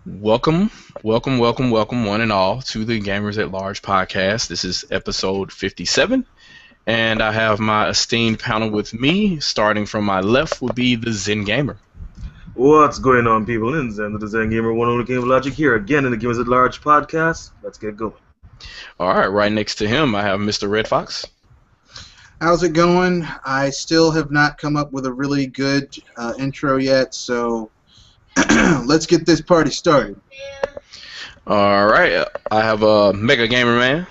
Welcome, one and all, to the Gamers at Large podcast. This is episode 57, and I have my esteemed panel with me. Starting from my left would be the Zen Gamer. What's going on, people? In Zen, the Zen Gamer, one only game of logic here again in the Gamers at Large podcast. Let's get going. All right next to him, I have Mr. Red Fox. How's it going? I still have not come up with a really good intro yet, so let's get this party started. All right, I have a Mega Gamer Man.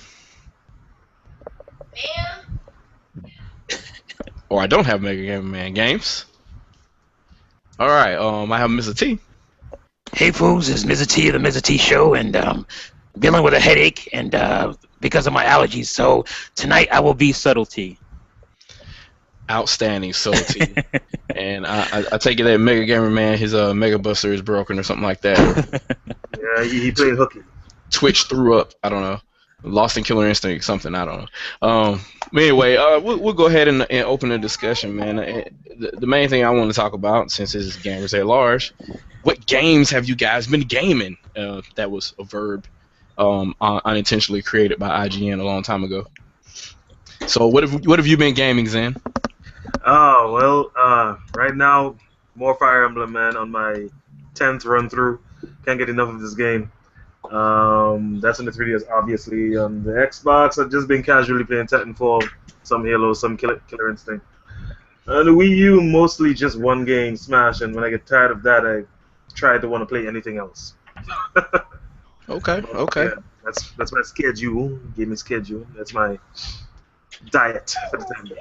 Or I don't have Mega Gamer Man games. All right, I have Mr. T. Hey fools, it's Mr. T of the Mr. T Show, and dealing with a headache and because of my allergies. So tonight I will be subtlety. Outstanding, subtlety. And I take it that Mega Gamer Man, his Mega Buster is broken or something like that. Yeah, he played hooky. Twitch threw up. I don't know. Lost in Killer Instinct, something. I don't know. But anyway, we'll go ahead and open the discussion, man. The main thing I want to talk about, since this is Gamers at Large, what games have you guys been gaming? That was a verb unintentionally created by IGN a long time ago. So what have you been gaming, Zen? Oh, well, right now, more Fire Emblem, man, on my 10th run through. Can't get enough of this game. That's on the 3DS, obviously. On the Xbox, I've just been casually playing Titanfall, some Halo, some Killer Instinct. On the Wii U, mostly just one game, Smash, and when I get tired of that, I try to want to play anything else. Okay. Yeah, that's my schedule. Gaming schedule. That's my diet for the time being.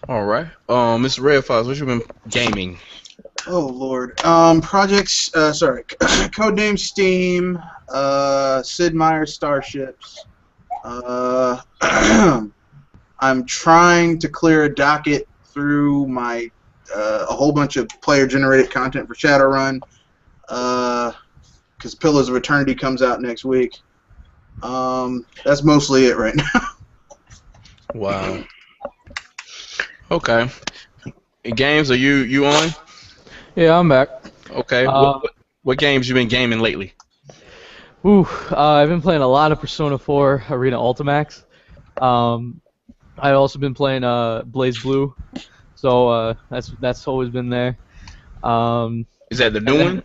All right. Mr. Red Fox, what you been gaming? Oh Lord. Codename Steam. Sid Meier's Starships. I'm trying to clear a docket through my a whole bunch of player-generated content for Shadowrun. Because Pillars of Eternity comes out next week. That's mostly it right now. Wow. Okay. Games, are you on? Yeah, I'm back. Okay. What games you been gaming lately? I've been playing a lot of Persona 4 Arena Ultimax. I've also been playing Blaze Blue, so that's always been there. Is that the new one?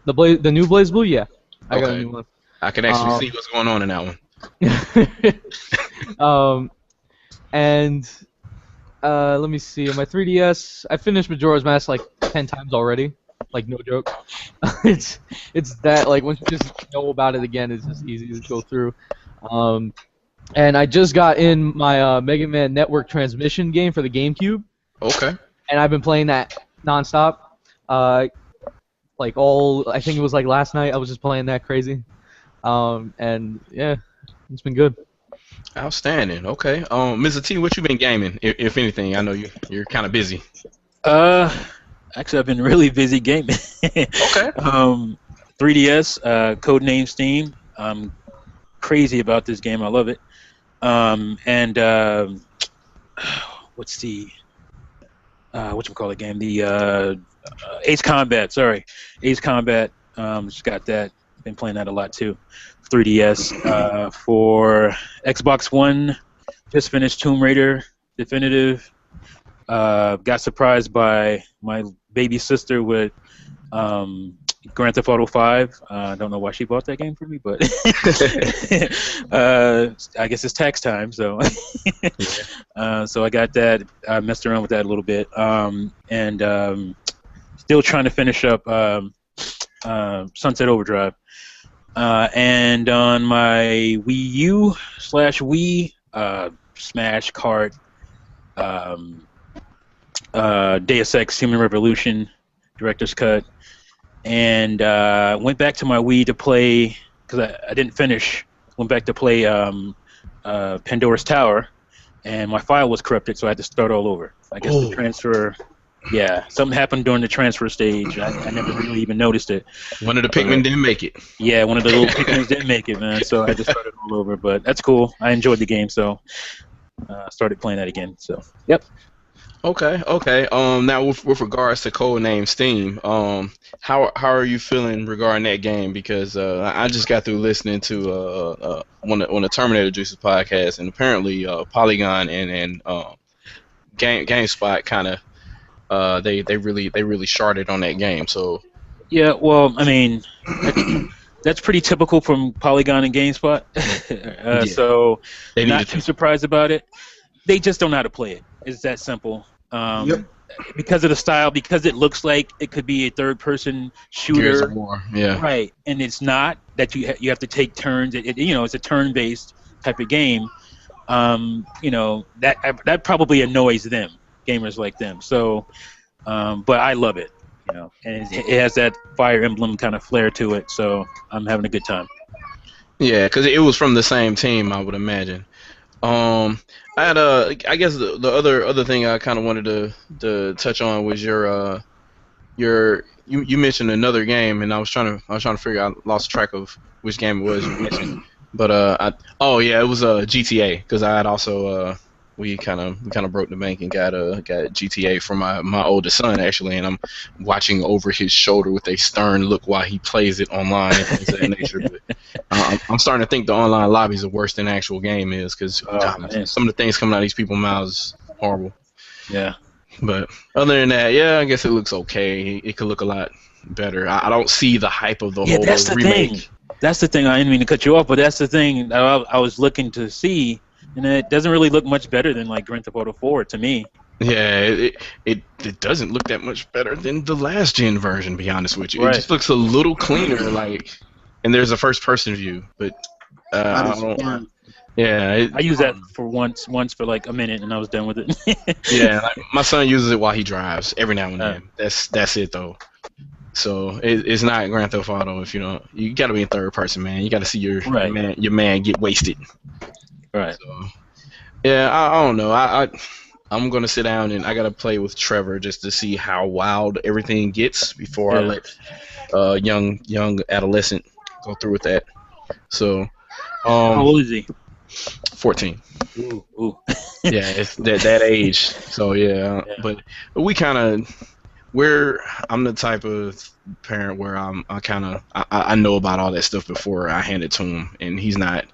The new Blaze Blue, yeah. I got a Okay. new one. I can actually see what's going on in that one. And let me see. On my 3DS, I finished Majora's Mask like 10 times already. Like, no joke. it's that, like, once you just know about it again, it's just easy to go through. And I just got in my Mega Man Network Transmission game for the GameCube. Okay. And I've been playing that nonstop. I think it was like last night, I was just playing that crazy. And yeah, it's been good. Outstanding. Okay. Mr. T, what you been gaming, if anything? I know you're kind of busy. Actually, I've been really busy gaming. Okay. 3DS, Codename Steam. I'm crazy about this game. I love it. What's the whatchamacallit game? The Ace Combat. Sorry, Ace Combat. Just got that. Been playing that a lot too. 3DS. For Xbox One, just finished Tomb Raider Definitive. Got surprised by my baby sister with Grand Theft Auto 5. I don't know why she bought that game for me, but I guess it's tax time, so so I got that. I messed around with that a little bit, and still trying to finish up Sunset Overdrive. And on my Wii U / Wii, Smash Kart, Deus Ex Human Revolution, Director's Cut, and went back to my Wii to play, because I didn't finish, went back to play Pandora's Tower, and my file was corrupted, so I had to start all over. I guess the transfer, yeah, something happened during the transfer stage. I never really even noticed it. One of the Pikmin didn't make it. Yeah, one of the little Pikmins didn't make it, man, so I had to start it all over, but that's cool. I enjoyed the game, so started playing that again, so, yep. Okay. Now with regards to Codename Steam, how are you feeling regarding that game? Because I just got through listening to one of Terminator Juice's podcast, and apparently Polygon and GameSpot kind of they really sharded on that game. So Yeah, well, I mean, that's pretty typical from Polygon and GameSpot. yeah, So, they not needed too to. surprised about it. They just don't know how to play it. It's that simple. Yep. Because of the style, because it looks like it could be a third-person Gears of shooter, War, yeah. right? And it's not that you have to take turns. It's a turn-based type of game. That probably annoys them, gamers like them. So, but I love it. And it has that Fire Emblem kind of flair to it. So I'm having a good time. Yeah, because it was from the same team, I would imagine. I had I guess the other thing I kind of wanted to touch on was you mentioned another game, and I was trying to figure out, lost track of which game it was you mentioned. But oh yeah, it was GTA, because I had also we kind of broke the bank and got GTA for my oldest son, actually, and I'm watching over his shoulder with a stern look while he plays it online and things of that nature. But I'm starting to think the online lobbies are worse than the actual game is, because some of the things coming out of these people's mouths is horrible. Yeah. But other than that, yeah, I guess it looks okay. It could look a lot better. I don't see the hype of the whole That's the remake. thing. That's the thing. I didn't mean to cut you off, but that's the thing that I was looking to see, and it doesn't really look much better than like Grand Theft Auto 4 to me. Yeah, it doesn't look that much better than the last gen version, to be honest with you. Right. It just looks a little cleaner, and there's a first person view, but I Not as don't. fun. Yeah, I used that for once for like a minute, and I was done with it. yeah. My son uses it while he drives every now and then. That's it though. So it's not Grand Theft Auto if you got to be in third person, man. You got to see your Right. man get wasted. Right. So yeah, I don't know. I'm gonna sit down and I gotta play with Trevor just to see how wild everything gets before I let young adolescent go through with that. So How old is he? 14. Ooh. Yeah, it's that age. So yeah. But we kind of I'm the type of parent where I know about all that stuff before I hand it to him, and he's not.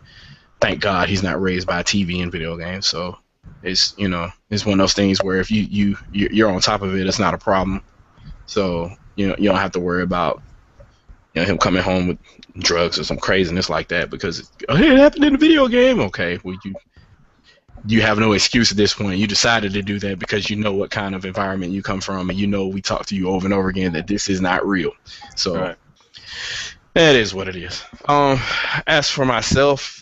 Thank God he's not raised by TV and video games. So it's it's one of those things where if you're on top of it, it's not a problem. So you don't have to worry about him coming home with drugs or some craziness like that because it happened in the video game. Okay, well you have no excuse at this point. You decided to do that because you know what kind of environment you come from, and we talk to you over and over again that this is not real. So that is what it is. As for myself,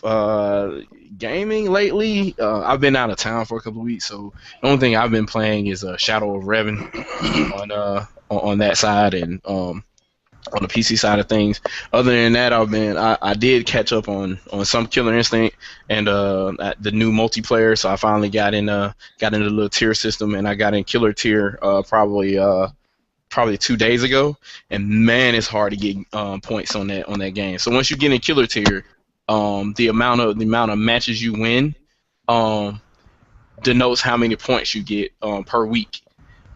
gaming lately, I've been out of town for a couple of weeks, so the only thing I've been playing is Shadow of Revan on that side and on the PC side of things. Other than that, I did catch up on some Killer Instinct and the new multiplayer. So I finally got into the little tier system, and I got in Killer Tier probably 2 days ago. And man, it's hard to get points on that game. So once you get in Killer Tier, the amount of matches you win denotes how many points you get per week.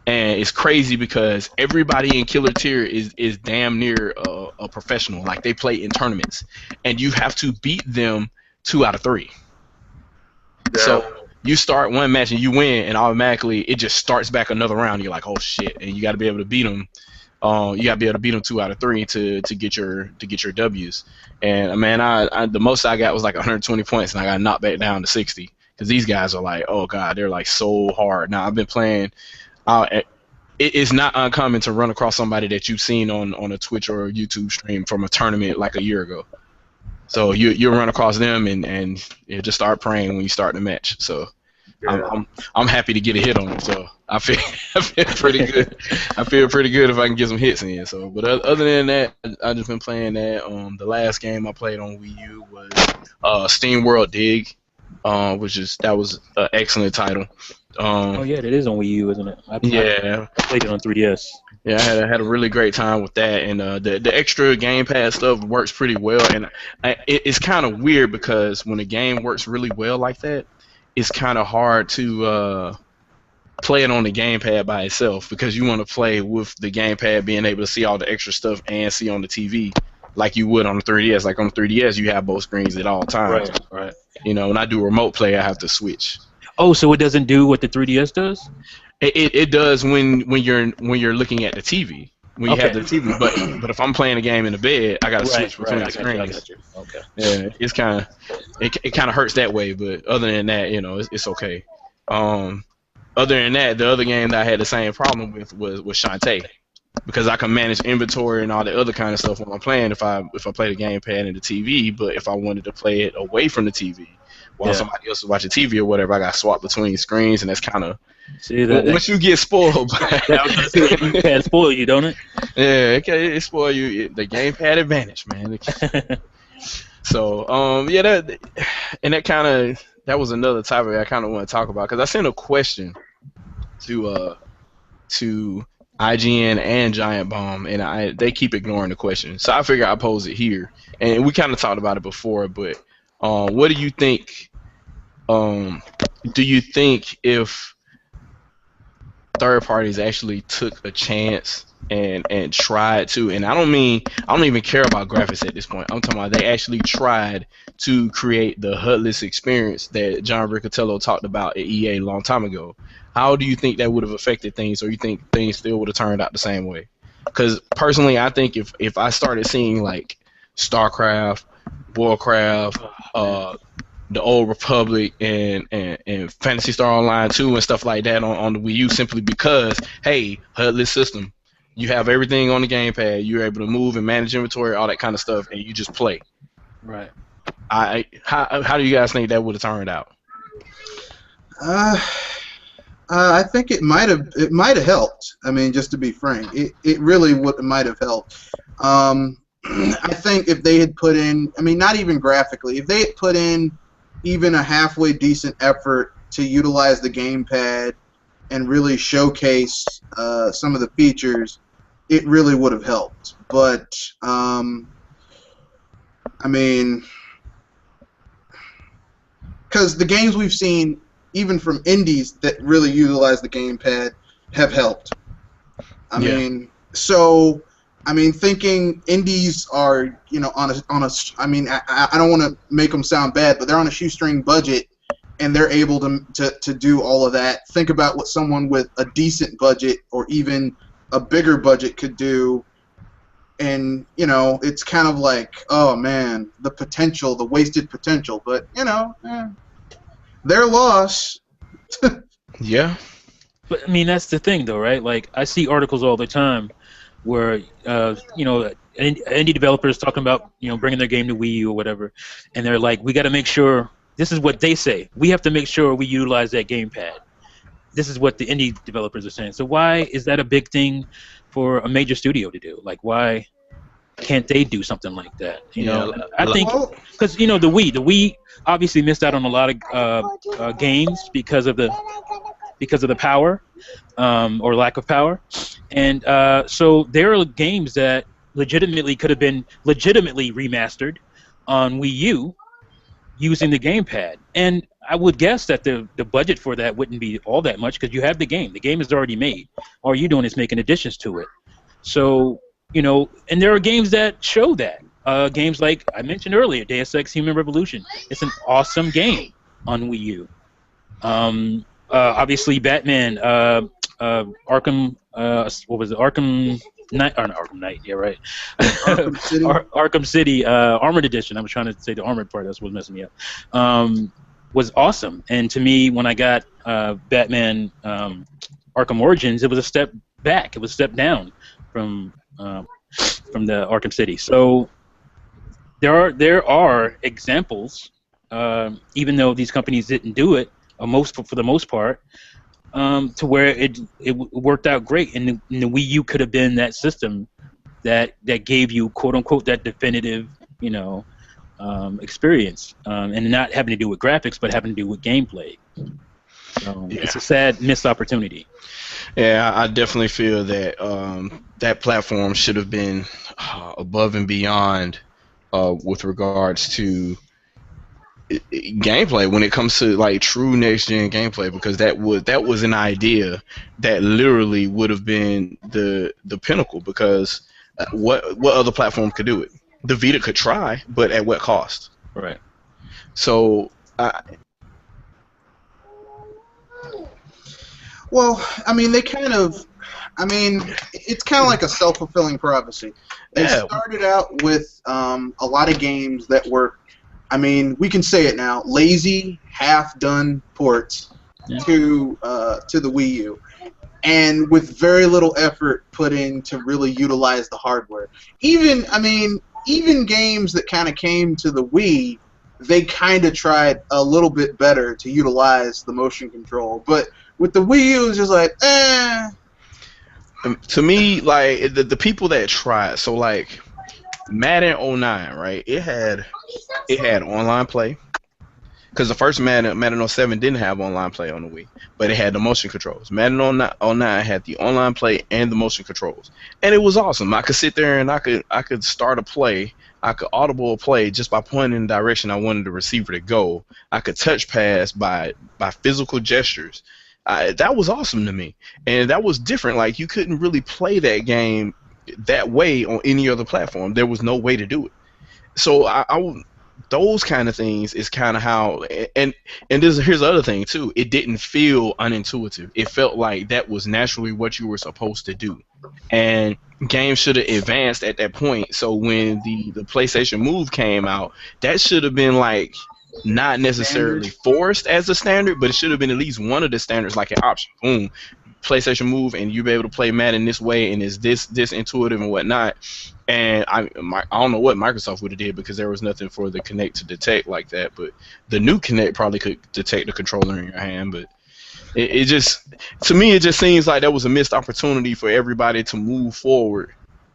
And it's crazy because everybody in Killer Tier is damn near a professional. Like, they play in tournaments, and you have to beat them 2 out of 3. Yeah. So you start one match and you win, and automatically it just starts back another round. You're like, oh shit! And you got to be able to beat them. You got to be able to beat them 2 out of 3 to get your W's. And man, I the most I got was like 120 points, and I got knocked back down to 60 because these guys are like, oh god, they're like so hard. Now I've been playing. It's not uncommon to run across somebody that you've seen on a Twitch or a YouTube stream from a tournament like a year ago. So you'll run across them and you just start praying when you start the match. So yeah. I'm happy to get a hit on them. So I feel pretty good. I feel pretty good if I can get some hits in. So, but other than that, I just been playing that. The last game I played on Wii U was Steam World Dig, that was an excellent title. Oh yeah, it is on Wii U, isn't it? I played it on 3DS. Yeah, I had a really great time with that, and the extra gamepad stuff works pretty well. And it's kind of weird because when a game works really well like that, it's kind of hard to play it on the gamepad by itself because you want to play with the gamepad being able to see all the extra stuff and see on the TV like you would on the 3DS. Like on the 3DS, you have both screens at all times. Right. You know, when I do remote play, I have to switch. Oh, so it doesn't do what the 3DS does? It does when you're looking at the TV. When you Okay. have the TV, but if I'm playing a game in the bed, I gotta switch between the screens. Okay. Yeah, it's kind of hurts that way, but other than that, you know, it's okay. Other than that, the other game that I had the same problem with was Shantae, because I can manage inventory and all the other kind of stuff when I'm playing if I play the gamepad and the TV. But if I wanted to play it away from the TV while somebody else is watching TV or whatever, I got swapped between screens, and that's kind of once you get spoiled. It can spoil you, don't it? Yeah, it spoil you. The gamepad advantage, man. So yeah, that was another topic I kind of want to talk about because I sent a question to IGN and Giant Bomb, and they keep ignoring the question. So I figure I'll pose it here, and we kind of talked about it before. But what do you think? Do you think if third parties actually took a chance and tried to, and I don't even care about graphics at this point. I'm talking about they actually tried to create the Hudless experience that John Riccatello talked about at EA a long time ago. How do you think that would have affected things, or you think things still would have turned out the same way? Because personally, I think if I started seeing like StarCraft, Warcraft, the Old Republic, and Phantasy Star Online 2 and stuff like that on the Wii U, simply because, hey, Hudless system, you have everything on the gamepad, you're able to move and manage inventory, all that kind of stuff, and you just play. Right. How do you guys think that would have turned out? I think it might have helped. I mean, just to be frank, it really might have helped. I think if they had put in, I mean, not even graphically, if they had put in even a halfway decent effort to utilize the gamepad and really showcase some of the features, it really would have helped. But I mean, because the games we've seen, even from indies that really utilize the gamepad, have helped. I mean, thinking indies are, you know, on a. I mean, I don't want to make them sound bad, but they're on a shoestring budget, and they're able to do all of that. Think about what someone with a decent budget or even a bigger budget could do, and you know, it's kind of like, oh man, the potential, the wasted potential. But you know, their loss. Yeah. But I mean, that's the thing, though, right? Like, I see articles all the time where you know, indie developers talking about, you know, bringing their game to Wii U or whatever, and they're like, we got to make sure. This is what they say. We have to make sure we utilize that gamepad. This is what the indie developers are saying. So why is that a big thing for a major studio to do? Like, why can't they do something like that? You know, I think because, you know, the Wii obviously missed out on a lot of games because of the power or lack of power, and so there are games that legitimately could have been remastered on Wii U using the gamepad, and I would guess that the budget for that wouldn't be all that much because you have the game. The game is already made. All you're doing is making additions to it. So, you know, and there are games that show that. Games like I mentioned earlier, Deus Ex Human Revolution. It's an awesome game on Wii U. Obviously, Batman, Arkham, what was it? Arkham Knight, or not Arkham Knight, yeah, right. Arkham City. Arkham City Armored Edition. I was trying to say the armored part. That's what was messing me up. Was awesome. And to me, when I got Batman Arkham Origins, it was a step back. It was a step down from the Arkham City. So there are examples, even though these companies didn't do it, for the most part, to where it worked out great, and the Wii U could have been that system that gave you, quote unquote, that definitive, you know, experience, and not having to do with graphics, but having to do with gameplay. So it's a sad missed opportunity. Yeah, I definitely feel that that platform should have been above and beyond with regards to gameplay when it comes to like true next gen gameplay, because that was an idea that literally would have been the pinnacle, because what other platform could do it? The Vita could try, but at what cost? Right. So Well, I mean, it's kind of like a self-fulfilling prophecy. They Yeah. started out with a lot of games that were, I mean, we can say it now, lazy, half-done ports to the Wii U, and with very little effort put in to really utilize the hardware. Even games that kind of came to the Wii, they kind of tried a little bit better to utilize the motion control, but with the Wii U, it's just like, eh. To me, like the people that tried, so like Madden '09, right? It had online play, because the first Madden '07 didn't have online play on the Wii, but it had the motion controls. Madden '09 had the online play and the motion controls, and it was awesome. I could sit there and I could start a play. I could audible a play just by pointing in the direction I wanted the receiver to go. I could touch pass by physical gestures. That was awesome to me, and that was different. Like, you couldn't really play that game that way on any other platform. There was no way to do it. So those kind of things is kind of how. And here's the other thing too. It didn't feel unintuitive. It felt like that was naturally what you were supposed to do, and games should have advanced at that point. So when the PlayStation Move came out, that should have been like not necessarily forced as a standard, but it should have been at least one of the standards, like an option. Boom, PlayStation Move, and you'll be able to play Madden this way, and is this intuitive and whatnot. And I don't know what Microsoft would have did, because there was nothing for the Kinect to detect like that. But the new Kinect probably could detect the controller in your hand. But it just, to me, it just seems like that was a missed opportunity for everybody to move forward.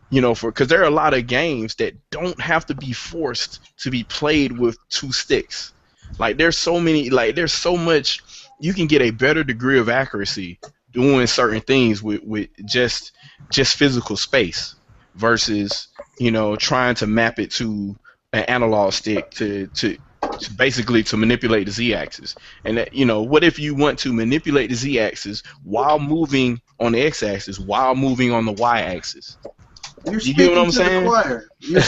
Because there are a lot of games that don't have to be forced to be played with two sticks. Like, there's so much, you can get a better degree of accuracy doing certain things with just physical space versus trying to map it to an analog stick to basically to manipulate the z-axis. And that, what if you want to manipulate the z-axis while moving on the x-axis, while moving on the y-axis? You're You get what I'm saying? The choir. You're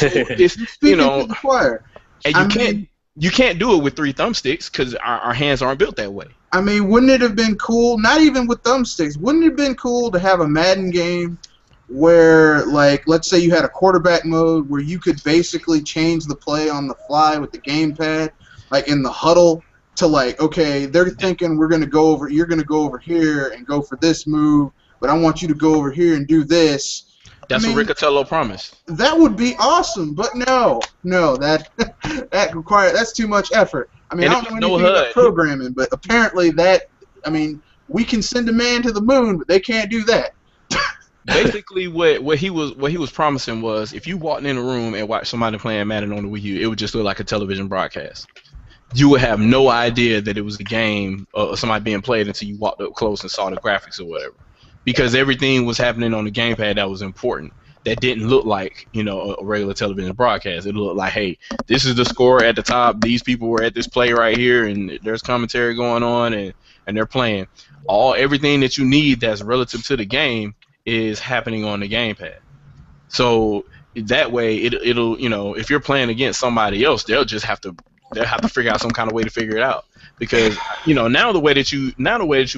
speaking to the choir. And you can't do it with 3 thumbsticks, because our hands aren't built that way. I mean, wouldn't it have been cool, not even with thumbsticks, wouldn't it have been cool to have a Madden game where, like, let's say you had a quarterback mode where you could basically change the play on the fly with the gamepad, like in the huddle, to like, okay, they're thinking you're going to go over here and go for this move, but I want you to go over here and do this. That's what Riccatello promised. That would be awesome, but no, that's too much effort. I mean, I don't know anything about programming, but apparently we can send a man to the moon, but they can't do that. Basically, what he was promising was, if you walked in a room and watched somebody playing Madden on the Wii U, it would just look like a television broadcast. You would have no idea that it was a game or somebody being played until you walked up close and saw the graphics or whatever. Because everything was happening on the gamepad that was important. That didn't look like, a regular television broadcast. It looked like, hey, this is the score at the top. These people were at this play right here, and there's commentary going on, and they're playing. Everything that you need that's relative to the game is happening on the gamepad. So that way, it'll if you're playing against somebody else, they'll have to figure out some kind of way to figure it out. Because now the way that you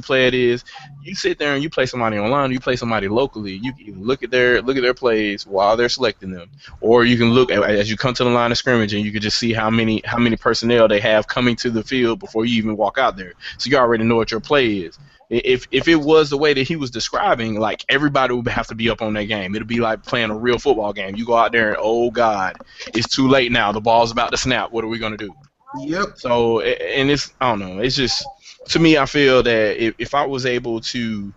play it is, you sit there and you play somebody online, you play somebody locally. You can look at their plays while they're selecting them, or you can look as you come to the line of scrimmage, and you can just see how many personnel they have coming to the field before you even walk out there. So you already know what your play is. If it was the way that he was describing, like, everybody would have to be up on that game. It'd be like playing a real football game. You go out there and, oh God, it's too late now. The ball's about to snap. What are we gonna do? Yep. So, and it's, I don't know, it's just, to me, I feel that if I was able to,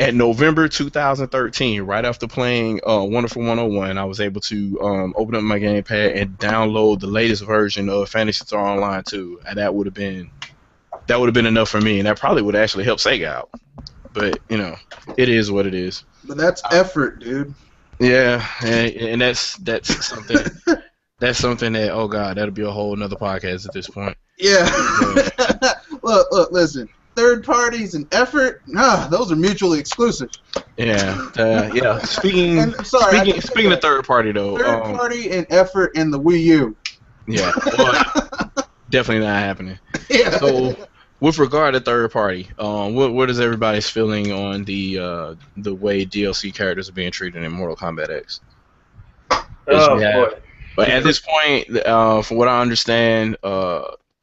at November 2013, right after playing Wonderful 101, I was able to open up my gamepad and download the latest version of Phantasy Star Online 2. And that would have been enough for me, and that probably would actually help Sega out. But, it is what it is. But that's effort, dude. Yeah, and that's something. That's something that, oh god, that'll be a whole another podcast at this point. Yeah. Look, listen. Third parties and effort, those are mutually exclusive. Yeah, yeah. Speaking of third party though, third party and effort in the Wii U. Yeah, well, definitely not happening. Yeah. So, with regard to third party, what is everybody's feeling on the way DLC characters are being treated in Mortal Kombat X? Boy. But at this point, from what I understand,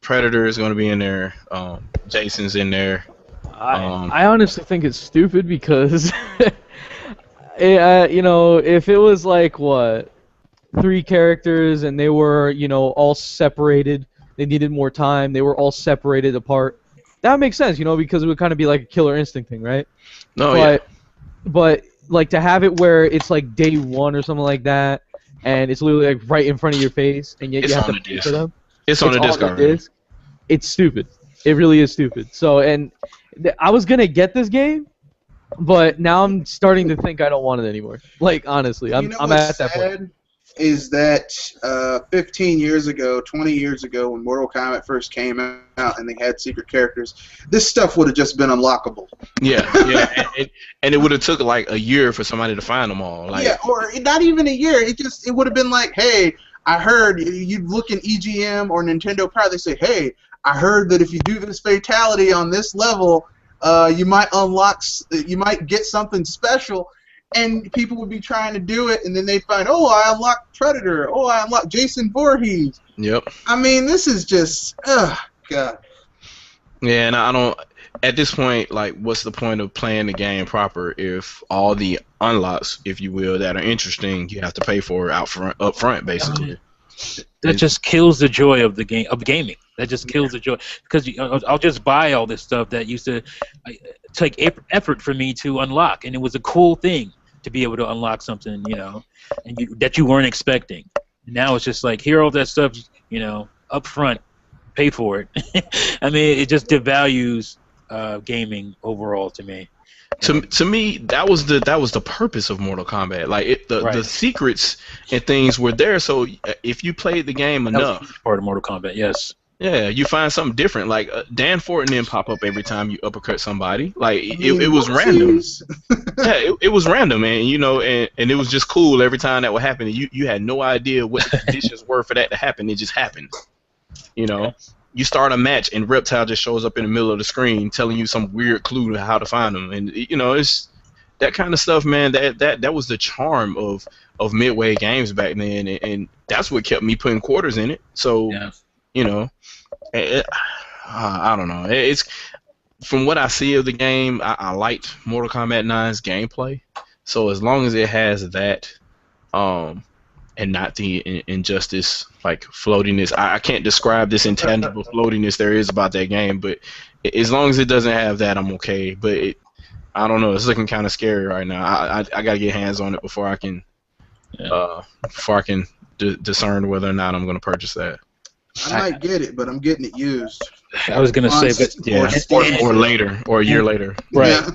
Predator is going to be in there. Jason's in there. I honestly think it's stupid because, if it was like what, 3 characters and they were all separated, they needed more time, they were all separated apart. That would make sense, because it would kind of be like a Killer Instinct thing, right? But like to have it where it's like day 1 or something like that, and it's literally like right in front of your face, and yet you have to pay for them. It's on the disc already. It's stupid. It really is stupid. So, and I was gonna get this game, but now I'm starting to think I don't want it anymore. Like honestly, I'm at that point. Is that 15 years ago, 20 years ago, when Mortal Kombat first came out and they had secret characters, this stuff would have just been unlockable. Yeah, and it would have took like a year for somebody to find them all. Like, yeah, or not even a year. It would have been like, hey, I heard you look in EGM or Nintendo Power. They say, hey, I heard that if you do this fatality on this level, you might get something special. And people would be trying to do it, and then they find, oh, I unlocked Predator. Oh, I unlocked Jason Voorhees. Yep. I mean, this is just, God. Yeah, and I don't. At this point, like, what's the point of playing the game proper if all the unlocks, if you will, that are interesting, you have to pay for up front, basically. That just kills the joy of the game, of gaming. That just kills the joy, because I'll just buy all this stuff that used to take effort for me to unlock, and it was a cool thing to be able to unlock something, and that you weren't expecting. Now it's just like, here, all that stuff, up front, pay for it. I mean, it just devalues gaming overall to me. To me, that was the purpose of Mortal Kombat. Like the secrets and things were there. So if you played the game enough, that was part of Mortal Kombat, yes. Yeah, you find something different. Like Dan Fortin didn't pop up every time you uppercut somebody. Like it was random. Yeah, it was random, and and it was just cool every time that would happen. You had no idea what the conditions were for that to happen. It just happened. You start a match and Reptile just shows up in the middle of the screen telling you some weird clue to how to find them, and it's that kind of stuff, man. That was the charm of Midway games back then, and that's what kept me putting quarters in it. So. Yeah. I don't know. It's from what I see of the game, I liked Mortal Kombat 9's gameplay. So as long as it has that, and not the injustice like floatiness, I can't describe this intangible floatiness there is about that game. But as long as it doesn't have that, I'm okay. But I don't know. It's looking kind of scary right now. I gotta get hands on it before I can discern whether or not I'm gonna purchase that. I might get it, but I'm getting it used. I was gonna say, but or later, or a year later, right? Yeah.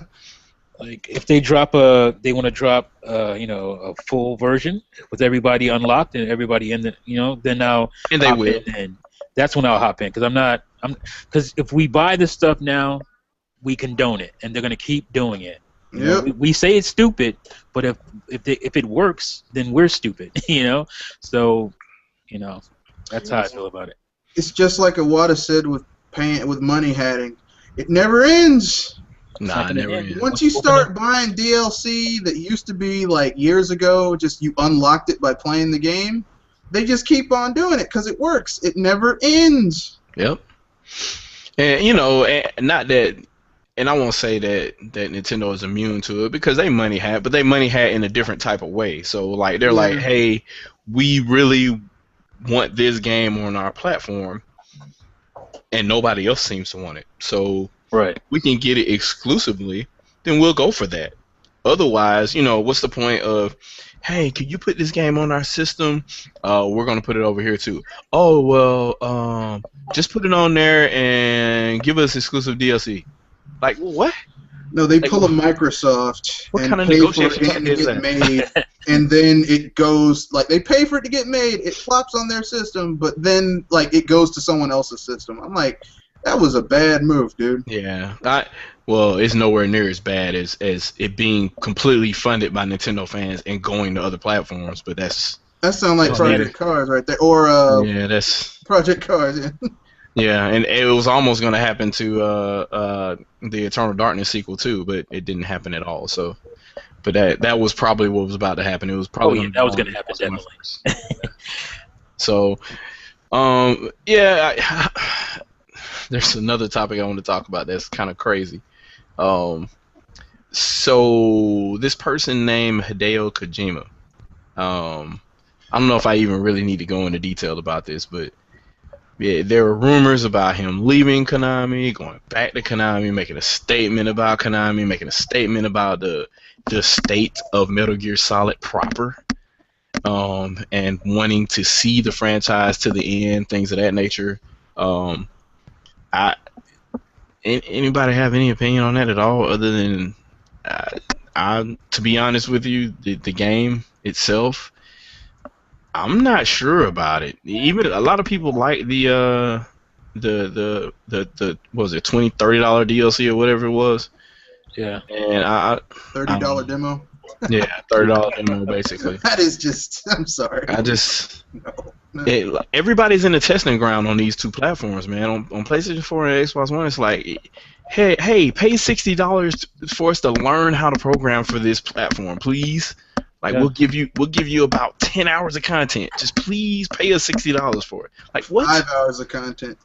Like if they want to drop, a full version with everybody unlocked and everybody in the, then I'll they will. And that's when I'll hop in, because if we buy this stuff now, we condone it, and they're gonna keep doing it. We say it's stupid, but if it works, then we're stupid. So, that's how I feel about it. It's just like Iwata said with money hatting. It never ends. Nah, it never ends. Once you start buying DLC that used to be like years ago, just you unlocked it by playing the game, they just keep on doing it because it works. It never ends. Yep. And not that, and I won't say that Nintendo is immune to it because they money hat, but they money hat in a different type of way. So like they're like, hey, we really want this game on our platform, and nobody else seems to want it. So we can get it exclusively, then we'll go for that. Otherwise, what's the point of, hey, can you put this game on our system? We're gonna put it over here too. Oh well, just put it on there and give us exclusive DLC. Like what? No, they pull a Microsoft what and kind of pay for negotiation a game to is get that? made and then it goes like they pay for it to get made. It flops on their system, but then like it goes to someone else's system. I'm like, that was a bad move, dude. Yeah, well, it's nowhere near as bad as it being completely funded by Nintendo fans and going to other platforms. But that sounds like that's Project needed. Cars right there, or Yeah, that's Project Cars. Yeah. yeah, and it was almost going to happen to the Eternal Darkness sequel too, but it didn't happen at all. So, but that was probably what was about to happen. It was probably that was going to happen definitely. So, there's another topic I want to talk about that's kind of crazy. So this person named Hideo Kojima. I don't know if I even really need to go into detail about this, but yeah, there were rumors about him leaving Konami, going back to Konami, making a statement about Konami, making a statement about the state of Metal Gear Solid proper, and wanting to see the franchise to the end, things of that nature. Anybody have any opinion on that at all, other than to be honest with you, the game itself, I'm not sure about it. Even a lot of people like the what was it, $20-$30 DLC or whatever it was. Yeah. And $30 demo. Yeah, $30 demo basically. That is just. I'm sorry. No. Everybody's in the testing ground on these two platforms, man. On PlayStation 4 and Xbox One, it's like, hey, pay $60 for us to learn how to program for this platform, please. Like, we'll give you about 10 hours of content. Just please pay us $60 for it. Like, what? 5 hours of content.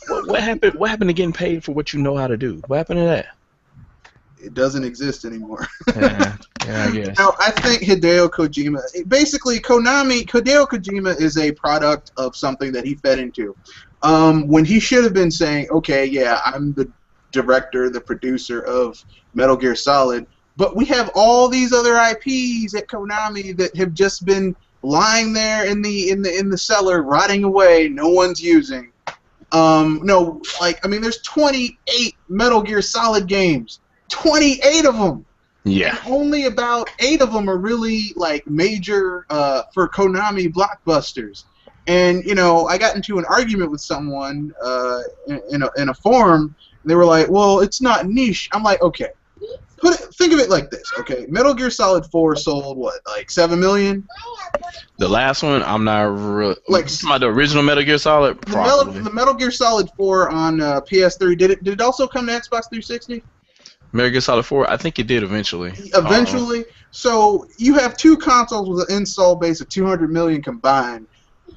What happened? What happened to getting paid for what you know how to do? What happened to that? It doesn't exist anymore. Yeah, I guess. Now, I think Hideo Kojima, basically Hideo Kojima is a product of something that he fed into. When he should have been saying, okay, yeah, I'm the director, the producer of Metal Gear Solid, but we have all these other IPs at Konami that have just been lying there in the cellar, rotting away, no one's using. There's 28 Metal Gear Solid games. 28 of them. Yeah. And only about 8 of them are really like major for Konami blockbusters. And I got into an argument with someone in a forum. And they were like, "Well, it's not niche." I'm like, "Okay, think of it like this. Okay, Metal Gear Solid 4 sold what, like 7 million? The last one, I'm not really like the original Metal Gear Solid. The Metal Gear Solid 4 on PS3. Did it also come to Xbox 360? Metal Gear Solid 4, I think it did eventually. Eventually. So you have two consoles with an install base of 200 million combined,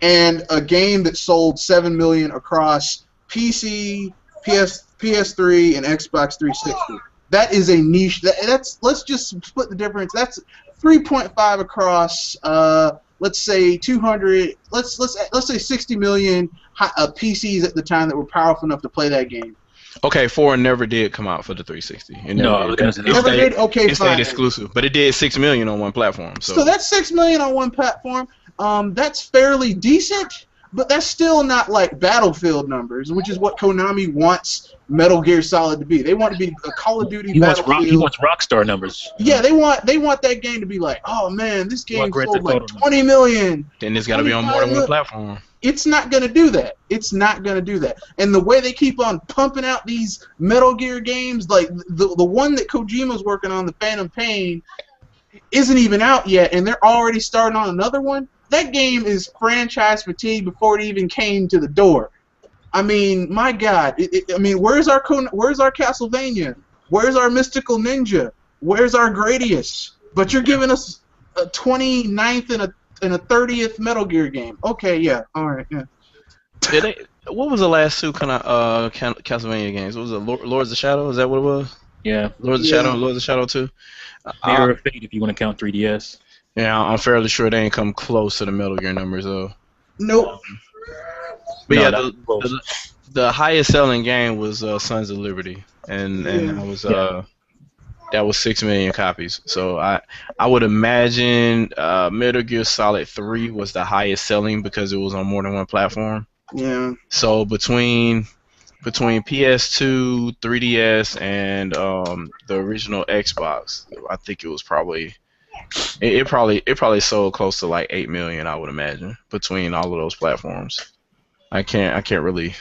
and a game that sold 7 million across PC, PS3, and Xbox 360. That is a niche. Let's just split the difference. That's 3.5 across. Let's say 200. Let's say 60 million PCs at the time that were powerful enough to play that game. Okay, 4 never did come out for the 360. Never did. Okay, it stayed exclusive, but it did 6 million on one platform. So that's 6 million on one platform. That's fairly decent, but that's still not like Battlefield numbers, which is what Konami wants Metal Gear Solid to be. They want it to be a Call of Duty Battlefield. He wants Rockstar numbers. Yeah, they want that game to be like, oh man, this game sold like 20 million. Then it's got to be on more than one platform. It's not going to do that. It's not going to do that. And the way they keep on pumping out these Metal Gear games, like the one that Kojima's working on, the Phantom Pain, isn't even out yet, and they're already starting on another one. That game is franchise fatigue before it even came to the door. I mean, my God. Where's our Castlevania? Where's our Mystical Ninja? Where's our Gradius? But you're giving us a 29th and a 30th Metal Gear game. Okay, yeah, all right, yeah. What was the last two Castlevania games? What was it, Lords of Shadow? Is that what it was? Yeah. Lords of Shadow and Lords of Shadow 2? Mirror of Fate, if you want to count 3DS. Yeah, I'm fairly sure they ain't come close to the Metal Gear numbers, though. Nope. But yeah, the highest selling game was Sons of Liberty, and that was 6 million copies. So I would imagine Metal Gear Solid 3 was the highest selling because it was on more than one platform. Yeah. So between PS2, 3DS, and the original Xbox, I think it was probably it probably sold close to like 8 million, I would imagine, between all of those platforms. I can't really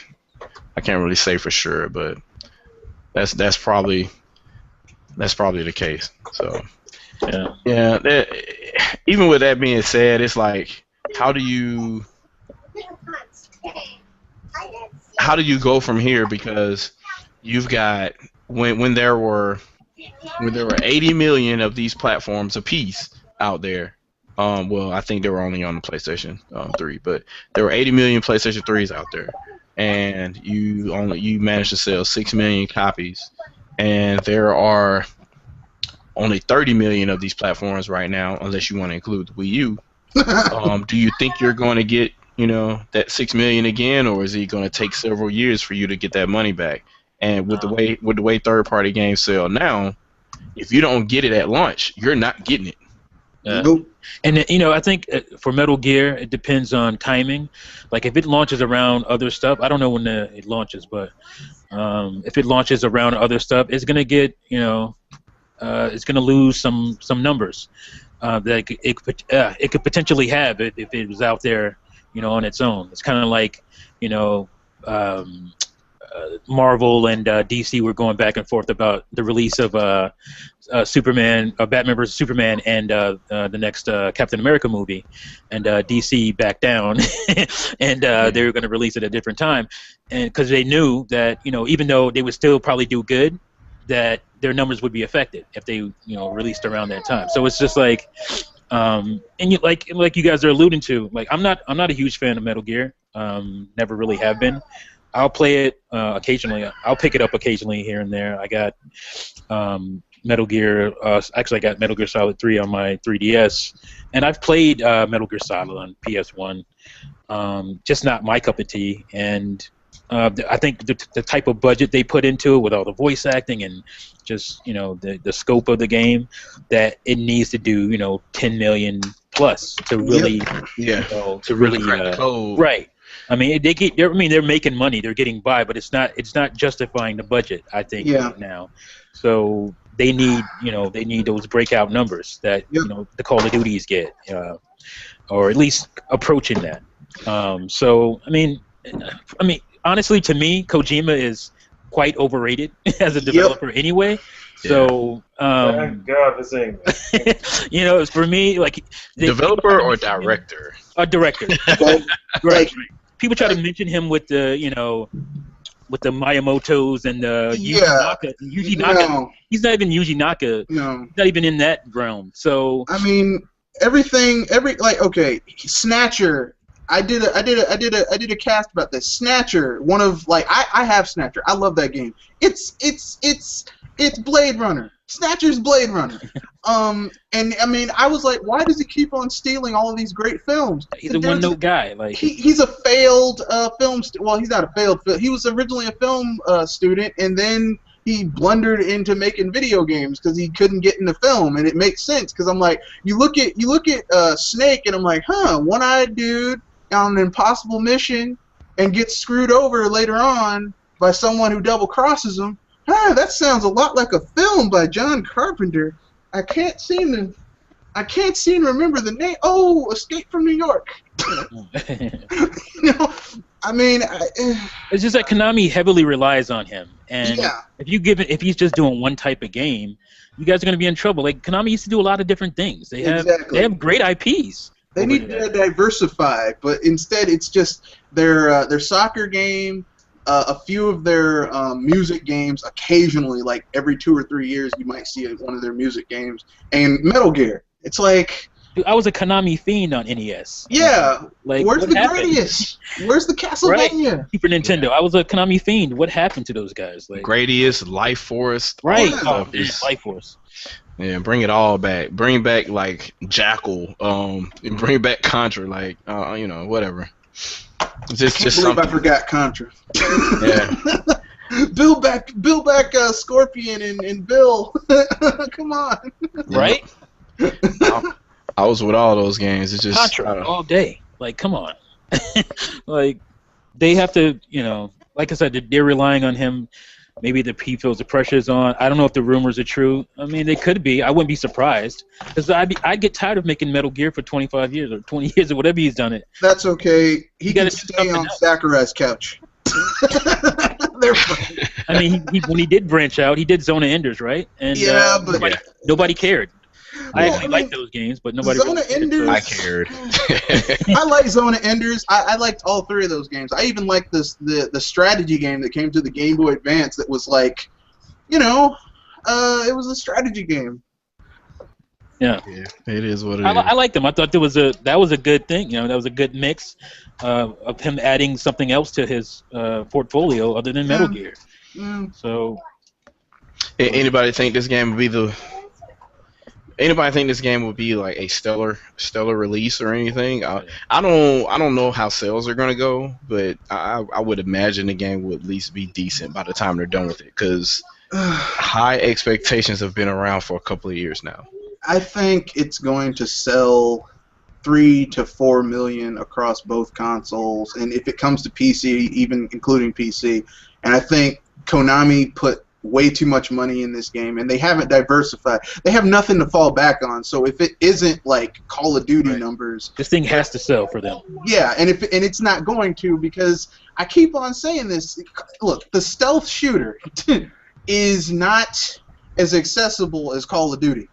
say for sure, but that's probably the case. So yeah. Even with that being said, it's like how do you go from here, because you've got when there were 80 million of these platforms apiece out there. Well, I think they were only on the PlayStation 3, but there were 80 million PlayStation 3s out there, and you managed to sell 6 million copies, and there are only 30 million of these platforms right now, unless you want to include the Wii U. Do you think you're going to get that 6 million again, or is it going to take several years for you to get that money back? And with the way third-party games sell now, if you don't get it at launch, you're not getting it. Nope. And I think for Metal Gear, it depends on timing. Like if it launches around other stuff, I don't know when it launches, but if it launches around other stuff, it's gonna get it's gonna lose some numbers that it could potentially have if it was out there, on its own. It's kind of like Marvel and DC were going back and forth about the release of Superman, Batman vs Superman, and the next Captain America movie, and DC backed down, and they were going to release it at a different time, and because they knew that even though they would still probably do good, that their numbers would be affected if they released around that time. So it's just like, and like you guys are alluding to, like I'm not a huge fan of Metal Gear, never really have been. I'll play it occasionally. I'll pick it up occasionally here and there. I got Metal Gear. Actually, I got Metal Gear Solid 3 on my 3DS, and I've played Metal Gear Solid on PS1. Just not my cup of tea. And I think the type of budget they put into it, with all the voice acting and just the scope of the game, that it needs to do 10 million plus to really to really crack the code. Right. I mean, they're making money, they're getting by, but it's not justifying the budget, I think, right now. So they need those breakout numbers that the Call of Duties get, or at least approaching that. So I mean, honestly, to me, Kojima is quite overrated as a developer anyway. So thank God this ain't. For me, like developer or director. A director. Right. People try to mention him with the with the Miyamotos and the Yuji Naka. No. He's not even Yuji Naka. No. He's not even in that realm. So I mean, Snatcher. I did a cast about this. Snatcher, one of I have Snatcher. I love that game. It's Blade Runner. Snatcher's Blade Runner. And I mean, I was like, why does he keep on stealing all of these great films? He's a one-note guy. Like he's a failed film. Well, he's not a failed. He was originally a film student, and then he blundered into making video games because he couldn't get into film, and it makes sense because I'm like, you look at Snake, and I'm like, one-eyed dude on an impossible mission and gets screwed over later on by someone who double crosses him. That sounds a lot like a film by John Carpenter. I can't seem to remember the name. Oh, Escape from New York. I mean, it's just that Konami heavily relies on him, and if he's just doing one type of game, you guys are going to be in trouble. Like Konami used to do a lot of different things. They have great IPs. They need to diversify, but instead it's just their soccer game. A few of their music games, occasionally, like every 2 or 3 years, you might see one of their music games. And Metal Gear, it's like... Dude, I was a Konami fiend on NES. Yeah, like, where's the Gradius? Where's the Castlevania? Right. Super Nintendo. I was a Konami fiend. What happened to those guys? Like Gradius, Life Force. Right. Life Force. Yeah, bring it all back. Bring back, like, Jackal. And bring back Contra, like, whatever. Just I something. I forgot Contra. Yeah. Build back Scorpion and Bill. Come on. Right? I was with all those games. It's just Contra all day. Like, come on. Like, they have to, like I said, they're relying on him Maybe the P feels the pressure is on. I don't know if the rumors are true. I mean, they could be. I wouldn't be surprised because I'd get tired of making Metal Gear for 25 years or 20 years or whatever he's done it. That's okay. He can gotta do stay something on else. Sakurai's couch. They're fine. I mean, when he did branch out, he did Zona Enders, right? And Yeah, but nobody cared. I Well, actually I mean, liked those games, but nobody. Zona really cared, Enders. I cared. I like Zona Enders. I liked all three of those games. I even liked the strategy game that came to the Game Boy Advance that was like, it was a strategy game. Yeah. Yeah, it is what it is. I liked them. I thought that was a good thing. That was a good mix of him adding something else to his portfolio other than Metal Gear. Mm. So, Anybody think this game would be Anybody think this game would be like a stellar release or anything? I don't know how sales are gonna go, but I would imagine the game would at least be decent by the time they're done with it, because high expectations have been around for a couple of years now. I think it's going to sell 3 to 4 million across both consoles, and if it comes to PC, even including PC. And I think Konami put way too much money in this game, and they haven't diversified. They have nothing to fall back on. So if it isn't like Call of Duty numbers, this thing has to sell for them. yeah, and it's not going to, because I keep on saying this. Look, the stealth shooter is not as accessible as Call of Duty.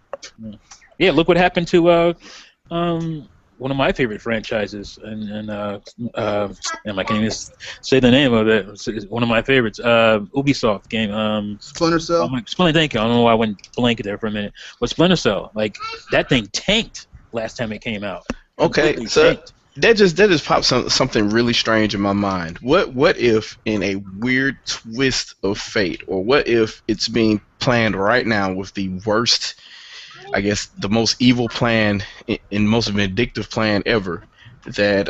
Yeah, look what happened to one of my favorite franchises, and I can't even say the name of it. It's one of my favorites, Ubisoft game. Splinter Cell. Thank you. I don't know why I went blank there for a minute. But Splinter Cell, like that thing tanked last time it came out. Okay, Completely so tanked. that just popped something really strange in my mind. What if, in a weird twist of fate, or what if it's being planned right now with the worst, I guess, the most evil plan and most vindictive plan ever, that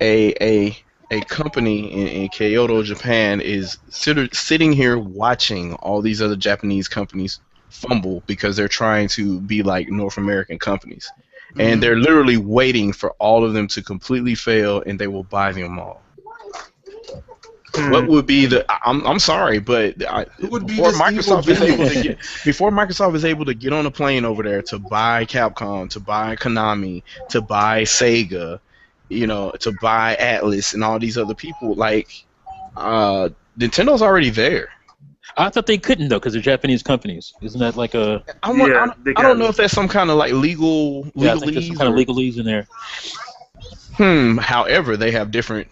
a company in Kyoto, Japan, is sitting here watching all these other Japanese companies fumble because they're trying to be like North American companies, and they're literally waiting for all of them to completely fail, and they will buy them all. What would be the? I'm sorry, but before Microsoft is able to get on a plane over there to buy Capcom, to buy Konami, to buy Sega, to buy Atlas and all these other people, like Nintendo's already there. I thought they couldn't though, because they're Japanese companies. Isn't that like a? I don't know if that's some kind of like legalese. Yeah, I think there's some kind of legalese in there. However, they have different.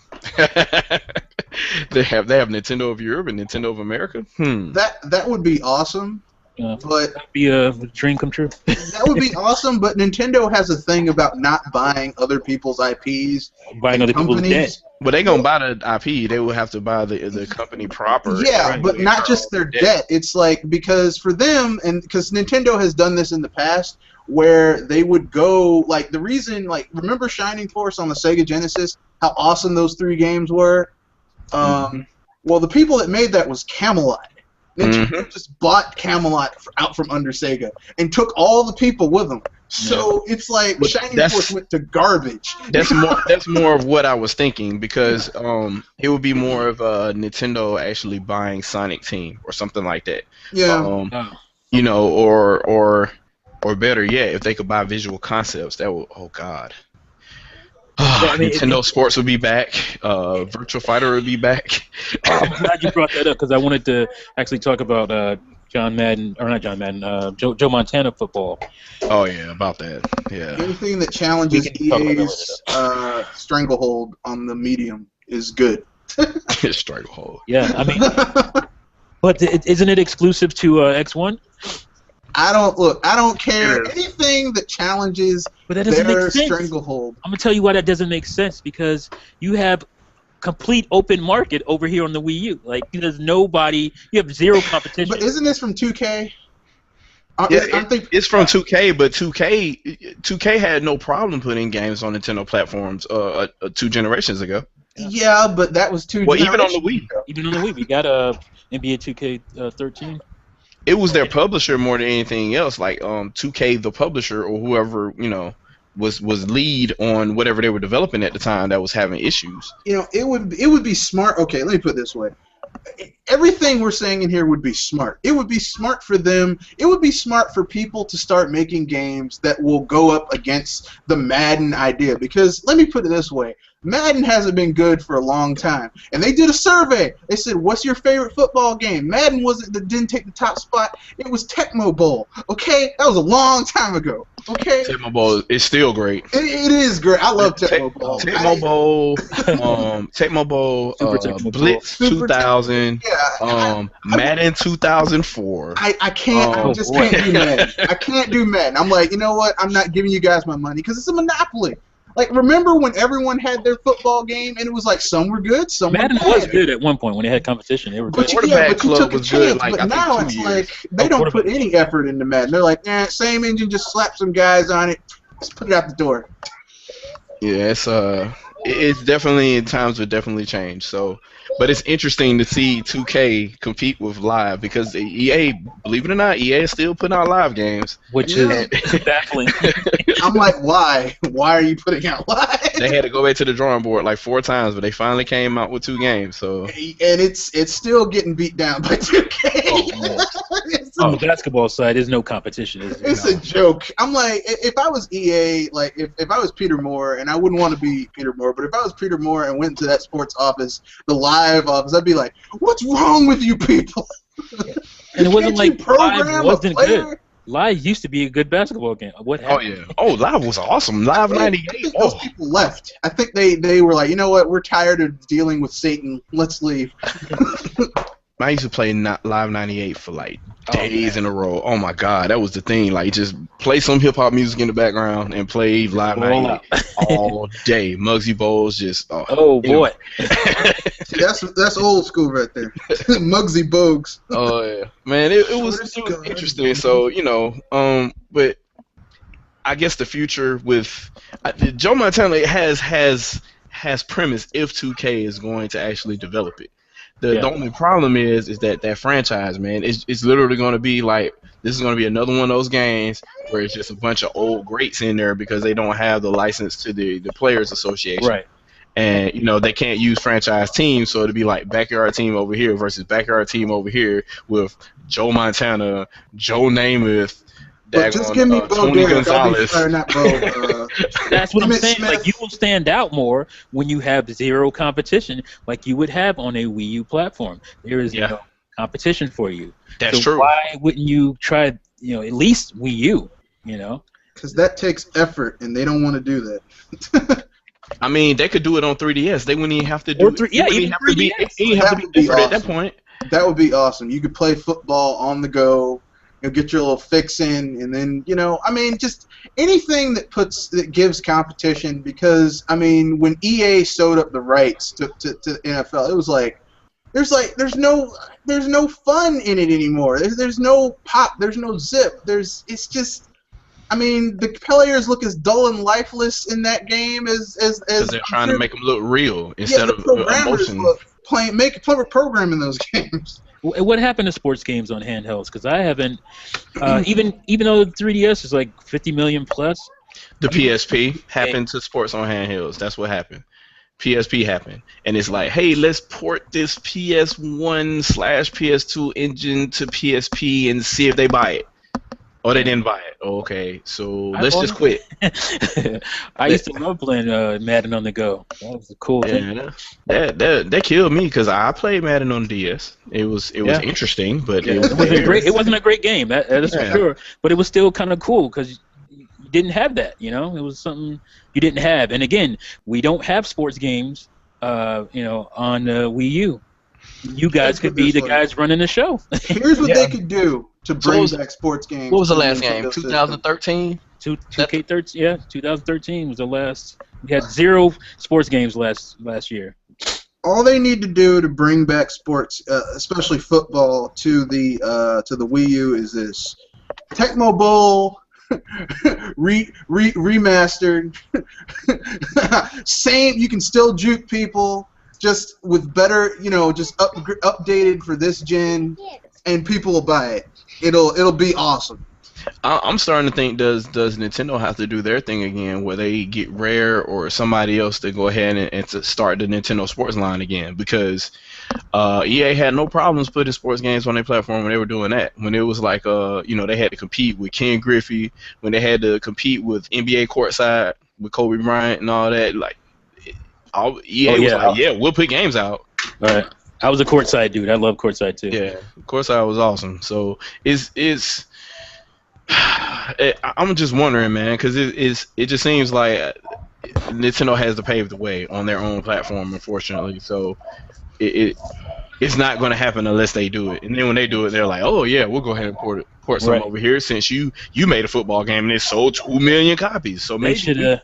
they have Nintendo of Europe and Nintendo of America. That would be awesome. Yeah, but that'd be a dream come true. That would be awesome, but Nintendo has a thing about not buying other people's IPs. Buying other people's debt. But they gonna buy the IP. They will have to buy the company proper. Yeah, right? but not just their debt. It's like, because for them, and because Nintendo has done this in the past, where they would go, like, the reason, like, remember Shining Force on the Sega Genesis? How awesome those 3 games were. Well, the people that made that was Camelot. Nintendo just bought Camelot out from under Sega and took all the people with them. So it's like Shining Force went to garbage. That's more of what I was thinking, because it would be more of Nintendo actually buying Sonic Team or something like that. Yeah. Or better yet, if they could buy Visual Concepts, that would. Oh God. Nintendo Sports would be back. Virtual Fighter would be back. I'm glad you brought that up, because I wanted to actually talk about Joe Montana football. Oh yeah, about that. Yeah. Anything that challenges EA's stranglehold on the medium is good. Stranglehold. Yeah, I mean, but isn't it exclusive to X1? I don't care. Anything that challenges their stranglehold. I'm gonna tell you why that doesn't make sense, because you have complete open market over here on the Wii U. Like, there's nobody. You have zero competition. But isn't this from 2K? It's from 2K, but 2K had no problem putting games on Nintendo platforms 2 generations ago. Yeah, but that was 2 Well, even on the Wii. Even on the Wii, we got NBA 2K13. It was their publisher more than anything else. Like 2K, the publisher, or whoever was lead on whatever they were developing at the time that was having issues. It would be smart. Okay, let me put it this way: everything we're saying in here would be smart. It would be smart for them. It would be smart for people to start making games that will go up against the Madden idea. Because let me put it this way. Madden hasn't been good for a long time. And they did a survey. They said, what's your favorite football game? Madden didn't take the top spot. It was Tecmo Bowl. Okay? That was a long time ago. Okay? Tecmo Bowl is still great. It is great. I love Tecmo Bowl. Tecmo Bowl, Tecmo Bowl, Blitz 2000, Madden 2004. I can't. I just can't do Madden. I can't do Madden. I'm like, you know what? I'm not giving you guys my money because it's a monopoly. Like, remember when everyone had their football game and it was like some were good, some Madden were bad. was good at one point when they had competition. They were good. But you took a chance. But now it's like they don't put any effort into Madden. They're like, same engine, just slap some guys on it, just put it out the door. Yeah, it's definitely, times would definitely change. So, but it's interesting to see 2K compete with live because EA, believe it or not, EA is still putting out live games, which is baffling. I'm like, why? Why are you putting out live? They had to go back to the drawing board like 4 times, but they finally came out with 2 games. So, and it's still getting beat down by 2K. On the basketball side, there's no competition. It's a joke. I'm like, if I was EA, like if I was Peter Moore, and I wouldn't want to be Peter Moore, but if I was Peter Moore and went to that sports office, the live office, I'd be like, what's wrong with you people? And it wasn't like live wasn't good. Live used to be a good basketball game. What happened? Oh yeah. Oh, live was awesome. Live '98. I think those people left. I think they were like, you know what? We're tired of dealing with Satan. Let's leave. I used to play Live '98 for like days in a row. Oh my god, that was the thing. Like, just play some hip hop music in the background and play Live '98 all day. Muggsy Bowles, just boy. See, that's old school right there. Muggsy Bogues. Oh yeah, man, it was interesting. So but I guess the future with Joe Montana has premise if 2K is going to actually develop it. The only problem is that franchise, man, it's literally going to be like, this is going to be another one of those games where it's just a bunch of old greats in there because they don't have the license to the Players Association. Right. And, they can't use franchise teams, so it'll be like backyard team over here versus backyard team over here with Joe Montana, Joe Namath, but just give me Tony Gonzalez. That's what I'm saying. Smith. Like, you will stand out more when you have zero competition, like you would have on a Wii U platform. There is no competition for you. That's true. Why wouldn't you try, at least Wii U? Because that takes effort, and they don't want to do that. I mean, they could do it on 3DS. They wouldn't even have to do it. Even have 3DS. It have to be different at that point. That would be awesome. You could play football on the go. You'll get your little fix in, and then just anything that gives competition. Because when EA sewed up the rights to NFL, it was like there's no fun in it anymore. There's no pop. There's no zip. It's just. The players look as dull and lifeless in that game as they're trying to make them look real instead of emotion. Programming those games. What happened to sports games on handhelds? Because I haven't, even though the 3DS is like 50 million plus. The PSP happened to sports on handhelds. That's what happened. PSP happened, and it's like, hey, let's port this PS1/PS2 engine to PSP and see if they buy it. Oh, they didn't buy it. Oh, okay, so let's just quit. I used to love playing Madden on the go. That was a cool thing. That killed me because I played Madden on the DS. It was interesting, but it wasn't great. It wasn't a great game. That is for sure. But it was still kind of cool because you didn't have that. It was something you didn't have. And again, we don't have sports games. On Wii U. You guys could be the guys running the show. Here's what they could do to bring back sports games. What was the last game? 2013? 2K13. Yeah, 2013 was the last. We had 0 sports games last year. All they need to do to bring back sports, especially football, to the Wii U is this: Tecmo Bowl. Remastered. Same. You can still juke people. Just with better, just updated for this gen, and people will buy it. It'll be awesome. I'm starting to think, does Nintendo have to do their thing again, where they get Rare or somebody else to go ahead and to start the Nintendo Sports line again? Because EA had no problems putting sports games on their platform when they were doing that. When it was like, they had to compete with Ken Griffey, when they had to compete with NBA Courtside with Kobe Bryant and all that. Like, EA was like, yeah, we'll put games out. Right. I was a courtside dude. I love courtside too. Yeah, courtside was awesome. So I'm just wondering, man, because it just seems like Nintendo has to pave the way on their own platform, unfortunately. So it's not going to happen unless they do it. And then when they do it, they're like, oh yeah, we'll go ahead and port some over here since you made a football game and it sold 2 million copies. So maybe they should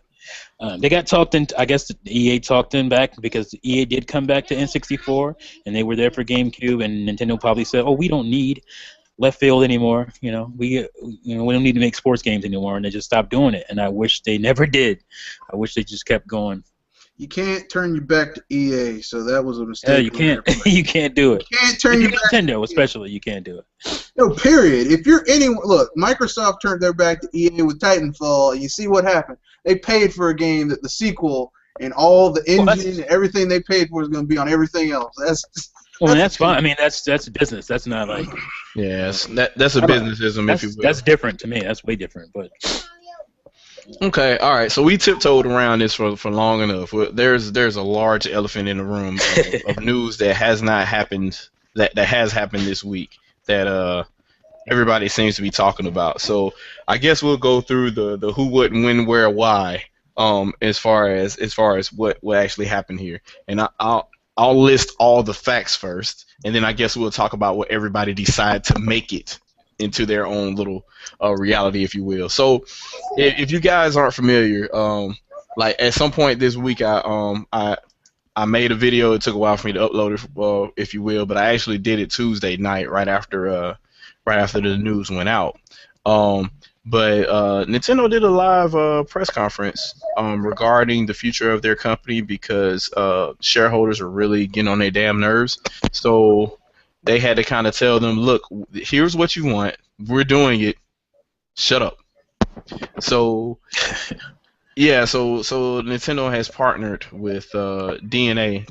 they got talked in. I guess the EA talked in back because EA did come back to N64 and they were there for GameCube, and Nintendo probably said, oh, we don't need left field anymore. We don't need to make sports games anymore, and they just stopped doing it. And I wish they never did. I wish they just kept going. You can't turn your back to EA, so that was a mistake. Yeah, you can't. You can't do it. You can't turn your back Nintendo, especially, you can't do it. No, period. If you're anyone, look, Microsoft turned their back to EA with Titanfall, and you see what happened. They paid for a game that the sequel and all the engine and everything they paid for is going to be on everything else. That's fine. I mean, that's business. That's not like. Yes, that's a businessism, if you will. That's different to me. That's way different, but. Okay, all right. So we tiptoed around this for long enough. There's a large elephant in the room of news that has not happened that has happened this week that everybody seems to be talking about. So I guess we'll go through the who, what, when, where, why as far as what actually happened here, and I'll list all the facts first, and then I guess we'll talk about what everybody decided to make it into their own little reality, if you will. So, if you guys aren't familiar, like at some point this week, I made a video. It took a while for me to upload it, if you will, but I actually did it Tuesday night, right after the news went out. But Nintendo did a live press conference regarding the future of their company because shareholders are really getting on their damn nerves. So they had to kind of tell them, look, here's what you want. We're doing it. Shut up. So, yeah, so Nintendo has partnered with DeNA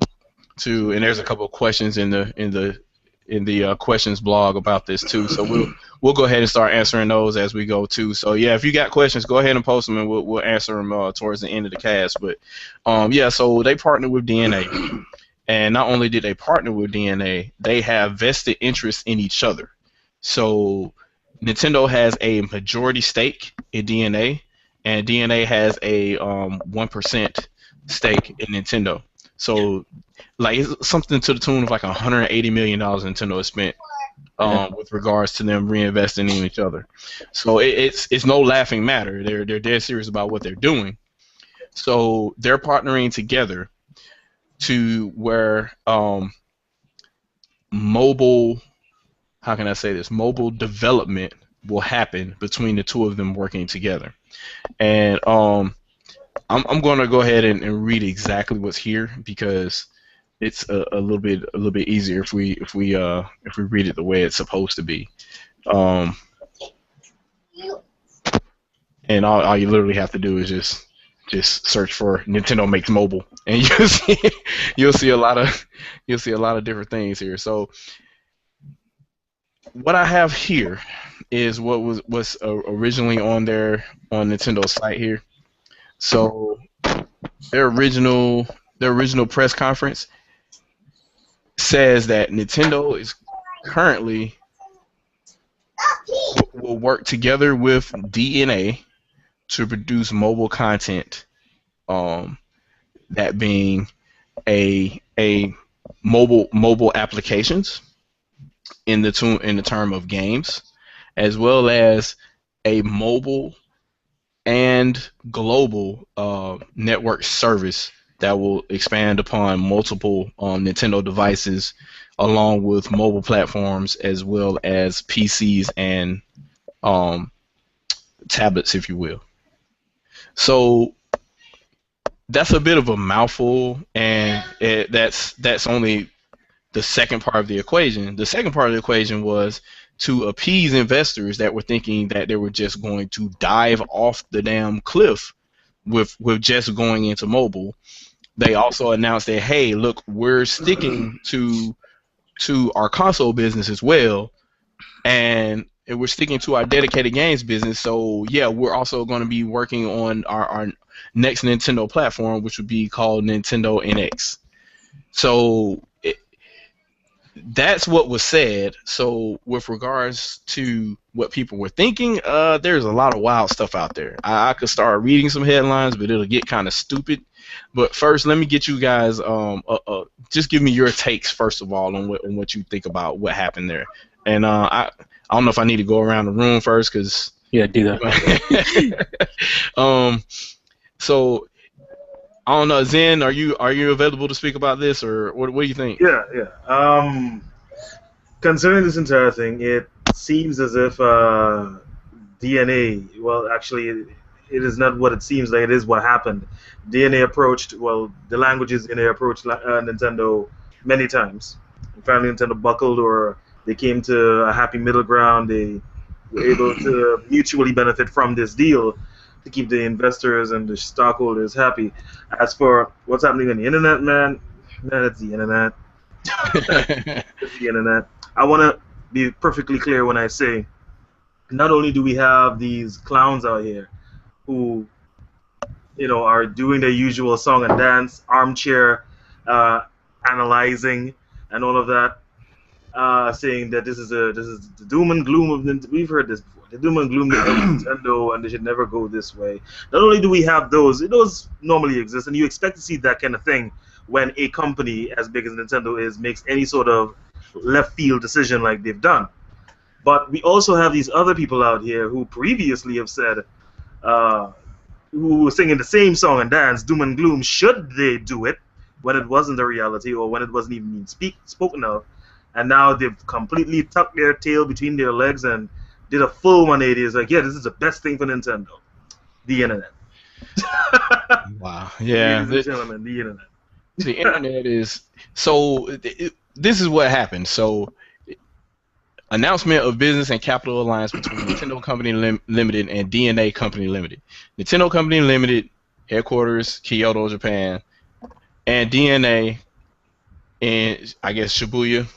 and there's a couple of questions in the questions blog about this too. So we'll go ahead and start answering those as we go too. So yeah, if you got questions, go ahead and post them, and we'll answer them towards the end of the cast. But yeah, so they partnered with DeNA. And not only did they partner with DeNA, they have vested interest in each other. So Nintendo has a majority stake in DeNA, and DeNA has a 1% stake in Nintendo. So, like, it's something to the tune of like $180 million Nintendo has spent with regards to them reinvesting in each other. So it's no laughing matter. They're dead serious about what they're doing. So they're partnering together to where mobile development will happen between the two of them working together. And I'm going to go ahead and read exactly what's here because it's a little bit easier if we read it the way it's supposed to be. And all you literally have to do is just search for Nintendo makes mobile, and you'll see a lot of different things here. So what I have here is what was originally on Nintendo's site here. So their original press conference says that Nintendo is currently will work together with DeNA to produce mobile content, that being a mobile applications in the term of games, as well as a mobile and global network service that will expand upon multiple Nintendo devices, along with mobile platforms as well as PCs and tablets, if you will. So that's a bit of a mouthful, and that's only the second part of the equation. The second part of the equation was to appease investors that were thinking that they were just going to dive off the damn cliff with just going into mobile. They also announced that, hey, look, we're sticking to to our console business as well, and we're sticking to our dedicated games business. So yeah, we're also going to be working on our next Nintendo platform, which would be called Nintendo NX. So that's what was said. So with regards to what people were thinking, there's a lot of wild stuff out there. I could start reading some headlines, but it'll get kind of stupid. But first, let me get you guys just give me your takes first of all on what you think about what happened there. And I don't know if I need to go around the room first because Yeah, do that. So I don't know, Zen, are you available to speak about this, or what do you think? Yeah. Concerning this entire thing, it seems as if DeNA, well, actually, it is not what it seems like. It is what happened. DeNA approached, well, the languages DeNA approached Nintendo many times. Finally, Nintendo buckled, or they came to a happy middle ground. They were able to mutually benefit from this deal to keep the investors and the stockholders happy. As for what's happening on the internet, man, it's the internet. It's the internet. I want to be perfectly clear when I say, not only do we have these clowns out here who, are doing their usual song and dance, armchair analyzing, and all of that, saying that this is the doom and gloom of Nintendo. We've heard this before. The doom and gloom of Nintendo, and they should never go this way. Not only do we have those normally exist, and you expect to see that kind of thing when a company as big as Nintendo makes any sort of left field decision like they've done. But we also have these other people out here who previously have said, who were singing the same song and dance, doom and gloom, should they do it when it wasn't a reality or when it wasn't even being spoken of. And now they've completely tucked their tail between their legs and did a full 180. It's like, yeah, this is the best thing for Nintendo. The internet. Wow. Yeah. Ladies and gentlemen, the internet. The internet is... So, this is what happened. So, announcement of business and capital alliance between Nintendo Company Limited and DeNA Company Limited. Nintendo Company Limited, headquarters, Kyoto, Japan, and DeNA in, I guess, Shibuya,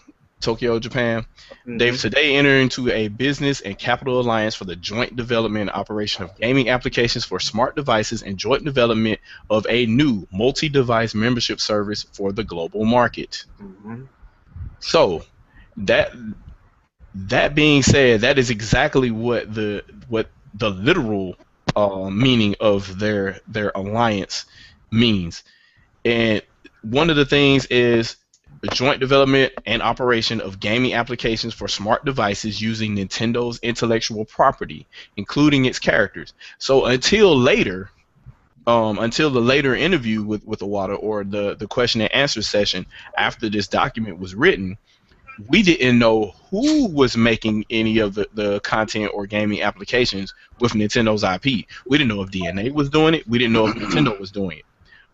Tokyo, Japan. Mm-hmm. They've today entered into a business and capital alliance for the joint development and operation of gaming applications for smart devices and joint development of a new multi-device membership service for the global market. Mm-hmm. So, that being said, that is exactly what the literal meaning of their alliance means. And one of the things is the joint development and operation of gaming applications for smart devices using Nintendo's intellectual property, including its characters. So until the later interview with Iwata, or the question and answer session after this document was written, we didn't know who was making any of the content or gaming applications with Nintendo's IP. We didn't know if DeNA was doing it. We didn't know if Nintendo was doing it.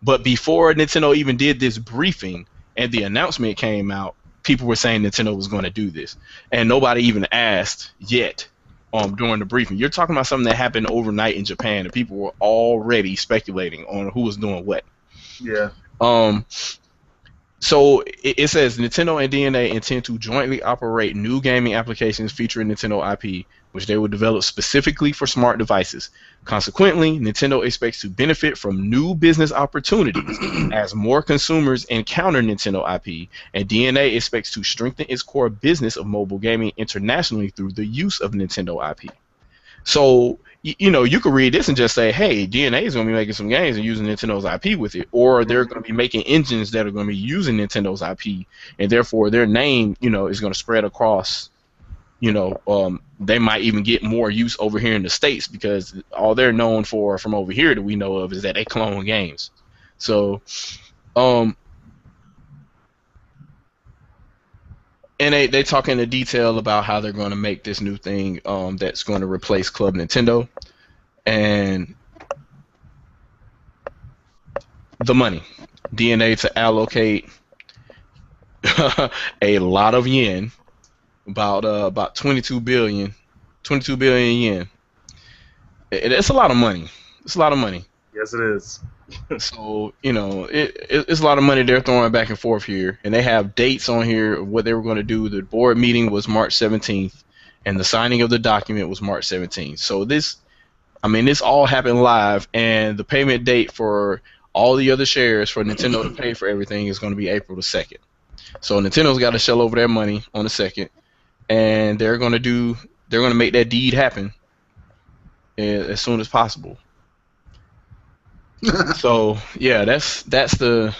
But before Nintendo even did this briefing and the announcement came out, people were saying Nintendo was going to do this. And nobody even asked yet during the briefing. You're talking about something that happened overnight in Japan, and people were already speculating on who was doing what. Yeah. So it says Nintendo and DeNA intend to jointly operate new gaming applications featuring Nintendo IP, which they will develop specifically for smart devices. Consequently, Nintendo expects to benefit from new business opportunities as more consumers encounter Nintendo IP, and DeNA expects to strengthen its core business of mobile gaming internationally through the use of Nintendo IP. So, you could read this and just say, hey, DeNA is going to be making some games and using Nintendo's IP with it, or they're going to be making engines that are going to be using Nintendo's IP, and therefore their name, is going to spread across, they might even get more use over here in the States, because all they're known for from over here that we know of is that they clone games. So, and they talk into detail about how they're going to make this new thing that's going to replace Club Nintendo, and the money. DeNA to allocate a lot of yen, about 22 billion yen. It's a lot of money. It's a lot of money. Yes, it is. So it's a lot of money they're throwing back and forth here, and they have dates on here of what they were going to do. The board meeting was March 17th, and the signing of the document was March 17th. So this all happened live, and the payment date for all the other shares for Nintendo to pay for everything is going to be April the 2nd. So Nintendo's got to shell over their money on the 2nd, and they're going to make that deed happen as soon as possible. So yeah, that's the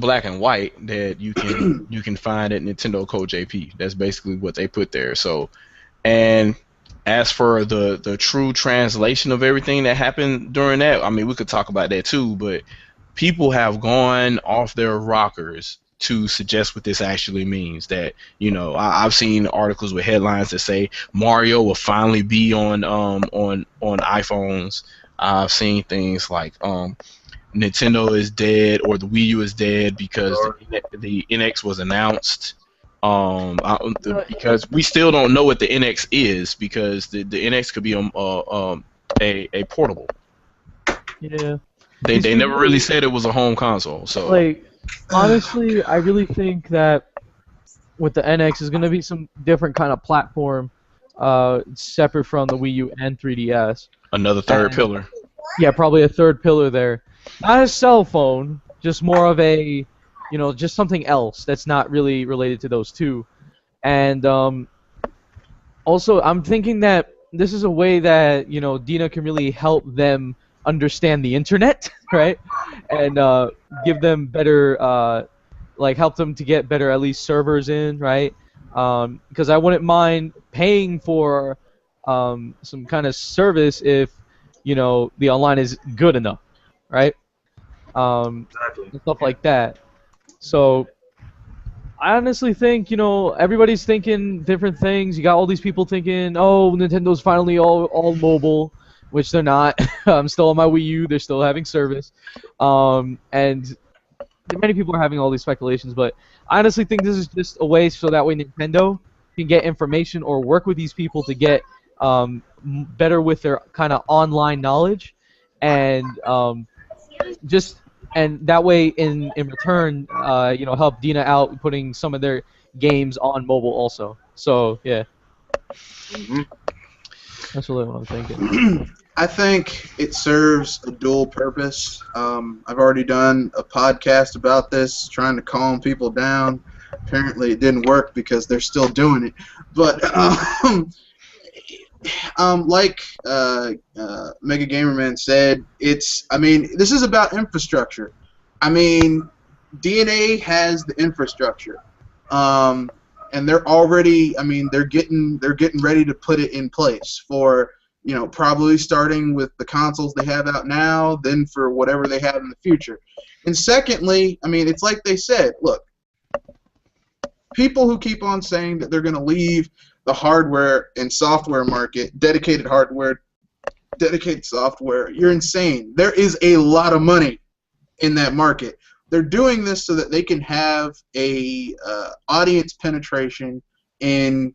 black and white that you can find at Nintendo Code JP. That's basically what they put there. So, and as for the true translation of everything that happened during that, I mean, we could talk about that too, but people have gone off their rockers to suggest what this actually means. That I've seen articles with headlines that say Mario will finally be on iPhones. I've seen things like Nintendo is dead or the Wii U is dead because the NX was announced. Because we still don't know what the NX is, because the NX could be a portable. Yeah. They never really said it was a home console. So like, honestly, I really think that with the NX is gonna be some different kind of platform, separate from the Wii U and 3DS. another third pillar. Yeah, probably a third pillar there. Not a cell phone, just more of a, just something else that's not really related to those two. And also, I'm thinking that this is a way that, DeNA can really help them understand the internet, right? And give them better, help them to get better, at least servers in, right? Because I wouldn't mind paying for some kind of service if, the online is good enough, right? Exactly. And stuff like that. So I honestly think, everybody's thinking different things. You got all these people thinking, oh, Nintendo's finally all mobile, which they're not. I'm still on my Wii U. They're still having service. And many people are having all these speculations, but I honestly think this is just a way so that way Nintendo can get information or work with these people to get better with their kind of online knowledge, and and that way in return, help DeNA out putting some of their games on mobile also. So yeah, that's really what I'm thinking. I think it serves a dual purpose. I've already done a podcast about this, trying to calm people down. Apparently, it didn't work because they're still doing it. But like Mega Gamerman said, this is about infrastructure. I mean, DeNA has the infrastructure, and they're already. They're getting ready to put it in place for, probably starting with the consoles they have out now, then for whatever they have in the future. And secondly, it's like they said, look, people who keep on saying that they're going to leave the hardware and software market, dedicated hardware, dedicated software, you're insane. There is a lot of money in that market. They're doing this so that they can have a audience penetration on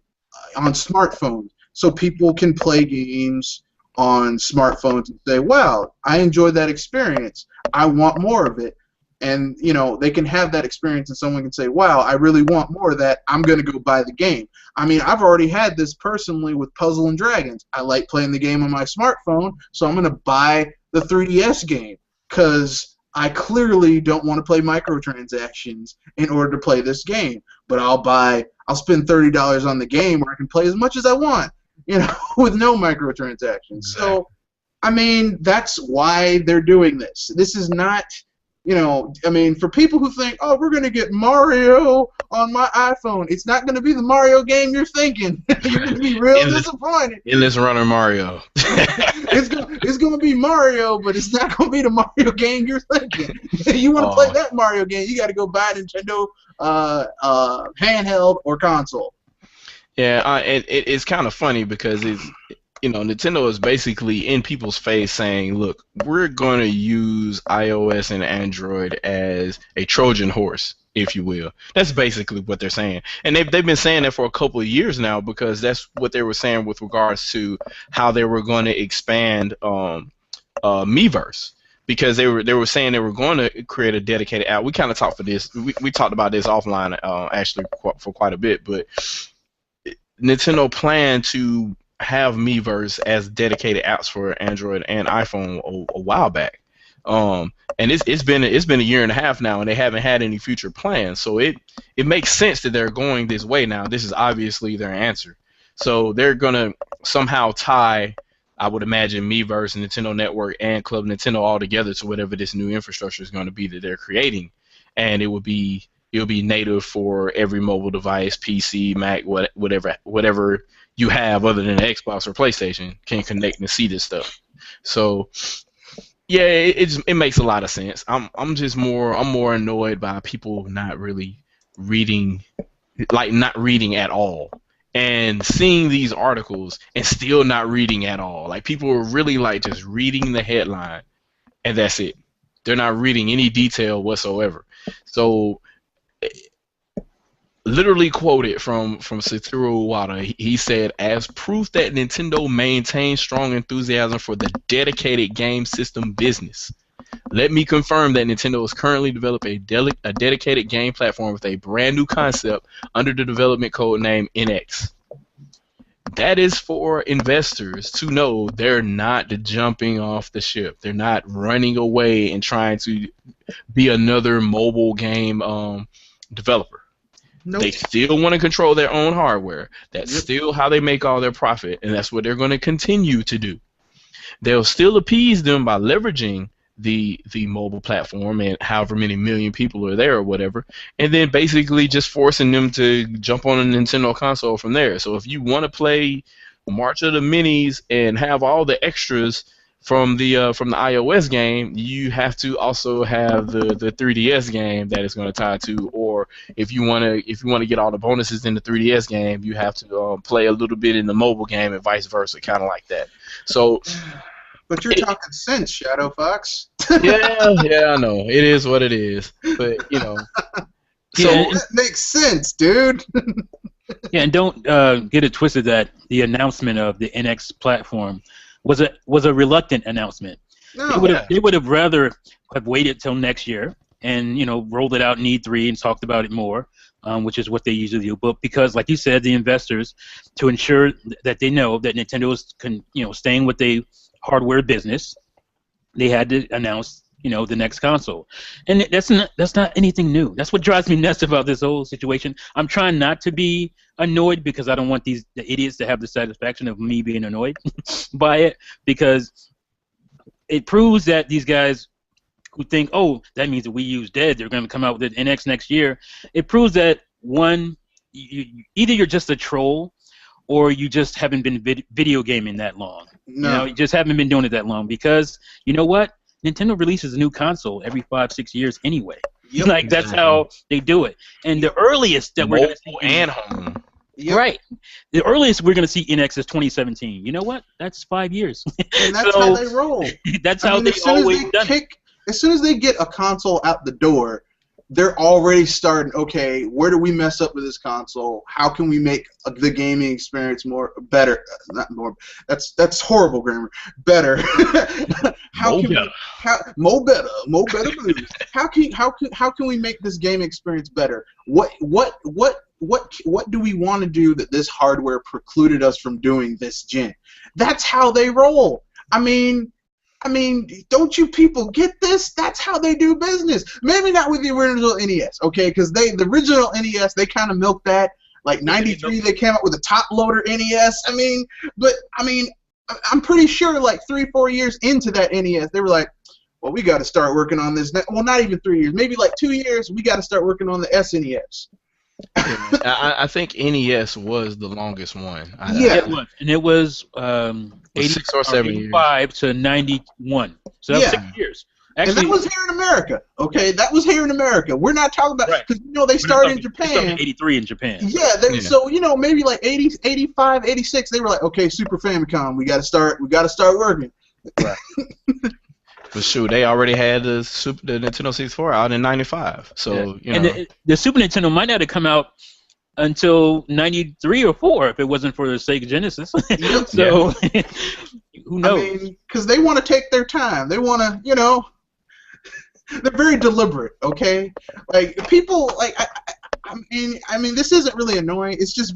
smartphones, so people can play games on smartphones and say, wow, I enjoyed that experience. I want more of it. And, they can have that experience and someone can say, wow, I really want more of that. I'm going to go buy the game. I've already had this personally with Puzzle and Dragons. I like playing the game on my smartphone, so I'm going to buy the 3DS game because I clearly don't want to play microtransactions in order to play this game. But I'll spend $30 on the game where I can play as much as I want, with no microtransactions. So, that's why they're doing this. This is not... for people who think, oh, we're going to get Mario on my iPhone, it's not going to be the Mario game you're thinking. You're going to be real disappointed. Endless Runner Mario. It's going to be Mario, but it's not going to be the Mario game you're thinking. You want to play that Mario game, you got to go buy a Nintendo handheld or console. Yeah, it's kind of funny because Nintendo is basically in people's face saying, look, we're going to use iOS and Android as a Trojan horse, if you will. That's basically what they're saying. And they've been saying that for a couple of years now, because that's what they were saying with regards to how they were going to expand Miiverse. because they were saying they were going to create a dedicated app. We kind of talked we talked about this offline actually for quite a bit, but Nintendo planned to have Miiverse as dedicated apps for Android and iPhone a while back. And it's been a year and a half now, and they haven't had any future plans. So it makes sense that they're going this way now. This is obviously their answer. So they're gonna somehow tie, I would imagine, Miiverse, Nintendo Network, and Club Nintendo all together to whatever this new infrastructure is going to be that they're creating, and it'll be native for every mobile device, PC, Mac, whatever you have other than Xbox or PlayStation can connect and see this stuff. So yeah, it makes a lot of sense. I'm more annoyed by people not really reading, like not reading at all, and seeing these articles and still not reading at all. Like people are really like just reading the headline and that's it. They're not reading any detail whatsoever. So literally quoted from Satoru Iwata, he said, "As proof that Nintendo maintains strong enthusiasm for the dedicated game system business, let me confirm that Nintendo is currently developing a dedicated game platform with a brand new concept under the development code name NX. That is for investors to know they're not jumping off the ship. They're not running away and trying to be another mobile game developer. Nope. They still want to control their own hardware. That's still how they make all their profit, and that's what they're going to continue to do. They'll still appease them by leveraging the mobile platform and however many million people are there or whatever, and then basically just forcing them to jump on a Nintendo console from there. So if you want to play March of the Minis and have all the extras from the iOS game, you have to also have the 3DS game that it's going to tie to, or if you want to get all the bonuses in the 3DS game, you have to play a little bit in the mobile game and vice versa, kind of like that. So, but you're talking sense, Shadow Fox. yeah, I know it is what it is, but you know, so that makes sense, dude. Yeah, and don't get it twisted that the announcement of the NX platform was a reluctant announcement. No, they would have rather have waited till next year and rolled it out in E3 and talked about it more, which is what they usually do. But because, like you said, the investors, to ensure that they know that Nintendo is staying with the hardware business, they had to announce the next console, and that's not anything new. That's what drives me nuts about this whole situation. I'm trying not to be annoyed because I don't want the idiots to have the satisfaction of me being annoyed by it, because it proves that these guys who think, oh, that means the Wii U's dead, they're going to come out with an NX next year. It proves that one, either you're just a troll, or you just haven't been video gaming that long. No. You just haven't been doing it that long, because you know what? Nintendo releases a new console every 5-6 years anyway. Yep, like that's how they do it. And the earliest that we're going to see and home. Yep. Right. The earliest we're going to see NX is 2017. You know what? That's 5 years. And that's how they roll. That's how they always done it. As soon as they get a console out the door, they're already starting, okay, where do we mess up with this console? How can we make the gaming experience better? Not more. That's horrible grammar. Better. How can we make this game experience better? What do we want to do that this hardware precluded us from doing this gen? That's how they roll. I mean, don't you people get this? That's how they do business. Maybe not with the original NES, okay? Because the original NES, they kind of milked that. Like '93, they came out with a top loader NES. I'm pretty sure like 3-4 years into that NES, they were like, well, we got to start working on this. Well, not even 3 years, maybe like 2 years. We got to start working on the SNES. I think NES was the longest one. It was, and it was 6 or 7 years. 85 to 91. So that was 6 years. Actually, and that was here in America, okay? That was here in America. We're not talking about, because they started in Japan. They started in 83 in Japan. Yeah, so maybe like 80, 85, 86, they were like, okay, Super Famicom, we got to start working. Right. But shoot, they already had the Nintendo 64 out in '95. So and the Super Nintendo might not have come out until '93 or '4 if it wasn't for the Sega Genesis. So who knows? I mean, because they want to take their time. They want to, They're very deliberate, okay? Like people, like I mean, this isn't really annoying. It's just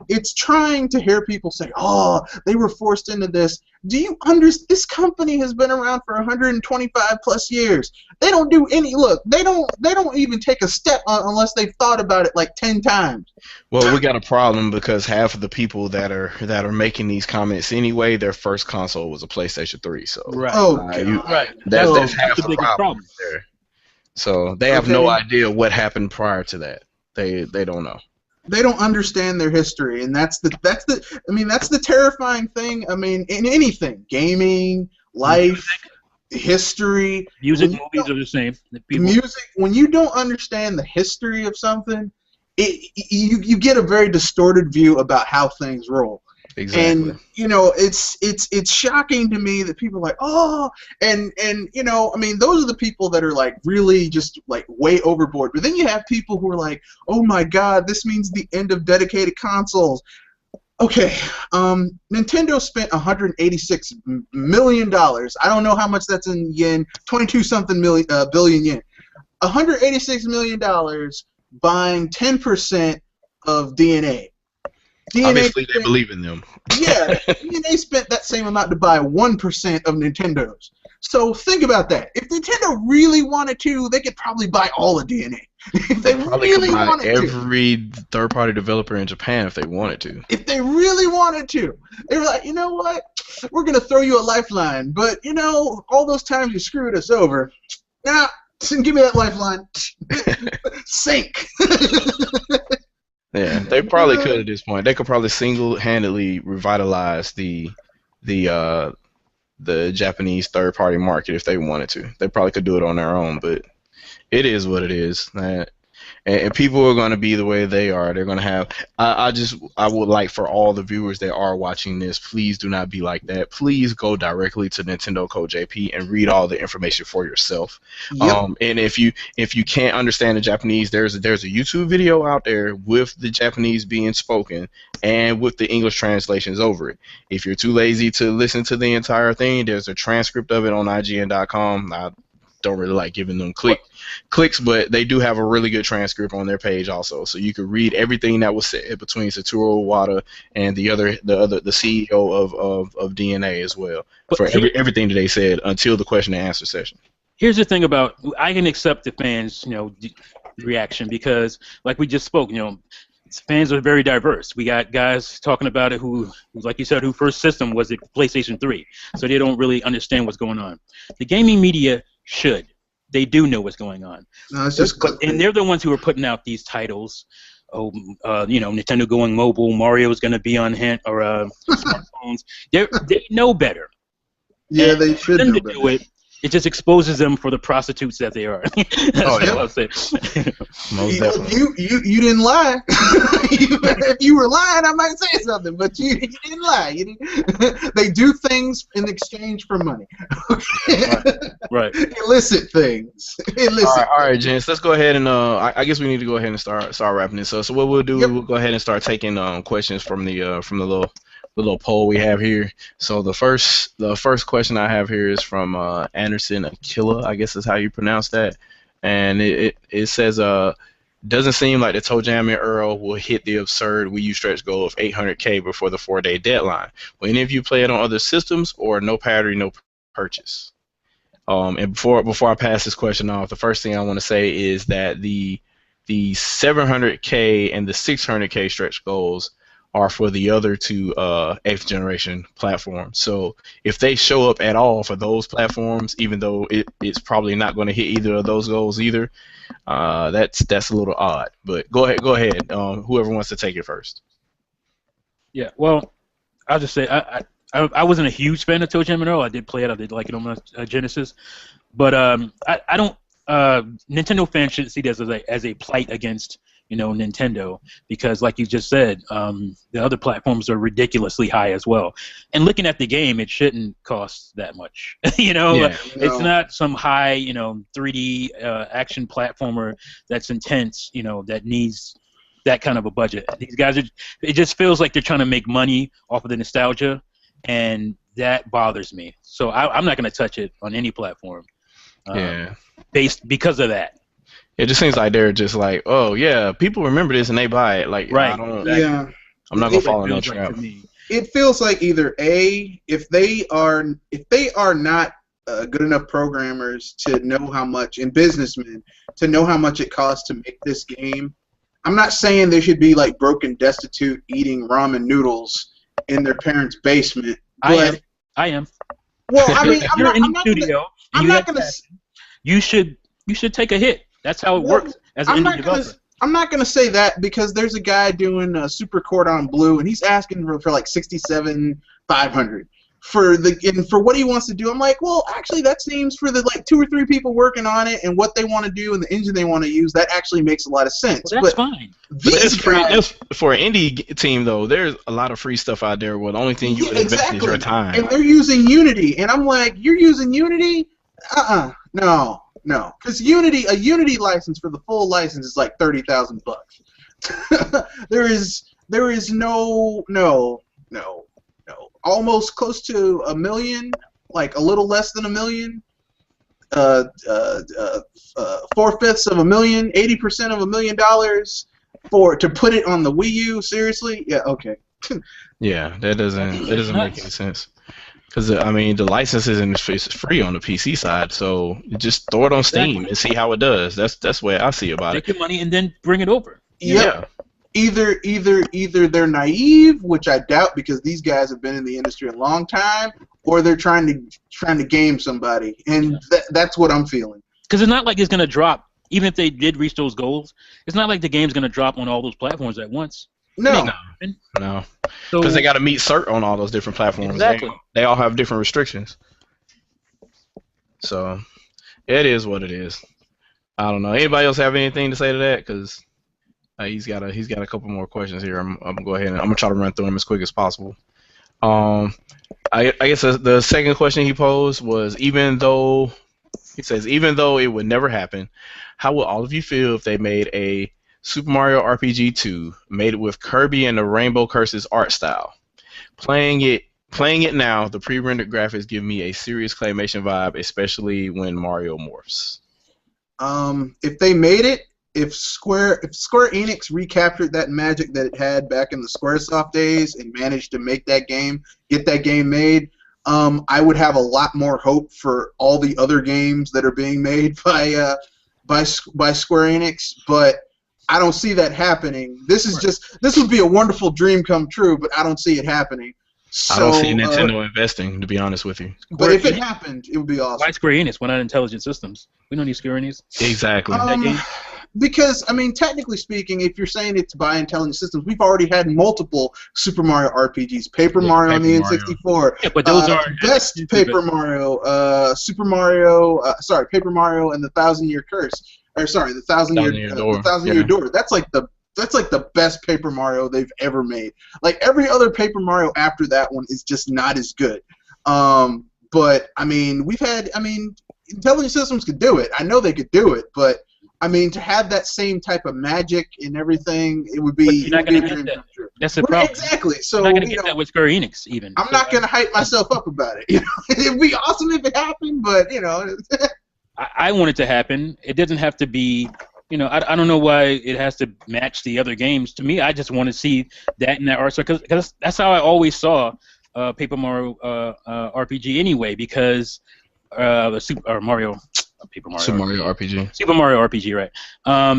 it's trying to hear people say, "Oh, they were forced into this." Do you understand? This company has been around for 125 plus years. They don't do any look. They don't even take a step unless they've thought about it like 10 times. Well, we got a problem because half of the people that are making these comments anyway, their first console was a PlayStation 3. So Right. Oh, God. Right. that's half the the biggest problem there. So they have no idea what happened prior to that. They don't know. They don't understand their history, and that's the terrifying thing. I mean, in anything, gaming, life, history, Music, movies are the same. Music, when you don't understand the history of something, you get a very distorted view about how things roll. Exactly. And it's shocking to me that people are like, oh, and I mean, those are the people that are like really just like way overboard. But then you have people who are like, oh my God, this means the end of dedicated consoles. Okay, Nintendo spent $186 million. I don't know how much that's in yen. 22-something billion yen. $186 million buying 10% of DeNA. Obviously, they believe in them. Yeah, DeNA spent that same amount to buy 1% of Nintendo's. So think about that. If Nintendo really wanted to, they could probably buy all of DeNA. If they really wanted to. Every third-party developer in Japan if they wanted to. If they really wanted to. They were like, you know what? We're going to throw you a lifeline. But, all those times you screwed us over. Nah, give me that lifeline. Sink. Yeah, they probably could at this point. They could probably single-handedly revitalize the Japanese third-party market if they wanted to. They probably could do it on their own, but it is what it is. And people are going to be the way they are. They're going to have. I would like for all the viewers that are watching this, please do not be like that. Please go directly to Nintendo Code JP and read all the information for yourself. Yep. And if you can't understand the Japanese, there's a YouTube video out there with the Japanese being spoken and with the English translations over it. If you're too lazy to listen to the entire thing, there's a transcript of it on IGN.com. I don't really like giving them clicks, but they do have a really good transcript on their page also, so you can read everything that was said between Satoru Iwata and the CEO of DeNA as well, for everything that they said until the question and answer session. Here's the thing about, I can accept the fans, reaction, because like we just spoke, fans are very diverse. We got guys talking about it who, like you said, whose first system was the PlayStation 3, so they don't really understand what's going on. The gaming media should. They do know what's going on. No, it's just and they're the ones who are putting out these titles. Nintendo going mobile, Mario's going to be on smartphones. They know better. Yeah, and they should know better. Do it. It just exposes them for the prostitutes that they are. That's what I'll say. Most definitely. You didn't lie. If you were lying, I might say something, but you didn't lie. They do things in exchange for money. Right. Illicit things. All right, gents. Let's go ahead and I guess we need to go ahead and start wrapping this up. So what we'll do, we'll go ahead and start taking questions from the little poll we have here. So the first question I have here is from Anderson Aquila, I guess is how you pronounce that, and it says doesn't seem like the Toe Jam and Earl will hit the absurd Wii U stretch goal of 800K before the 4-day deadline. Will any of you play it on other systems or no parity, no purchase? And before I pass this question off, the first thing I want to say is that the 700K and the 600K stretch goals are for the other two 8th generation platforms. So if they show up at all for those platforms, even though it's probably not going to hit either of those goals either, that's a little odd. But go ahead. Whoever wants to take it first. Yeah. Well, I'll just say I wasn't a huge fan of Toe Jam and Earl. I did play it. I did like it on my Genesis, but I don't. Nintendo fans shouldn't see this as a plight against Nintendo, because like you just said, the other platforms are ridiculously high as well. And looking at the game, it shouldn't cost that much. It's not some high 3D action platformer that's intense, that needs that kind of a budget. These guys it just feels like they're trying to make money off of the nostalgia, and that bothers me. So I'm not going to touch it on any platform. Yeah. Based because of that. It just seems like they're just like, oh yeah, people remember this and they buy it. Like, Right. I don't. Exactly. Yeah. I'm not gonna It fall in that feels like trap. to me. It feels like either if they are not good enough programmers to know how much, and businessmen to know how much it costs to make this game. I'm not saying they should be like broken, destitute, eating ramen noodles in their parents' basement. But I am. well, I mean, You're in the studio. I'm not gonna. You should take a hit. That's how it works as an indie developer. I'm not gonna say that because there's a guy doing Super Cordon Bleu and he's asking for like $67,500 for what he wants to do. I'm like, well, actually, that seems for the like 2 or 3 people working on it and what they want to do and the engine they want to use. That actually makes a lot of sense. Well, that's fine. That's for an indie team though. There's a lot of free stuff out there. Where the only thing you would invest is your time. And they're using Unity, and I'm like, you're using Unity? No, because a Unity license for the full license is like $30,000. there is no, almost close to $1 million, like a little less than $1 million. 4/5 of $1 million, 80% of $1 million to put it on the Wii U. Seriously? Yeah. Okay. Yeah, that doesn't make any sense. Because I mean, the license is free on the PC side, so you just throw it on Steam and see how it does. That's the way I see about it. Take your money and then bring it over. Yeah. Either they're naive, which I doubt because these guys have been in the industry a long time, or they're trying to game somebody, and that's what I'm feeling. Because it's not like it's gonna drop. Even if they did reach those goals, it's not like the game's gonna drop on all those platforms at once. No. Because they got to meet cert on all those different platforms. Exactly. They all have different restrictions. So, it is what it is. I don't know. Anybody else have anything to say to that? Because he's got a couple more questions here. I'm gonna go ahead and I'm gonna try to run through them as quick as possible. I guess the second question he posed was even though it would never happen, how would all of you feel if they made a Super Mario RPG 2 made it with Kirby and the Rainbow Curses art style? Playing it now, the pre-rendered graphics give me a serious claymation vibe, especially when Mario morphs. If they made it, if Square Enix recaptured that magic that it had back in the SquareSoft days and managed to get that game made, I would have a lot more hope for all the other games that are being made by Square Enix, but I don't see that happening. This would be a wonderful dream come true, but I don't see it happening. So, I don't see Nintendo investing, to be honest with you. But if it happened, it would be awesome. Why Square Enix? Why not Intelligent Systems? We don't need Square Enix. Exactly. Because, I mean, technically speaking, if you're saying it's by Intelligent Systems, we've already had multiple Super Mario RPGs. Paper Mario on the N64. Yeah, but those are best Paper Mario. Paper Mario and the Thousand Year Curse. Or sorry, the Thousand Year Door. That's like the best Paper Mario they've ever made. Like every other Paper Mario after that one is just not as good. But I mean, Intelligent Systems could do it. I know they could do it, but I mean, to have that same type of magic and everything, it would be. But you're not going to get that. That's the problem. Exactly. So you're not going to get that with Square Enix, even. I'm not going to hype myself up about it. It'd be awesome if it happened, but I want it to happen. It doesn't have to be. I don't know why it has to match the other games. To me, I just want to see that in that art style because that's how I always saw Paper Mario RPG anyway. Because Super Mario RPG, right?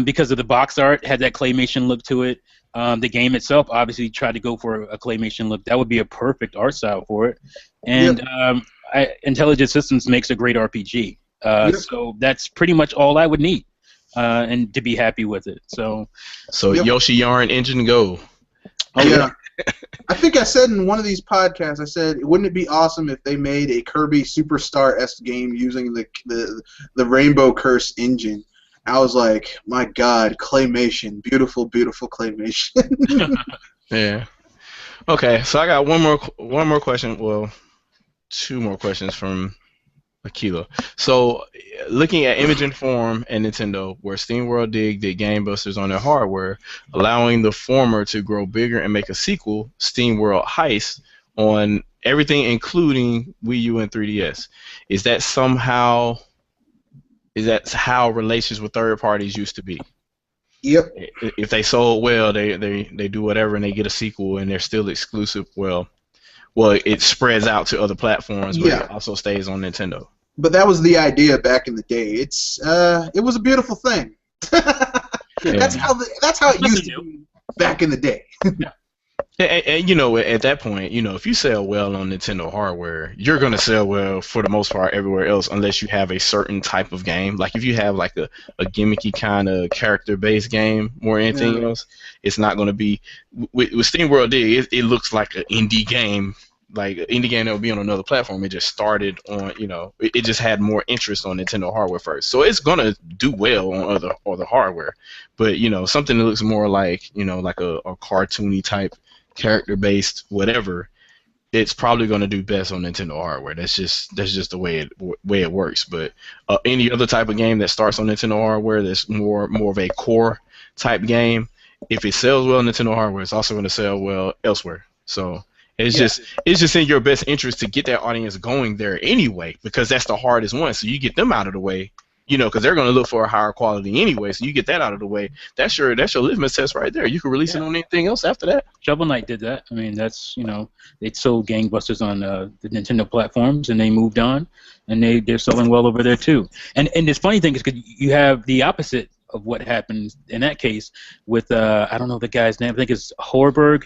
Because of the box art, had that claymation look to it. The game itself obviously tried to go for a claymation look. That would be a perfect art style for it. And Intelligent Systems makes a great RPG. So that's pretty much all I would need. And to be happy with it. So Yoshi Yarn engine go. Oh yeah. I think I said in one of these podcasts, I said, wouldn't it be awesome if they made a Kirby Superstar-esque game using the Rainbow Curse engine? I was like, my God, claymation, beautiful, beautiful claymation. Yeah. Okay, so I got one more question. Well, 2 more questions from Akila. So, looking at Image and Form and Nintendo, where SteamWorld Dig did Game Busters on their hardware, allowing the former to grow bigger and make a sequel, SteamWorld Heist, on everything including Wii U and 3DS. Is that somehow is that's how relations with third parties used to be. Yep. If they sold well, they do whatever and they get a sequel and they're still exclusive. Well, it spreads out to other platforms, but Yeah. it also stays on Nintendo. But that was the idea back in the day. It was a beautiful thing. That's how it used to be back in the day. And you know, at that point, you know, if you sell well on Nintendo hardware, you're gonna sell well for the most part everywhere else, unless you have a certain type of game. Like if you have like a gimmicky kind of character-based game more than anything else, it's not gonna be. With SteamWorld did, it looks like an indie game. Like an indie game that would be on another platform. It just started on, you know, it just had more interest on Nintendo hardware first. So it's gonna do well on other hardware. But, you know, something that looks more like, you know, like a cartoony type character based whatever, it's probably gonna do best on Nintendo hardware. That's just the way it works. But any other type of game that starts on Nintendo hardware that's more of a core type game, if it sells well on Nintendo hardware, it's also gonna sell well elsewhere. So it's just in your best interest to get that audience going there anyway, because that's the hardest one. So you get them out of the way, you know, because they're going to look for a higher quality anyway. So you get that out of the way. That's your litmus test right there. You can release it on anything else after that. Shovel Knight did that. I mean, that's, you know, they sold gangbusters on the Nintendo platforms, and they moved on, and they're selling well over there too. And this funny thing is, because you have the opposite of what happened in that case with I don't know the guy's name. I think it's Horberg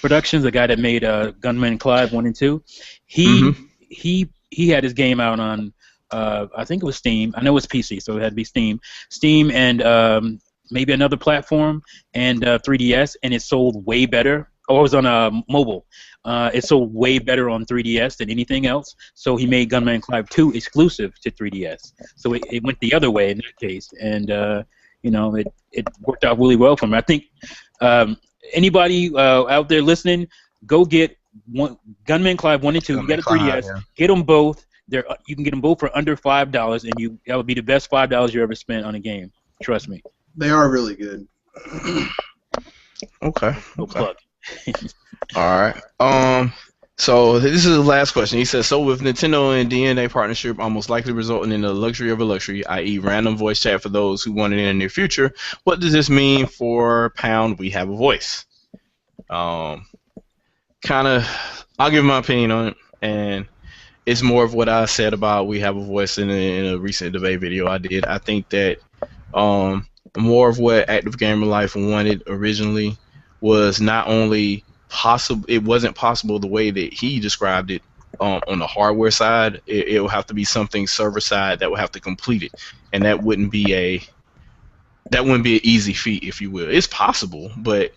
Productions, the guy that made Gunman Clive 1 and 2. He had his game out on I think it was Steam. I know it's PC, so it had to be Steam. Steam and maybe another platform and 3DS, and it sold way better. Oh, it was on mobile. It sold way better on 3DS than anything else. So he made Gunman Clive 2 exclusive to 3DS. So it went the other way in that case, and you know, it worked out really well for him. I think. Anybody out there listening, go get Gunman Clive 1 and 2. You got a 3DS. Get them both. You can get them both for under $5, and that would be the best $5 you ever spent on a game. Trust me. They are really good. Okay. Plug. All right. So this is the last question. He says, so with Nintendo and DeNA partnership almost likely resulting in the luxury of a luxury, i.e. random voice chat for those who want it in the near future, what does this mean for Pound We Have a Voice? Kind of, I'll give my opinion on it, and it's more of what I said about We Have a Voice in a recent debate video I did. I think that more of what Active Gamer Life wanted originally was not only possible, it wasn't possible the way that he described it on the hardware side. It will have to be something server side that will have to complete it, and that wouldn't be an easy feat, if you will. It's possible, but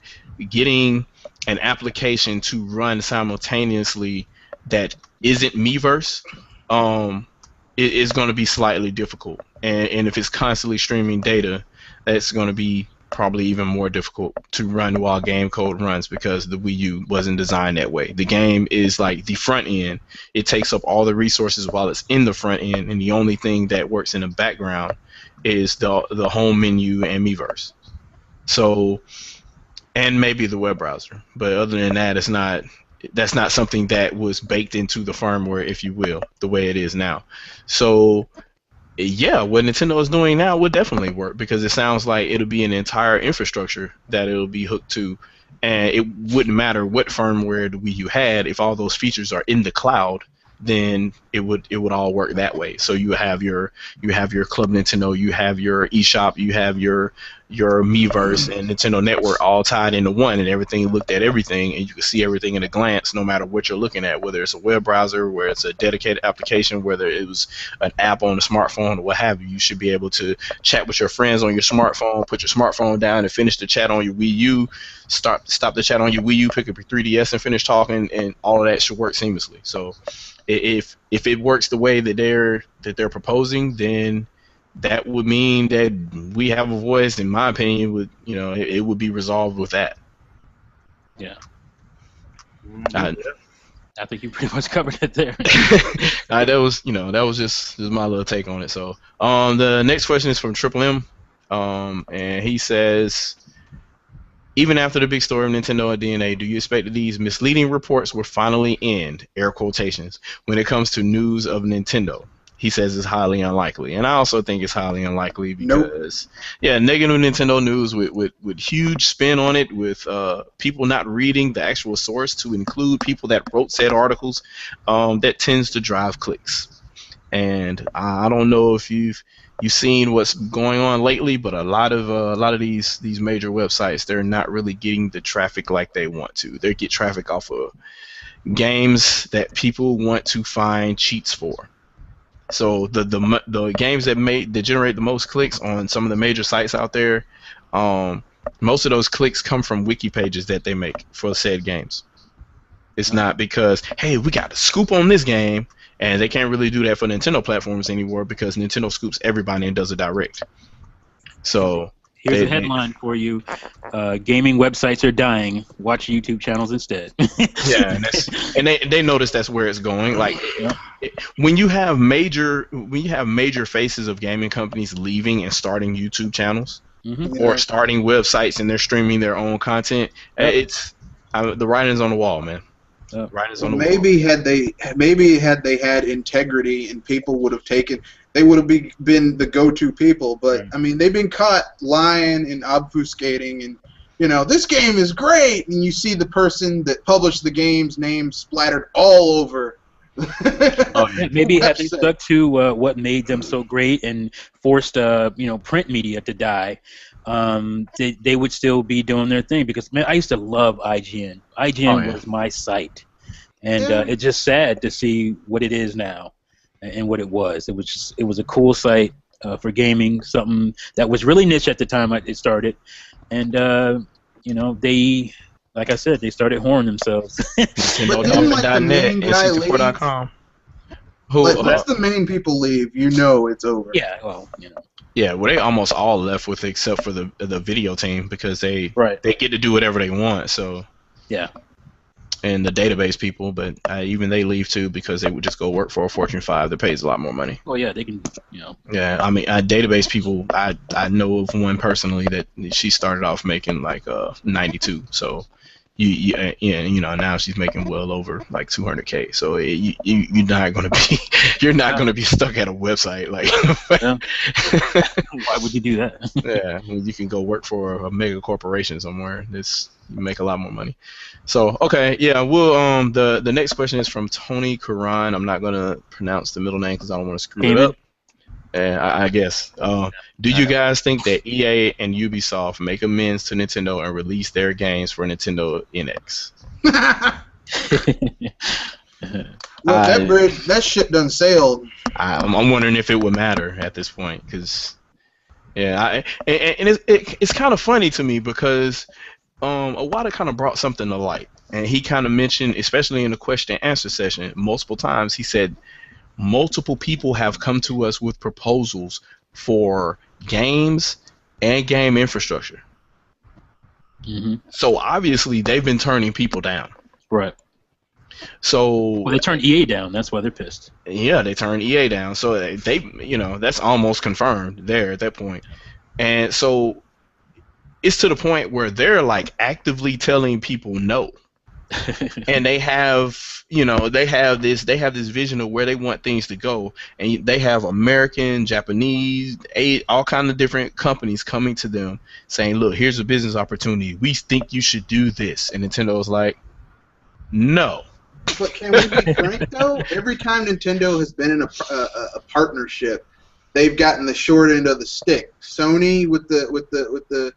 getting an application to run simultaneously that isn't Miiverse is going to be slightly difficult, and if it's constantly streaming data, that's going to be probably even more difficult to run while game code runs, because the Wii U wasn't designed that way. The game is like the front end. It takes up all the resources while it's in the front end, and the only thing that works in the background is the home menu and Miiverse. So, and maybe the web browser. But other than that, that's not something that was baked into the firmware, if you will, the way it is now. So yeah, what Nintendo is doing now would definitely work, because it sounds like it'll be an entire infrastructure that it'll be hooked to, and it wouldn't matter what firmware the Wii U had. If all those features are in the cloud, then it would all work that way. So you have your Club Nintendo, you have your eShop, you have your Miiverse and Nintendo Network all tied into one, and everything looked at everything, and you can see everything in a glance, no matter what you're looking at, whether it's a web browser, whether it's a dedicated application, whether it was an app on a smartphone or what have you. You should be able to chat with your friends on your smartphone, put your smartphone down and finish the chat on your Wii U, stop the chat on your Wii U, pick up your 3DS and finish talking, and all of that should work seamlessly. So if it works the way that they're proposing, then that would mean that We Have a Voice, in my opinion, would, you know, it would be resolved with that. Yeah. I think you pretty much covered it there. That was just my little take on it. So the next question is from Triple M, and he says, even after the big story of Nintendo and DeNA, do you expect that these misleading reports will finally end, air quotations, when it comes to news of Nintendo? he says it's highly unlikely, and I also think it's highly unlikely Nope. because, yeah, negative Nintendo news with huge spin on it, with people not reading the actual source to include people that wrote said articles, that tends to drive clicks. And I don't know if you've seen what's going on lately, but a lot of these major websites, they're not really getting the traffic like they want to. They get traffic off of games that people want to find cheats for. So the games that generate the most clicks on some of the major sites out there, most of those clicks come from wiki pages that they make for said games. It's not because, hey, we got to scoop on this game, and they can't really do that for Nintendo platforms anymore because Nintendo scoops everybody and does a direct. So here's a headline for you: gaming websites are dying. Watch YouTube channels instead. Yeah, and they notice that's where it's going. Like, when you have major faces of gaming companies leaving and starting YouTube channels, or starting websites and they're streaming their own content, it's the writing's on the wall, man. Writing's on the wall. Maybe had they had integrity and people would have taken. They would have been the go-to people, but I mean, they've been caught lying and obfuscating, and this game is great, and you see the person that published the game's name splattered all over. Maybe had they stuck to what made them so great and forced print media to die, they would still be doing their thing. Because, man, I used to love IGN. IGN was my site, and it's just sad to see what it is now. And what it was. It was a cool site for gaming, something that was really niche at the time it started, and they, like I said, they started whoring themselves. But then, like, the main guy leaves. Once the main people leave, it's over. Yeah, well, Yeah, well, they almost all left with except for the video team because they get to do whatever they want. So yeah. And the database people, but even they leave too because they would just go work for a Fortune 5 that pays a lot more money. Well, yeah, they can, Yeah, I mean, database people, I know of one personally that she started off making like 92. So now she's making well over like 200K. So you're not gonna be stuck at a website like. Why would you do that? Yeah, you can go work for a mega corporation somewhere. You make a lot more money. So okay, yeah, we'll the next question is from Tony Karan. I'm not gonna pronounce the middle name because I don't want to screw it up. And I guess, do you guys think that EA and Ubisoft make amends to Nintendo and release their games for Nintendo NX? Well, that shit done sailed. I'm wondering if it would matter at this point, because it's kind of funny to me because Iwata kind of brought something to light, and he kind of mentioned, especially in the question and answer session, multiple times. He said multiple people have come to us with proposals for games and game infrastructure. Mm-hmm. So obviously they've been turning people down. Right. So they turned EA down. That's why they're pissed. Yeah, they turned EA down. So they that's almost confirmed there at that point. And so it's to the point where they're like actively telling people no. And they have this vision of where they want things to go, and they have American, Japanese, all kind of different companies coming to them saying, look, here's a business opportunity, we think you should do this, and Nintendo's like, no. But can we be frank though? Every time Nintendo has been in a partnership, they've gotten the short end of the stick. Sony with the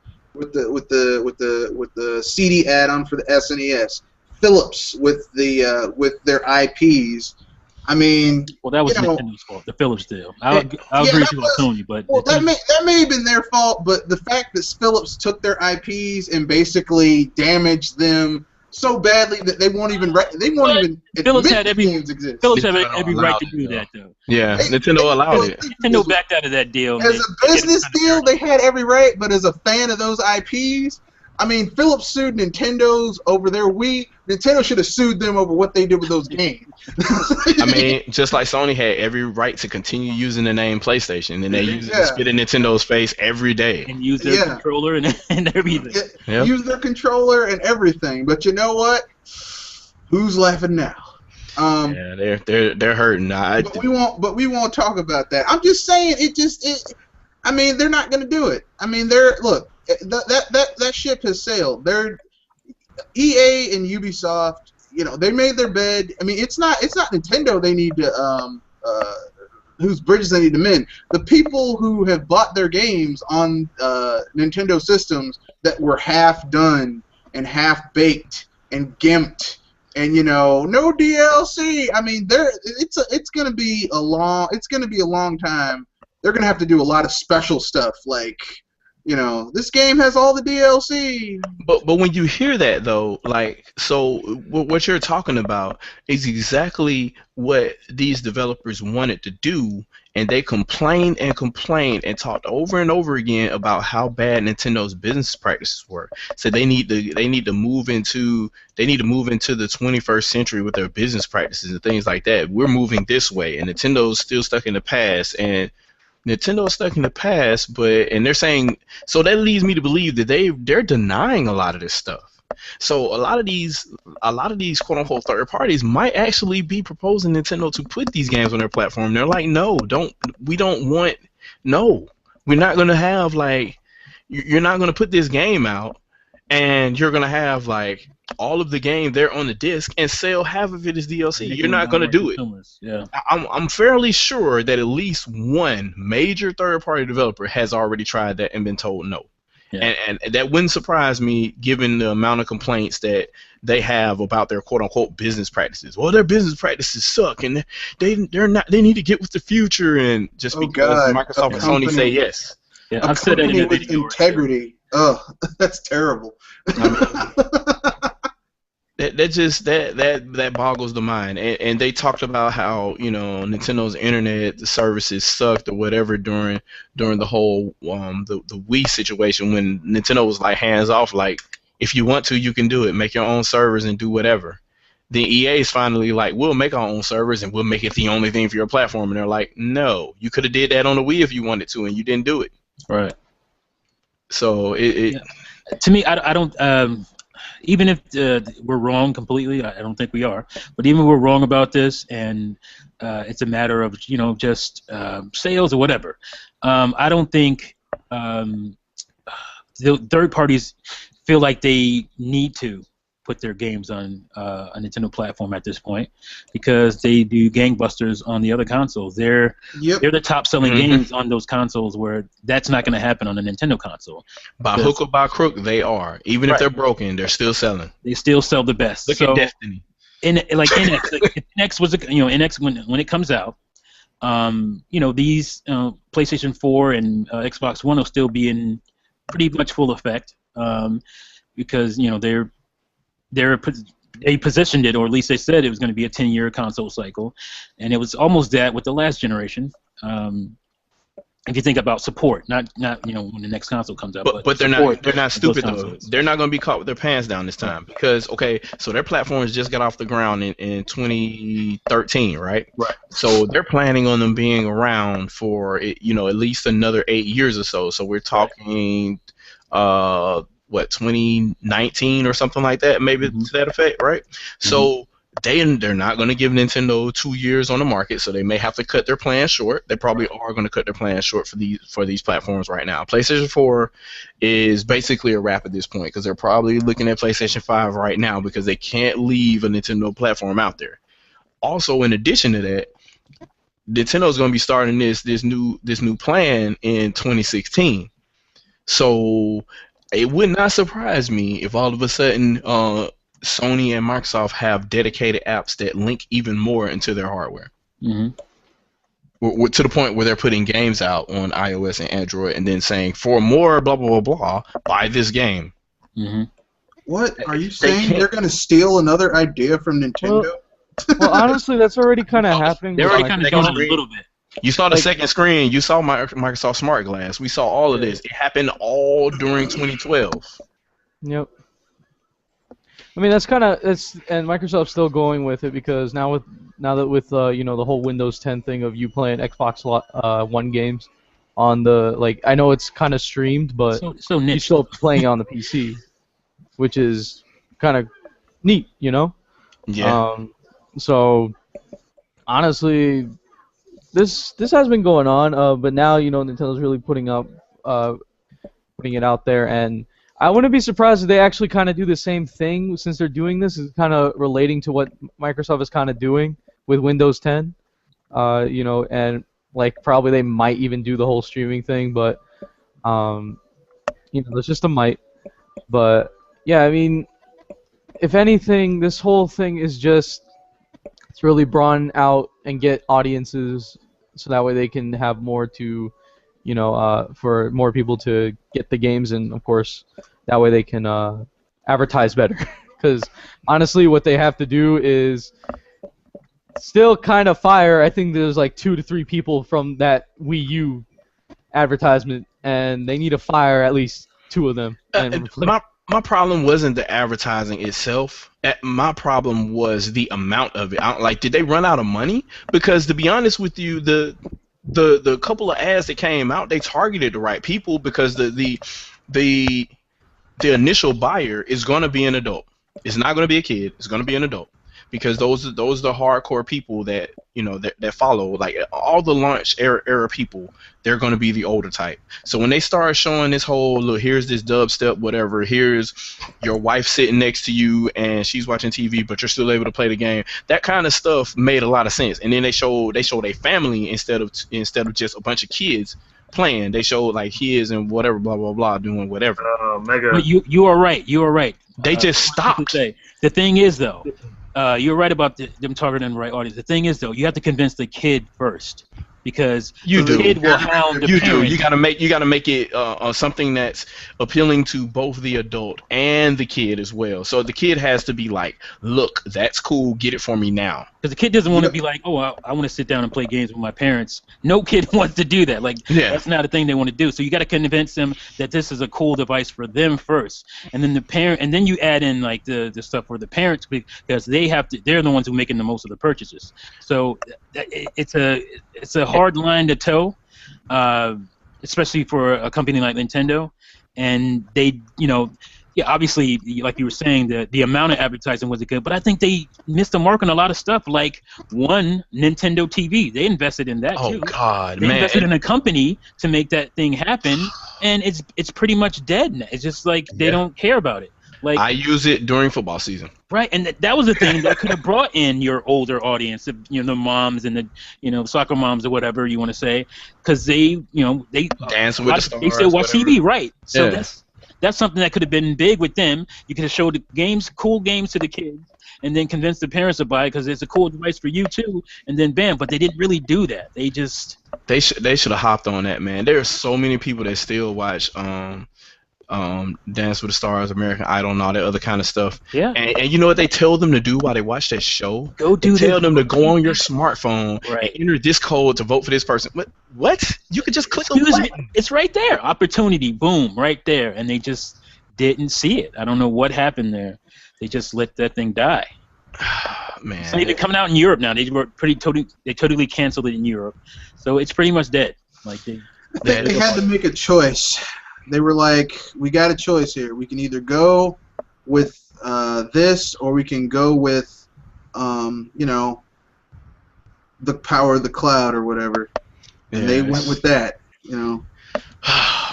CD add-on for the SNES. Philips with their IPs. I mean, well, that was Nintendo's fault. The Philips deal. I'll agree with you on Sony, but that may have been their fault. But the fact that Philips took their IPs and basically damaged them so badly that they won't even Philips admit had every games exist. Philips had every right to do that, though. Yeah, Nintendo allowed it. Nintendo backed out of that deal. As a business deal, they had every right, but as a fan of those IPs, I mean, Philips sued Nintendo's over their Wii. Nintendo should have sued them over what they did with those games. I mean, just like Sony had every right to continue using the name PlayStation, and they use it to spit in Nintendo's face every day. And use their controller and everything. Use their controller and everything. But you know what? Who's laughing now? Yeah, they're hurting. But we won't talk about that. I'm just saying I mean, they're not going to do it. I mean, that ship has sailed. They're EA and Ubisoft. You know, they made their bed. I mean, it's not Nintendo. They need to whose bridges they need to mend. The people who have bought their games on Nintendo systems that were half done and half baked and gimped. And no DLC. I mean, it's gonna be a long time. They're gonna have to do a lot of special stuff, like this game has all the DLC. But when you hear that though, like, so what you're talking about is exactly what these developers wanted to do, and they complained and talked over and over again about how bad Nintendo's business practices were. So they need to move into the 21st century with their business practices and things like that. We're moving this way, and Nintendo's still stuck in the past, and Nintendo's stuck in the past, and they're saying, so that leads me to believe that they're denying a lot of this stuff. So a lot of these quote unquote third parties might actually be proposing Nintendo to put these games on their platform. They're like, no, we're not gonna have, like, you're not gonna put this game out and you're gonna have like all of the game there on the disc and sell half of it as DLC. You're not gonna do it. Yeah. I'm fairly sure that at least one major third-party developer has already tried that and been told no. Yeah. And that wouldn't surprise me, given the amount of complaints that they have about their quote-unquote business practices. Well, their business practices suck, and they need to get with the future, and just because Microsoft and Sony say yes. Yeah, I've said that in a video. Integrity. Oh, that's terrible. I mean, that boggles the mind. And they talked about how Nintendo's internet services sucked or whatever during the whole the Wii situation, when Nintendo was like hands off, like, if you want to, you can do it, make your own servers and do whatever. Then EA is finally like, we'll make our own servers and we'll make it the only thing for your platform, and they're like, no, you could have did that on the Wii if you wanted to, and you didn't do it. Right. So to me, I don't. Even if we're wrong completely, I don't think we are. But even if we're wrong about this, and it's a matter of just sales or whatever, I don't think the third parties feel like they need to put their games on a Nintendo platform at this point, because they do gangbusters on the other consoles. They're the top selling games on those consoles, where that's not going to happen on a Nintendo console. By hook or by crook, they are. Even if they're broken, they're still selling. They still sell the best. Look at Destiny. NX was NX when it comes out. These PlayStation 4 and Xbox One will still be in pretty much full effect, because they positioned it, or at least they said it was going to be a 10-year console cycle, and it was almost that with the last generation. If you think about support, not when the next console comes out, but they're not stupid though. They're not going to be caught with their pants down this time, because so their platforms just got off the ground in 2013, right? Right. So they're planning on them being around for at least another 8 years or so. So we're talking. 2019 or something like that, maybe to that effect, right? So they're not going to give Nintendo 2 years on the market, so they may have to cut their plans short. They probably are going to cut their plans short for these platforms right now. PlayStation 4 is basically a wrap at this point, because they're probably looking at PlayStation 5 right now, because they can't leave a Nintendo platform out there. Also, in addition to that, Nintendo's going to be starting this new plan in 2016. So it would not surprise me if all of a sudden Sony and Microsoft have dedicated apps that link even more into their hardware. To the point where they're putting games out on iOS and Android, and then saying, for more blah blah blah blah, buy this game. What are you saying? They're going to steal another idea from Nintendo? Well, honestly, that's already kind of happening. They're already kind of doing it a little bit. You saw the second screen. You saw Microsoft Smart Glass. We saw all of this. It happened all during 2012. Yep. I mean, and Microsoft's still going with it, because now that with the whole Windows 10 thing of you playing Xbox One games on the, I know it's kind of streamed, but so you're still playing on the PC, which is kind of neat, Yeah. So honestly, this has been going on, but now Nintendo's really putting it out there, and I wouldn't be surprised if they actually kind of do the same thing since they're doing this. Is kind of relating to what Microsoft is kind of doing with Windows 10, and like probably they might even do the whole streaming thing, but it's just a might. But yeah, I mean, if anything, this whole thing is just to really broaden out and get audiences, so that way they can have more to, for more people to get the games, and of course, that way they can advertise better. Because honestly, what they have to do is still kind of fire. I think there's like 2 to 3 people from that Wii U advertisement, and they need to fire at least 2 of them. And my problem wasn't the advertising itself. My problem was the amount of it. Like, did they run out of money? Because to be honest with you, the couple of ads that came out, they targeted the right people, because the initial buyer is going to be an adult. It's not going to be a kid. It's going to be an adult, because those are the hardcore people that that follow, like all the launch era people. They're going to be the older type. So when they start showing this whole, look, here's this dubstep, whatever, here's your wife sitting next to you and she's watching TV, but you're still able to play the game. That kind of stuff made a lot of sense. And then they showed a family instead of just a bunch of kids playing. They showed like kids and whatever, blah blah blah, doing whatever. Mega. But you are right. You are right. They just stopped. The thing is, though, you're right about them targeting the right audience. The thing is, though, you have to convince the kid first, because the kid will hound the parent. You gotta make it something that's appealing to both the adult and the kid as well. So the kid has to be like, look, that's cool, get it for me now. Because the kid doesn't want to be like, oh, I want to sit down and play games with my parents. No kid wants to do that. Like, that's not a thing they want to do. So you got to convince them that this is a cool device for them first, and then the parent, and then you add in like the stuff for the parents, because they're the ones who are making the most of the purchases. So it's a hard line to toe, especially for a company like Nintendo, and they, obviously, like you were saying, the amount of advertising wasn't good, but I think they missed the mark on a lot of stuff. Like Nintendo TV, they invested in that too. Oh God, they man! invested in a company to make that thing happen, and it's pretty much dead now. It's just like they don't care about it. Like, I use it during football season. Right, and that was the thing that could have brought in your older audience, the moms and the soccer moms or whatever you want to say, because they Dance with the Stars. They still watch TV, right? So Yeah. that's something that could have been big with them. You could have showed the cool games to the kids, and then convince the parents to buy it because it's a cool device for you too. And then bam, but they didn't really do that. They should have hopped on that, man. There are so many people that still watch Dance with the Stars, American Idol, and all that other kind of stuff. Yeah. And you know what they tell them to do while they watch that show? Tell them to go on your smartphone and enter this code to vote for this person. What? You could just click on the button. It's right there. Opportunity, boom, right there. And they just didn't see it. I don't know what happened there. They just let that thing die. Man. It's not even coming out in Europe now. They totally canceled it in Europe. So it's pretty much dead. Like they had to make a choice. They were like, we got a choice here. We can either go with this, or we can go with, the power of the cloud or whatever. And they went with that,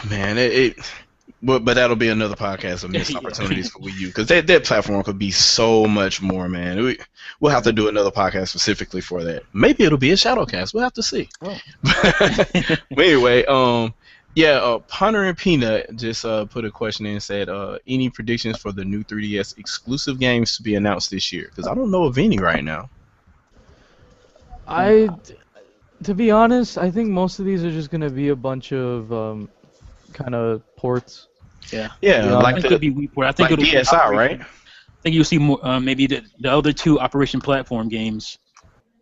Man, but that'll be another podcast of missed opportunities for Wii U, because that platform could be so much more, man. We'll have to do another podcast specifically for that. Maybe it'll be a Shadowcast. We'll have to see. Oh. But anyway, Punter and Peanut just put a question in and said, any predictions for the new 3DS exclusive games to be announced this year? Because I don't know of any right now. To be honest, I think most of these are just going to be a bunch of kind of ports. Yeah. Yeah, I think it'll be Wii port. I think like it'll DSi, right? I think you'll see more, maybe the other 2 Operation Platform games,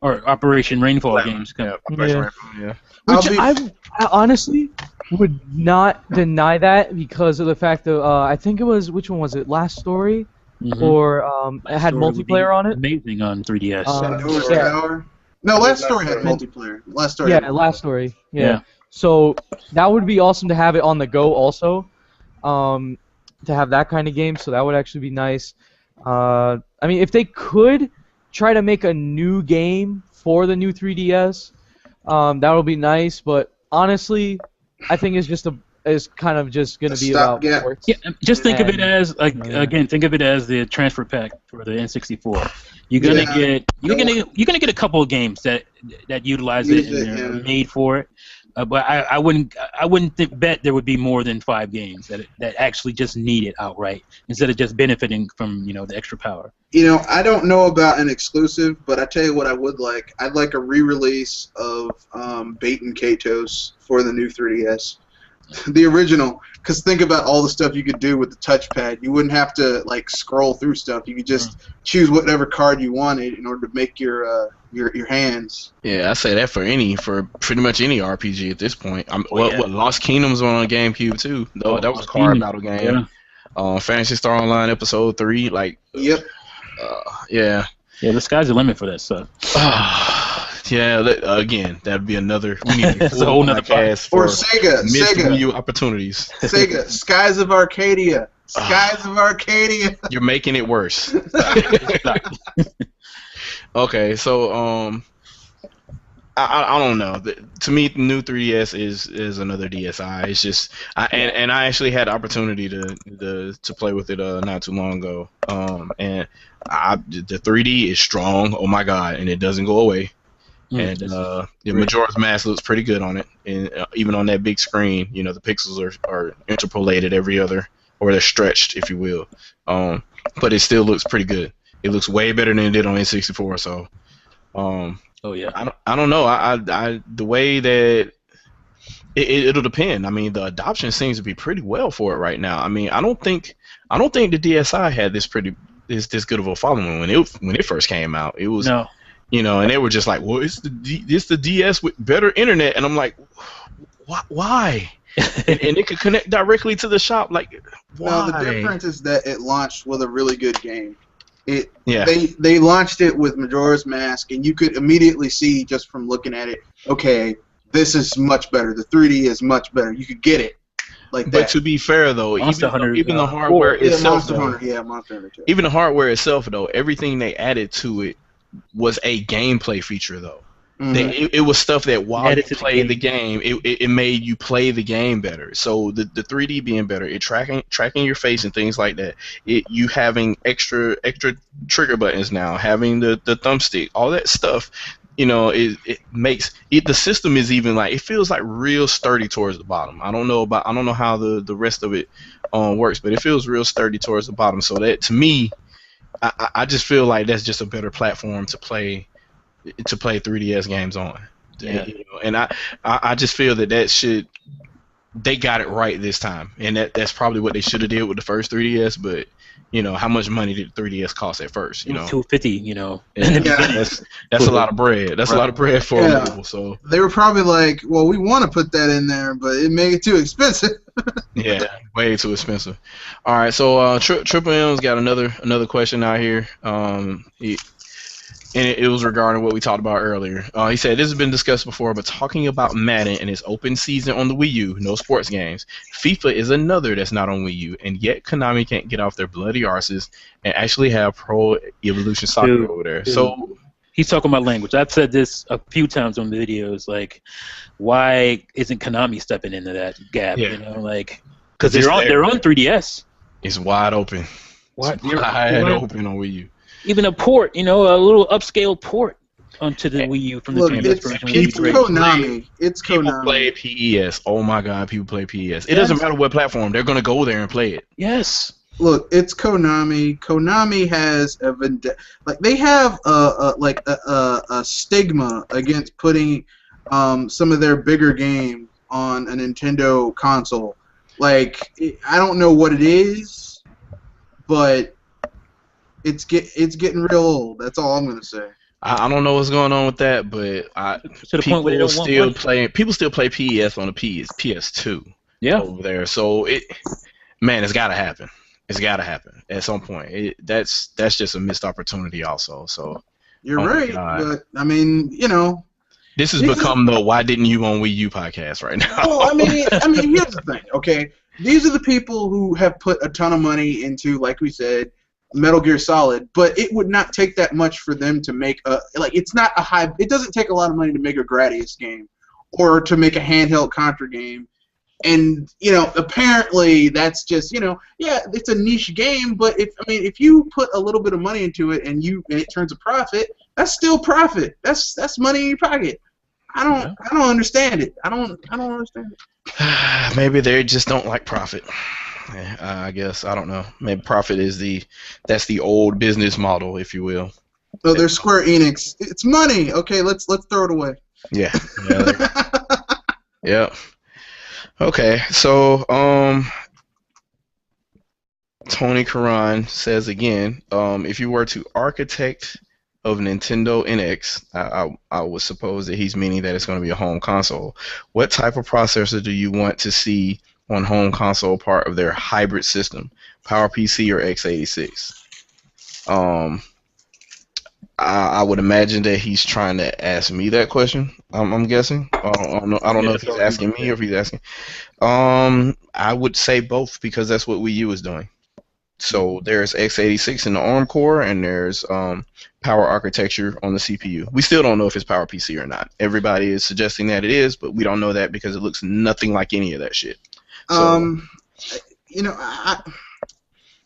or Operation Rainfall games come. Yeah. Which I honestly would not deny that, because of the fact that I think it was, which one was it? Last Story, or it had multiplayer on it. Amazing on 3DS. No, Last Story had multiplayer. Last Story. Yeah. So that would be awesome to have it on the go also, to have that kind of game. So that would actually be nice. I mean, if they could try to make a new game for the new 3DS, that would be nice. But honestly, I think it's kind of just going to be about stopgap. ports. Yeah, just think of it And- as again, think of it as the transfer pack for the N64. You're gonna get a couple of games that utilize it and they're made for it. But I wouldn't bet there would be more than 5 games that actually just need it outright instead of just benefiting from the extra power. I don't know about an exclusive, but I tell you what I would like. I'd like a re-release of Bait and Katos for the new 3DS. The original, because think about all the stuff you could do with the touchpad. You wouldn't have to scroll through stuff. You could just choose whatever card you wanted in order to make your hands. Yeah, I say that for pretty much any RPG at this point. What Lost Kingdoms on GameCube too. That was a card battle game. Yeah. Phantasy Star Online Episode 3, Yep. Yeah. Yeah, the sky's the limit for that stuff. Yeah, again, that'd be another. We need a whole nother podcast Or for Sega. missed Wii U opportunities. Sega. Skies of Arcadia. Skies of Arcadia. You're making it worse. Okay, so I don't know. To me, the new 3DS is another DSi. It's just and I actually had the opportunity to play with it not too long ago. And the 3D is strong. Oh my god, and it doesn't go away. And the Majora's Mask looks pretty good on it, and even on that big screen, the pixels are interpolated every other, or they're stretched, if you will. But it still looks pretty good. It looks way better than it did on N64. So, oh yeah, I don't know. The way that it'll depend. I mean, the adoption seems to be pretty well for it right now. I mean, I don't think the DSi had this good of a following when it first came out. It was no. And they were just like, well, it's the DS with better internet, and I'm like, why? and it could connect directly to the shop, why? No, the difference is that it launched with a really good game. Yeah. They launched it with Majora's Mask, and you could immediately see just from looking at it, okay, this is much better. The 3D is much better. You could get it like that. But to be fair, though, even the hardware itself, Monster Hunter 2. Even the hardware itself, though, everything they added to it was a gameplay feature, though. Mm-hmm. It was stuff that while you played the game, it made you play the game better. So the 3D being better, it tracking your face and things like that. You having extra trigger buttons now, having the thumbstick, all that stuff. It makes it. The system is even it feels real sturdy towards the bottom. I don't know how the rest of it works, but it feels real sturdy towards the bottom. So that to me, I just feel like that's just a better platform to play 3DS games on. Yeah. And I just feel that they got it right this time, and that's probably what they should have did with the first 3DS. But how much money did the 3DS cost at first? $250. That's a lot of bread. That's a lot of bread for a mobile. So they were probably like, well, we want to put that in there, but it made it too expensive. Yeah, way too expensive. All right, so Triple M's got another question out here. And it was regarding what we talked about earlier. He said, this has been discussed before, but talking about Madden and its open season on the Wii U, no sports games. FIFA is another that's not on Wii U, and yet Konami can't get off their bloody arses and actually have Pro Evolution Soccer over there. Dude. So he's talking about language. I've said this a few times on videos, why isn't Konami stepping into that gap? Yeah. Because they're on 3DS. It's wide open. What? Wide open on Wii U. Even a port, a little upscale port onto the Wii U from the 3DS version. It's Konami. It's Konami. People play PES. Oh my God, people play PES. It doesn't matter what platform. They're gonna go there and play it. Yes. Look, it's Konami. Konami has they have a stigma against putting some of their bigger games on a Nintendo console. I don't know what it is, but it's getting real old. That's all I'm gonna say. I don't know what's going on with that, but people still play PES on the PS2. Yeah. Over there. So it's gotta happen. It's gotta happen at some point. That's just a missed opportunity also. So you're right, but I mean, this has become the "Why didn't you on Wii U" podcast right now. Well, I mean, here's the thing. Okay, these are the people who have put a ton of money into, like we said, Metal Gear Solid, but it would not take that much for them to make a it's not a high. It doesn't take a lot of money to make a Gradius game or to make a handheld Contra game. And apparently that's just it's a niche game, but if you put a little bit of money into it and it turns a profit, that's still profit. That's money in your pocket. I don't understand it. I don't understand it. Maybe they just don't like profit. I guess I don't know. Maybe profit is that's the old business model, if you will. So there's Square Enix. It's money. Okay, let's throw it away. Yeah. Yeah. Okay, so Tony Karan says again, if you were to architect of Nintendo NX, I would suppose that he's meaning that it's going to be a home console. What type of processor do you want to see on home console part of their hybrid system, PowerPC or x86? I would imagine that he's trying to ask me that question. I'm guessing. I don't know if he's asking me or if he's asking. I would say both because that's what Wii U is doing. So there's x86 in the ARM core and there's power architecture on the CPU. We still don't know if it's PowerPC or not. Everybody is suggesting that it is, but we don't know that because it looks nothing like any of that shit. So,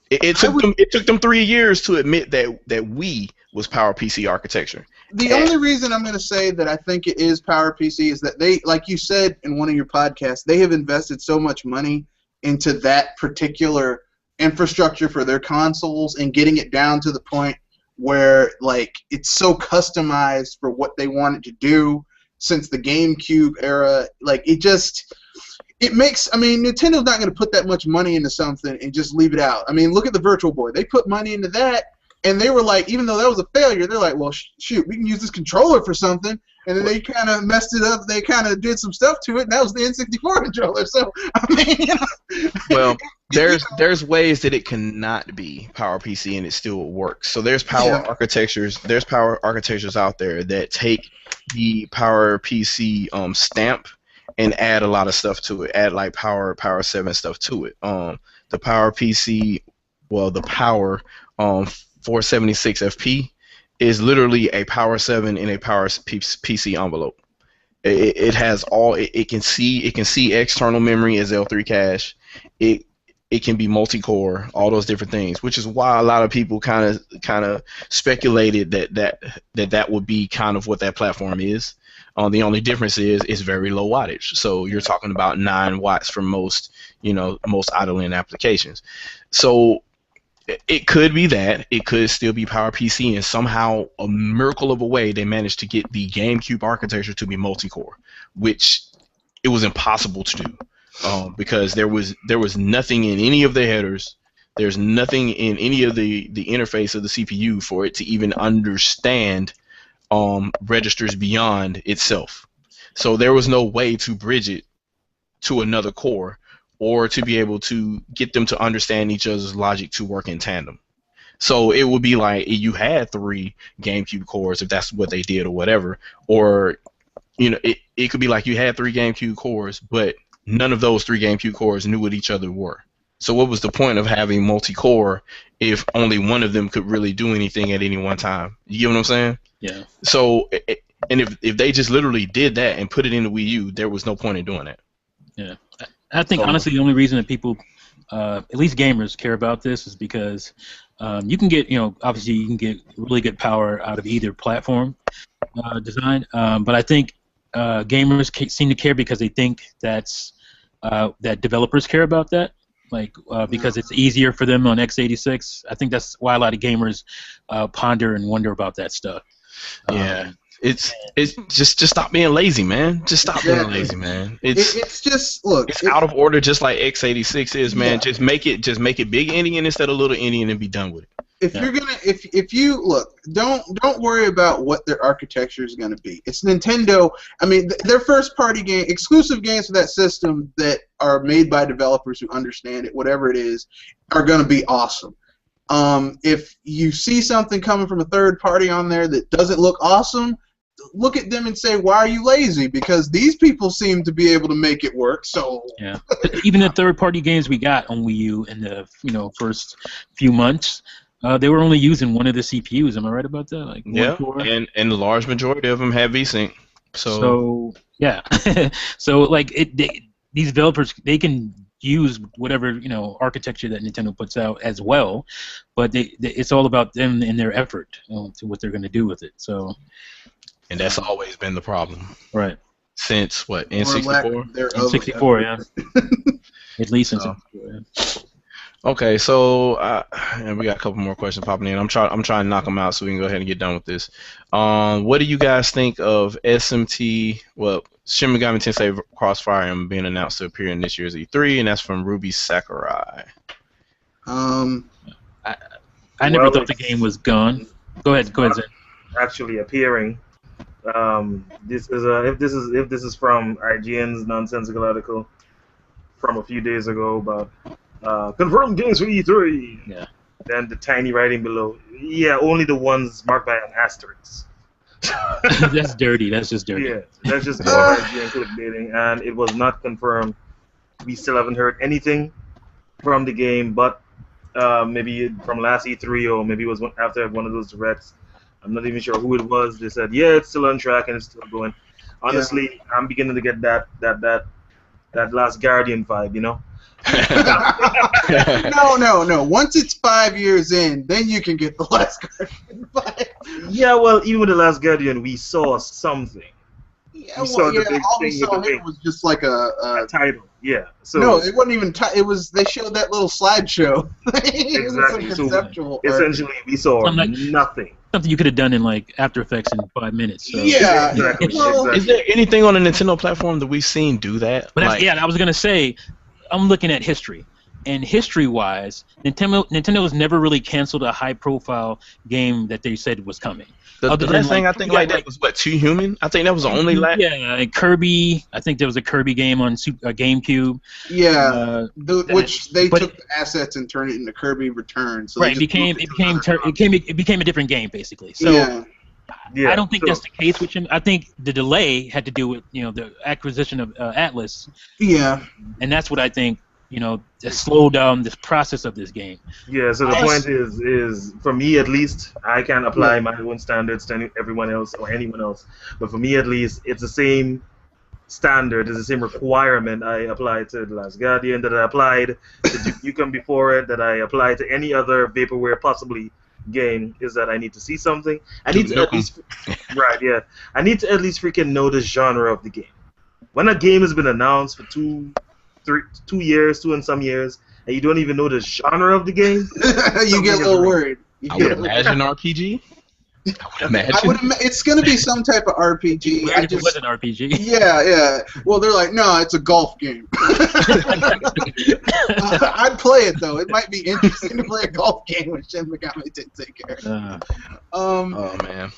it took them 3 years to admit that Wii was PowerPC architecture. The only reason I'm going to say that I think it is PowerPC is that they, like you said in one of your podcasts, they have invested so much money into that particular infrastructure for their consoles and getting it down to the point where it's so customized for what they want it to do since the GameCube era. It makes, Nintendo's not going to put that much money into something and just leave it out. Look at the Virtual Boy. They put money into that, and they were like, even though that was a failure, they're like, well, shoot, we can use this controller for something. And then they kind of messed it up. They kind of did some stuff to it, and that was the N64 controller. So, Well, there's ways that it cannot be PowerPC and it still works. So there's power architectures. There's power architectures out there that take the PowerPC stamp and add a lot of stuff to it. Add like Power 7 stuff to it. The PowerPC, the Power 476 FP is literally a Power 7 in a Power PC envelope. It has all. It can see external memory as L3 cache. It can be multi-core, all those different things, which is why a lot of people kind of speculated that would be kind of what that platform is. The only difference is it's very low wattage. So you're talking about 9 watts for most idling applications. So it could be that. It could still be PowerPC, and somehow, a miracle of a way, they managed to get the GameCube architecture to be multi-core, which it was impossible to do because there was nothing in any of the headers. There's nothing in any of the interface of the CPU for it to even understand registers beyond itself. So there was no way to bridge it to another core or to be able to get them to understand each other's logic to work in tandem. So it would be like you had 3 GameCube cores, if that's what they did or whatever, or it could be like you had 3 GameCube cores, but none of those 3 GameCube cores knew what each other were. So what was the point of having multi-core if only one of them could really do anything at any one time? You get what I'm saying? Yeah. So, and if they just literally did that and put it in the Wii U, there was no point in doing that. Yeah. I think honestly the only reason that people, at least gamers, care about this is because you can get, obviously you can get really good power out of either platform design, but I think gamers seem to care because they think that developers care about that. Because it's easier for them on x86. I think that's why a lot of gamers ponder and wonder about that stuff. Yeah, it's just stop being lazy, man. Just stop being lazy, man. It's just look. It's out of order, just like x86 is, man. Yeah. Just make it big endian instead of little endian and be done with it. If you look, don't worry about what their architecture is going to be. It's Nintendo. Their first party game, exclusive games for that system that are made by developers who understand it, whatever it is, are going to be awesome. If you see something coming from a third party on there that doesn't look awesome, look at them and say, why are you lazy? Because these people seem to be able to make it work. So yeah, even the third party games we got on Wii U in the first few months. They were only using one of the CPUs. Am I right about that? Like Yeah, one core. and the large majority of them have VSync. So yeah, so like these developers, they can use whatever architecture that Nintendo puts out as well, but it's all about them and their effort to what they're going to do with it. So, and that's always been the problem. Right. Since what, Or lack N64? thereof. N64, yeah. At least in 64. Yeah. Okay, so and we got a couple more questions popping in. I'm trying to knock them out so we can go ahead and get done with this. What do you guys think of SMT? Well, Shin Megami Tensei Crossfire being announced to appear in this year's E3, and that's from Ruby Sakurai. I never thought the game was gone. Go ahead, Zen. Actually appearing. This is if this is from IGN's nonsensical article from a few days ago about confirmed games for E3. Yeah. Then the tiny writing below. Yeah, only the ones marked by an asterisk. That's dirty. That's just dirty. Yeah, that's just more IGN clickbaiting, and it was not confirmed. We still haven't heard anything from the game, but maybe from last E3 or maybe it was after one of those directs. I'm not even sure who it was. They said, yeah, it's still on track and it's still going. Honestly, I'm beginning to get that Last Guardian vibe, No. Once it's 5 years in, then you can get the Last Guardian vibe. Yeah, well, even with the Last Guardian, we saw something. Yeah, We saw the big all we thing saw with the here was just like a title. Yeah. So no, it wasn't even. It was. They showed that little slideshow. It was Exactly. some So, conceptual. essentially, we saw nothing. Something you could have done in like After Effects in 5 minutes. So. Yeah. Exactly. Well, Is there anything on the Nintendo platform that we've seen do that? But I was gonna say, I'm looking at history, and history-wise, Nintendo's never really canceled a high-profile game that they said was coming. The last thing I think like that was what, Too Human? I think that was the only last. Yeah, and Kirby. I think there was a Kirby game on GameCube. Yeah, which they took the assets and turned it into Kirby Return. So right, it became a different game basically. So Yeah, I don't think that's the case with him. I think the delay had to do with the acquisition of Atlas. Yeah, and that's what I think to slow down this process of this game. Yeah, so the point is for me at least, I can apply my own standards to everyone else or anyone else. But for me at least, it's the same standard, it's the same requirement I applied to The Last Guardian, that I applied to Duke Nukem before it, that I applied to any other vaporware possibly game, is that I need to see something. I need to at least I need to at least freaking know the genre of the game. When a game has been announced for 2 years, 2 and some years, and you don't even know the genre of the game, you get a little worried. I would imagine RPG. It's going to be some type of RPG. It was an RPG. Yeah. Well, they're like, no, it's a golf game. I'd play it though. It might be interesting to play a golf game with Shin Megami Tensei. Oh man.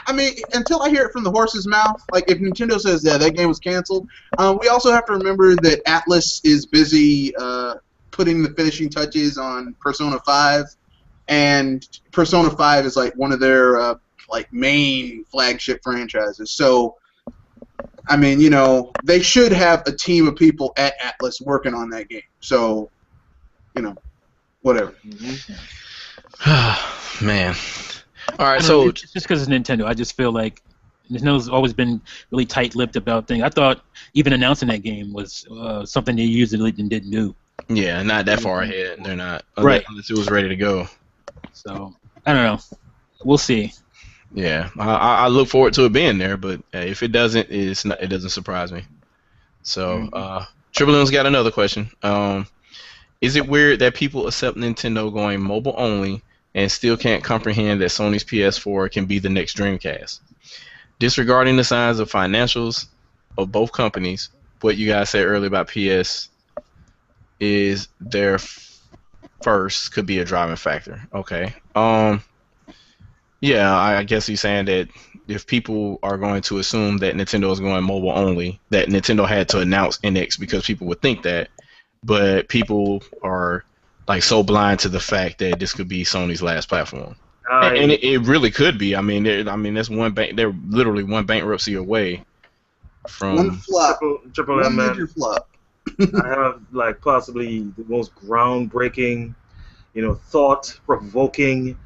I mean, until I hear it from the horse's mouth, like if Nintendo says that game was canceled, we also have to remember that Atlas is busy putting the finishing touches on Persona 5. And Persona 5 is like one of their main flagship franchises. So, I mean, they should have a team of people at Atlas working on that game. So, whatever. Man. All right, so it's just because it's Nintendo, I just feel like Nintendo's always been really tight-lipped about things. I thought even announcing that game was something they usually didn't do. Yeah, not that far ahead. They're not. Right. Unless it was ready to go. So, I don't know. We'll see. Yeah, I look forward to it being there, but if it doesn't, it doesn't surprise me. So, Triple M's got another question. Is it weird that people accept Nintendo going mobile only and still can't comprehend that Sony's PS4 can be the next Dreamcast? Disregarding the signs of financials of both companies, what you guys said earlier about PS is their first could be a driving factor. Okay. Yeah, I guess he's saying that if people are going to assume that Nintendo is going mobile only, that Nintendo had to announce NX because people would think that, but people are like so blind to the fact that this could be Sony's last platform, and it really could be. I mean, that's one bank. They're literally one bankruptcy away from one flop, Triple M, major flop. I have like possibly the most groundbreaking thought-provoking,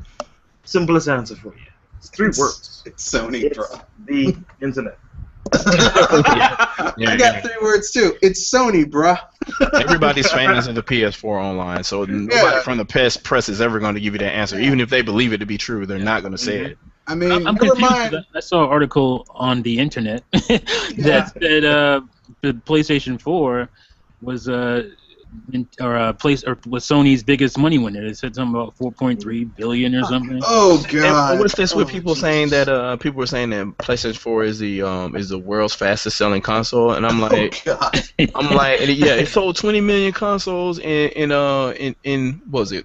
simplest answer for you. It's three words. It's Sony, It's bro. the internet. I got 3 words too. It's Sony, bro. Everybody's fans of the PS4 online, so nobody from the press is ever going to give you that answer. Even if they believe it to be true, they're not going to say it. I mean, I'm never confused. mind. I saw an article on the internet that said the PlayStation 4 was was Sony's biggest money winner. It said something about 4.3 billion or something. Oh god. And what's this with people Jesus. saying that people were saying that PlayStation 4 is the world's fastest selling console, and I'm like, Oh god. yeah, it sold 20 million consoles in what was it,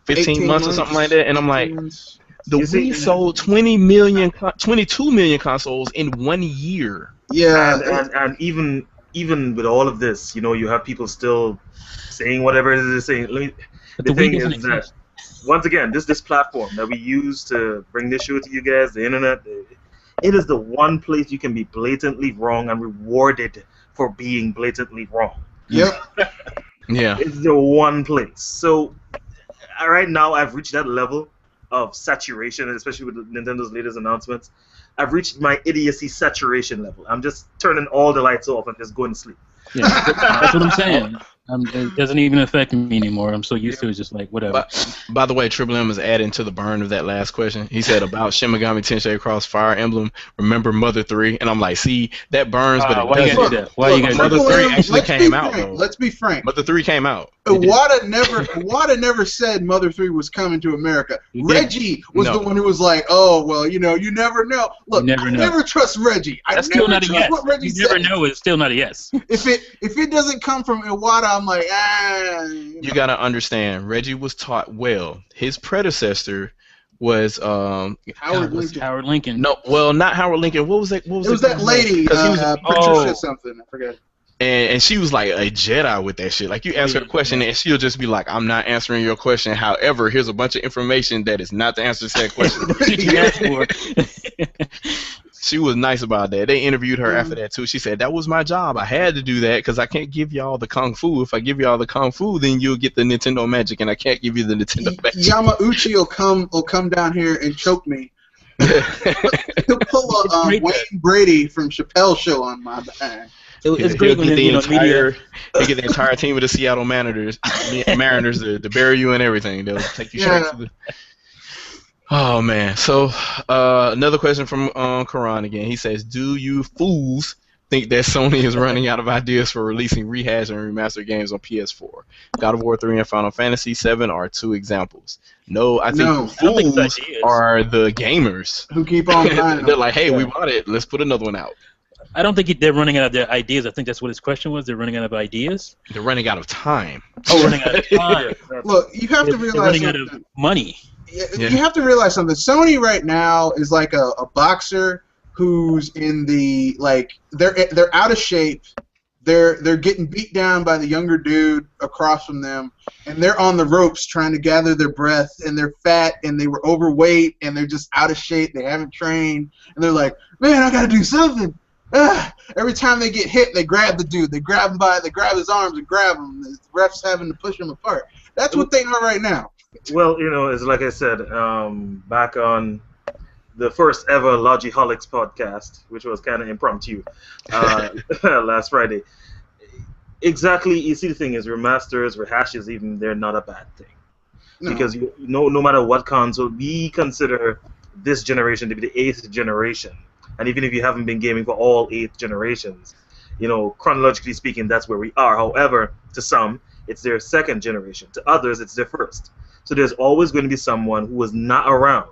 15 18 months or something like that, and I'm like, 18 months. the Wii sold 22 million consoles in 1 year. Yeah. And even with all of this, you have people still saying whatever it is they're saying. But The the thing Wii doesn't is that, exist. once again, this platform that we use to bring this show to you guys, the internet, it is the one place you can be blatantly wrong and rewarded for being blatantly wrong. Yep. Yeah. It's the one place. So right now, I've reached that level of saturation, and especially with Nintendo's latest announcements. I've reached my idiocy saturation level. I'm just turning all the lights off and just going to sleep. Yeah, that's what I'm saying. It doesn't even affect me anymore. I'm so used to it, just like whatever. By the way, Triple M is adding to the burn of that last question. He said about Shin Megami Tensei Cross Fire Emblem. Remember Mother 3? And I'm like, see, that burns, but it Why you doesn't. gotta do that? Why you gotta do Mother that? 3 actually Let's came be out, frank. though. Let's be frank. Mother 3 came out. Iwata never said Mother 3 was coming to America. He did. Reggie was the one who was like, oh, well, you never know. Look, You never I know. never trust Reggie. That's I still never not a trust yes. what Reggie You never says. know. It's still not a yes. If it doesn't come from Iwata, I'm like, You got to understand, Reggie was taught well. His predecessor was Howard Lincoln. Howard Lincoln. No, well, not Howard Lincoln. What was that? What was It was that lady, 'Cause he was- Patricia something. I forget. And she was like a Jedi with that shit. Like, you ask her a question and she'll just be like, I'm not answering your question. However, here's a bunch of information that is not the answer to that question. You asked for. She was nice about that. They interviewed her after that, too. She said, that was my job. I had to do that because I can't give y'all the Kung Fu. If I give y'all the Kung Fu, then you'll get the Nintendo Magic, and I can't give you the Nintendo Magic. Yamauchi will come down here and choke me. He'll pull a great. Wayne Brady from Chappelle's Show on my back. It's great when He'll media. get the entire team of the Seattle Mariners to bury you and everything. They'll take you straight to the... Oh, man. So, another question from Karan again. He says, do you fools think that Sony is running out of ideas for releasing rehash and remastered games on PS4? God of War 3 and Final Fantasy 7 are 2 examples. No, I think No. the I don't think fools it's ideas. are the gamers. Who keep on buying They're them. like, hey, we bought it. Let's put another one out. I don't think they're running out of their ideas. I think that's what his question was. They're running out of ideas. They're running out of time. Oh, running out of time. Look, you have to They're realize running out something. of money. Yeah. You have to realize something. Sony right now is like a boxer who's in the they're out of shape. They're getting beat down by the younger dude across from them, and they're on the ropes trying to gather their breath, and they're fat and they were overweight and they're just out of shape. They haven't trained, and they're like, man, I gotta do something. Every time they get hit, they grab the dude. They grab his arms and grab him. The ref's having to push him apart. That's what they are right now. Well, it's like I said, back on the first ever Logiholics podcast, which was kind of impromptu, last Friday. Exactly. You see, the thing is, remasters, rehashes, even they're not a bad thing, No. because no matter what console, we consider this generation to be the 8th generation, and even if you haven't been gaming for all 8 generations, chronologically speaking, that's where we are. However, to some, it's their 2nd generation. To others, it's their 1st. So there's always going to be someone who was not around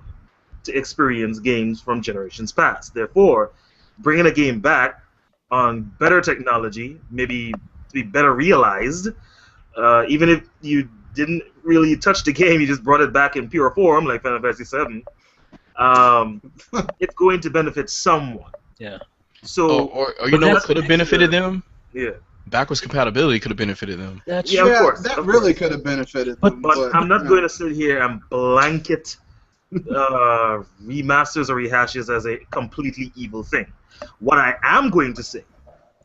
to experience games from generations past. Therefore, bringing a game back on better technology, maybe to be better realized, even if you didn't really touch the game, you just brought it back in pure form, like Final Fantasy VII, it's going to benefit someone. Yeah. So, Or you know what could have benefited them? yeah. Backwards compatibility could have benefited them. That's Yeah, of course. that of really course. could have benefited But- them. But I'm not going to sit here and blanket remasters or rehashes as a completely evil thing. What I am going to say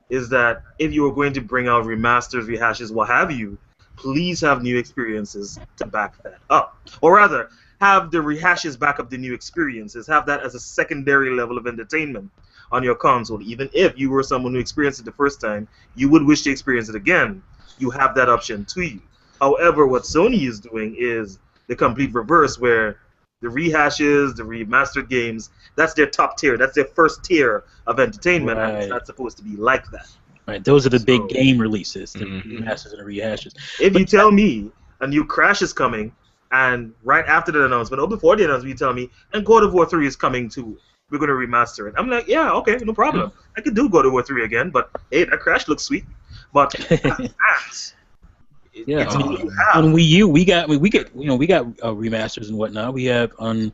is that if you were going to bring out remasters, rehashes, what have you, please have new experiences to back that up. Or rather, have the rehashes back up the new experiences. Have that as a secondary level of entertainment on your console. Even if you were someone who experienced it the first time, you would wish to experience it again. You have that option to you. However, what Sony is doing is the complete reverse, where the rehashes, the remastered games, that's their top tier. That's their first tier of entertainment, and it's not supposed to be like that. Right, those are the big game releases, the remasters and the rehashes. If you tell me a new Crash is coming, and right after the announcement, or before the announcement, you tell me, and God of War 3 is coming too, we're going to remaster it. I'm like, yeah, okay, no problem. I could do God of War 3 again, but hey, that Crash looks sweet. But yeah, on Wii U we got remasters and whatnot. We had Legend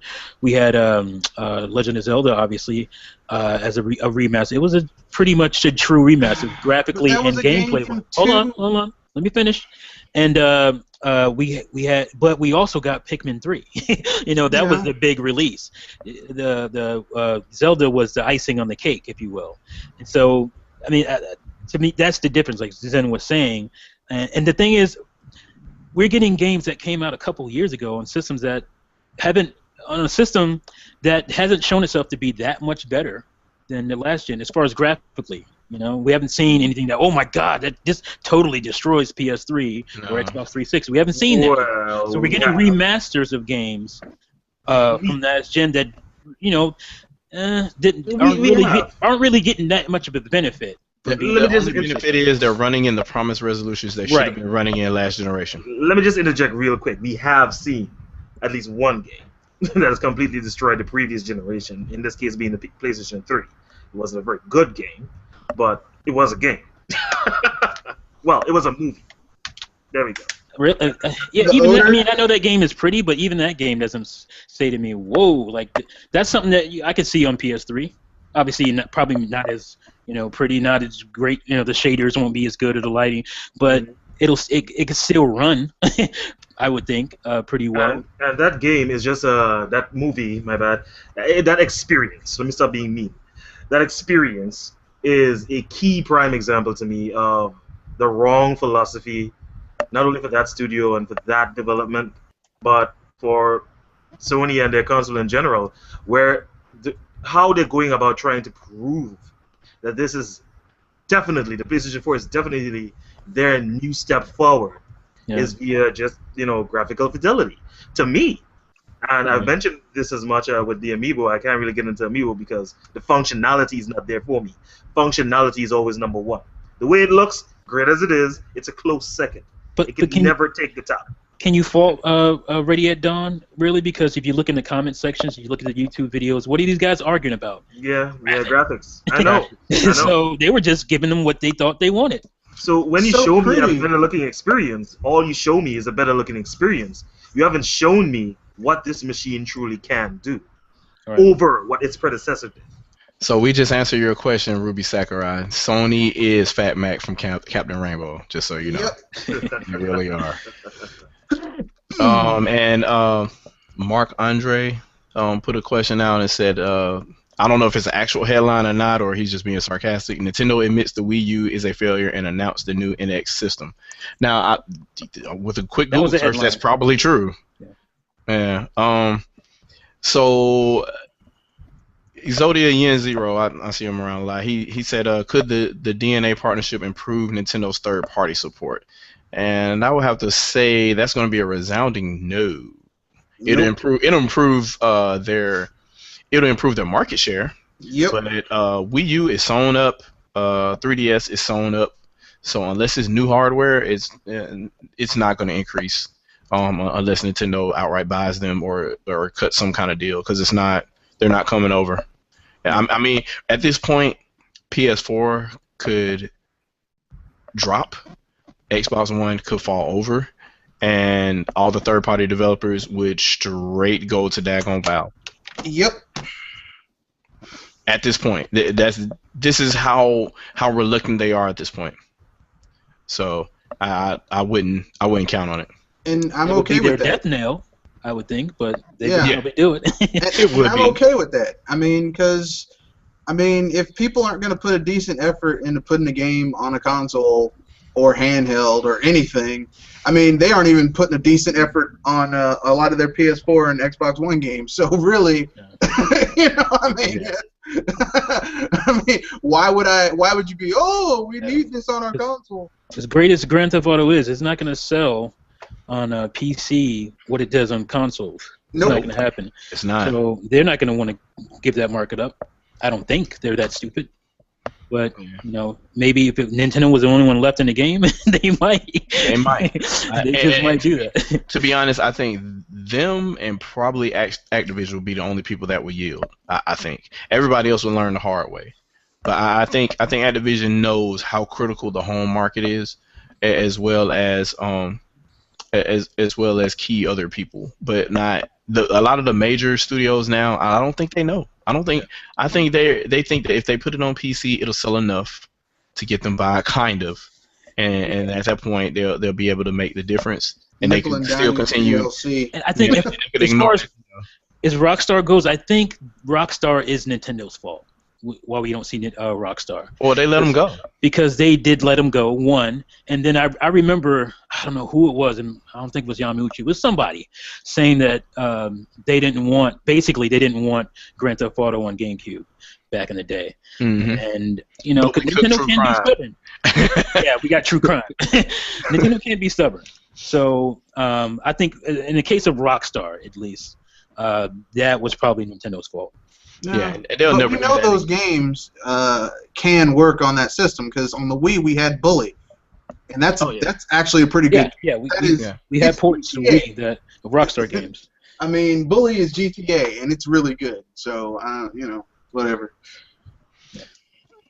of Zelda, obviously, as a remaster. It was pretty much a true remaster, graphically and gameplay. Hold on, let me finish. And we also got Pikmin 3. That was the big release. The Zelda was the icing on the cake, if you will. And so, I mean, to me, that's the difference, like Zen was saying. And the thing is, we're getting games that came out a couple years ago on systems that on a system that hasn't shown itself to be that much better than the last gen as far as graphically. We haven't seen anything that, oh my God, that just totally destroys PS3 or Xbox 360. We haven't seen that. So we're getting remasters of games from that gen that aren't really getting that much of a benefit. The only benefit is they're running in the promised resolutions they should have been running in last generation. Let me just interject real quick. We have seen at least one game that has completely destroyed the previous generation, in this case being the PlayStation 3. It wasn't a very good game, but it was a game. Well, it was a movie. There we go. I know that game is pretty, but even that game doesn't say to me, whoa, like that's something that I could see on PS3. Obviously, probably not as pretty, not as great. The shaders won't be as good, or the lighting, but it could still run. I would think pretty well. And that game is just that movie. My bad. That experience. Let me stop being mean. That experience is a key prime example to me of the wrong philosophy, not only for that studio and for that development, but for Sony and their console in general, where how they're going about trying to prove that this is definitely, the PlayStation 4 is definitely their new step forward, is via just, graphical fidelity. To me, and I've mentioned this as much with the Amiibo, I can't really get into Amiibo because the functionality is not there for me. Functionality is always number one. The way it looks, great as it is, it's a close second. But it can never take the top. Can you fault Ready at Dawn, really? Because if you look in the comment sections, you look at the YouTube videos, what are these guys arguing about? Yeah, graphics. I know. So they were just giving them what they thought they wanted. So when you show me a better looking experience, all you show me is a better looking experience. You haven't shown me what this machine truly can do over what its predecessor did. So we just answered your question, Ruby Sakurai. Sony is Fat Mac from Captain Rainbow, just so you know. Yep. They really are. And Mark Andre put a question out and said, I don't know if it's an actual headline or not, or he's just being sarcastic. Nintendo admits the Wii U is a failure and announced the new NX system. Now, with a quick Google search, that's probably true. Yeah. So Exodia Yen Zero, I see him around a lot. He said, could the DeNA partnership improve Nintendo's third-party support? And I would have to say that's going to be a resounding no. It'll improve their market share. Yep. But Wii U is sewn up. 3DS is sewn up. So unless it's new hardware, it's not going to increase. Unless Nintendo outright buys them or cut some kind of deal, because they're not coming over. I mean, at this point, PS4 could drop, Xbox One could fall over, and all the third-party developers would straight go to daggone Valve. Yep. At this point, this is how reluctant they are at this point. So I wouldn't count on it. And I'm okay with that. Death knell, I would think, but they would probably do it. I'm okay with that. I mean, if people aren't going to put a decent effort into putting a game on a console, or handheld or anything. I mean, they aren't even putting a decent effort on a lot of their PS4 and Xbox One games. So really, you know, I mean, I mean, why would you be? Oh, we need this on our console. As great as Grand Theft Auto is, it's not going to sell on a PC what it does on consoles. It's not going to happen. It's not. So they're not going to want to give that market up. I don't think they're that stupid. But you know, maybe if Nintendo was the only one left in the game, they might. They might. They just might do that. To be honest, I think them and probably Activision will be the only people that will yield. I think everybody else will learn the hard way. But I think Activision knows how critical the home market is, as well as key other people. But not a lot of the major studios now. I don't think they know. I think they think that if they put it on PC, it'll sell enough to get them by, kind of, and at that point they'll be able to make the difference, and they can still continue. And I think as far as Rockstar goes, I think Rockstar is Nintendo's fault. Why we don't see Rockstar? Well, they let them go because they did let them go. One, and then I remember, I don't know who it was, and I don't think it was Yamauchi. It was somebody saying that they didn't want Grand Theft Auto on GameCube back in the day. Mm-hmm. And you know, because Nintendo can't be stubborn. Yeah, we got true crime. Nintendo can't be stubborn. So I think in the case of Rockstar, at least, that was probably Nintendo's fault. Yeah, they'll never. You know those games can work on that system because on the Wii we had Bully, and that's actually a pretty good. Yeah, we had ports to Wii of Rockstar games. I mean, Bully is GTA, and it's really good. So you know, whatever.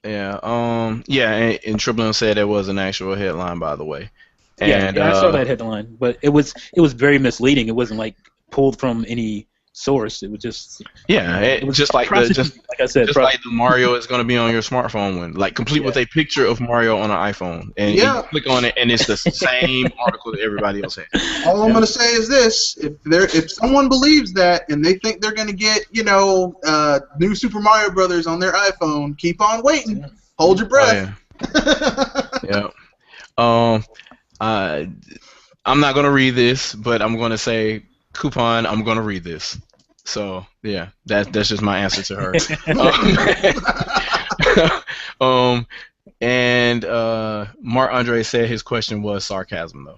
Yeah. And Triple M said there was an actual headline, by the way. And, I saw that headline, but it was very misleading. It wasn't like pulled from any source. It was just it was just like like I said, like the Mario is going to be on your smartphone one, like complete with a picture of Mario on an iPhone, and you click on it, and it's the same article that everybody else had. All I'm going to say is this: if someone believes that and they think they're going to get new Super Mario Brothers on their iPhone, keep on waiting. Hold your breath. I'm not going to read this, but I'm going to say, Coupon, I'm going to read this. So, yeah, that's just my answer to her. And Mark Andre said his question was sarcasm, though.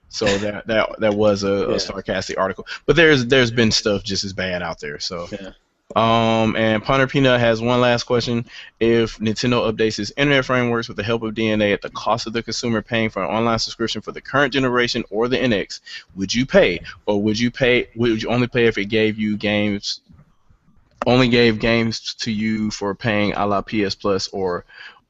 So that was a sarcastic article. But there's been stuff just as bad out there. So. Yeah. And Punter Peanut has one last question. If Nintendo updates its internet frameworks with the help of DeNA at the cost of the consumer paying for an online subscription for the current generation or the NX, would you pay? Or would you only pay if it gave you games, only gave games to you for paying a la PS Plus, or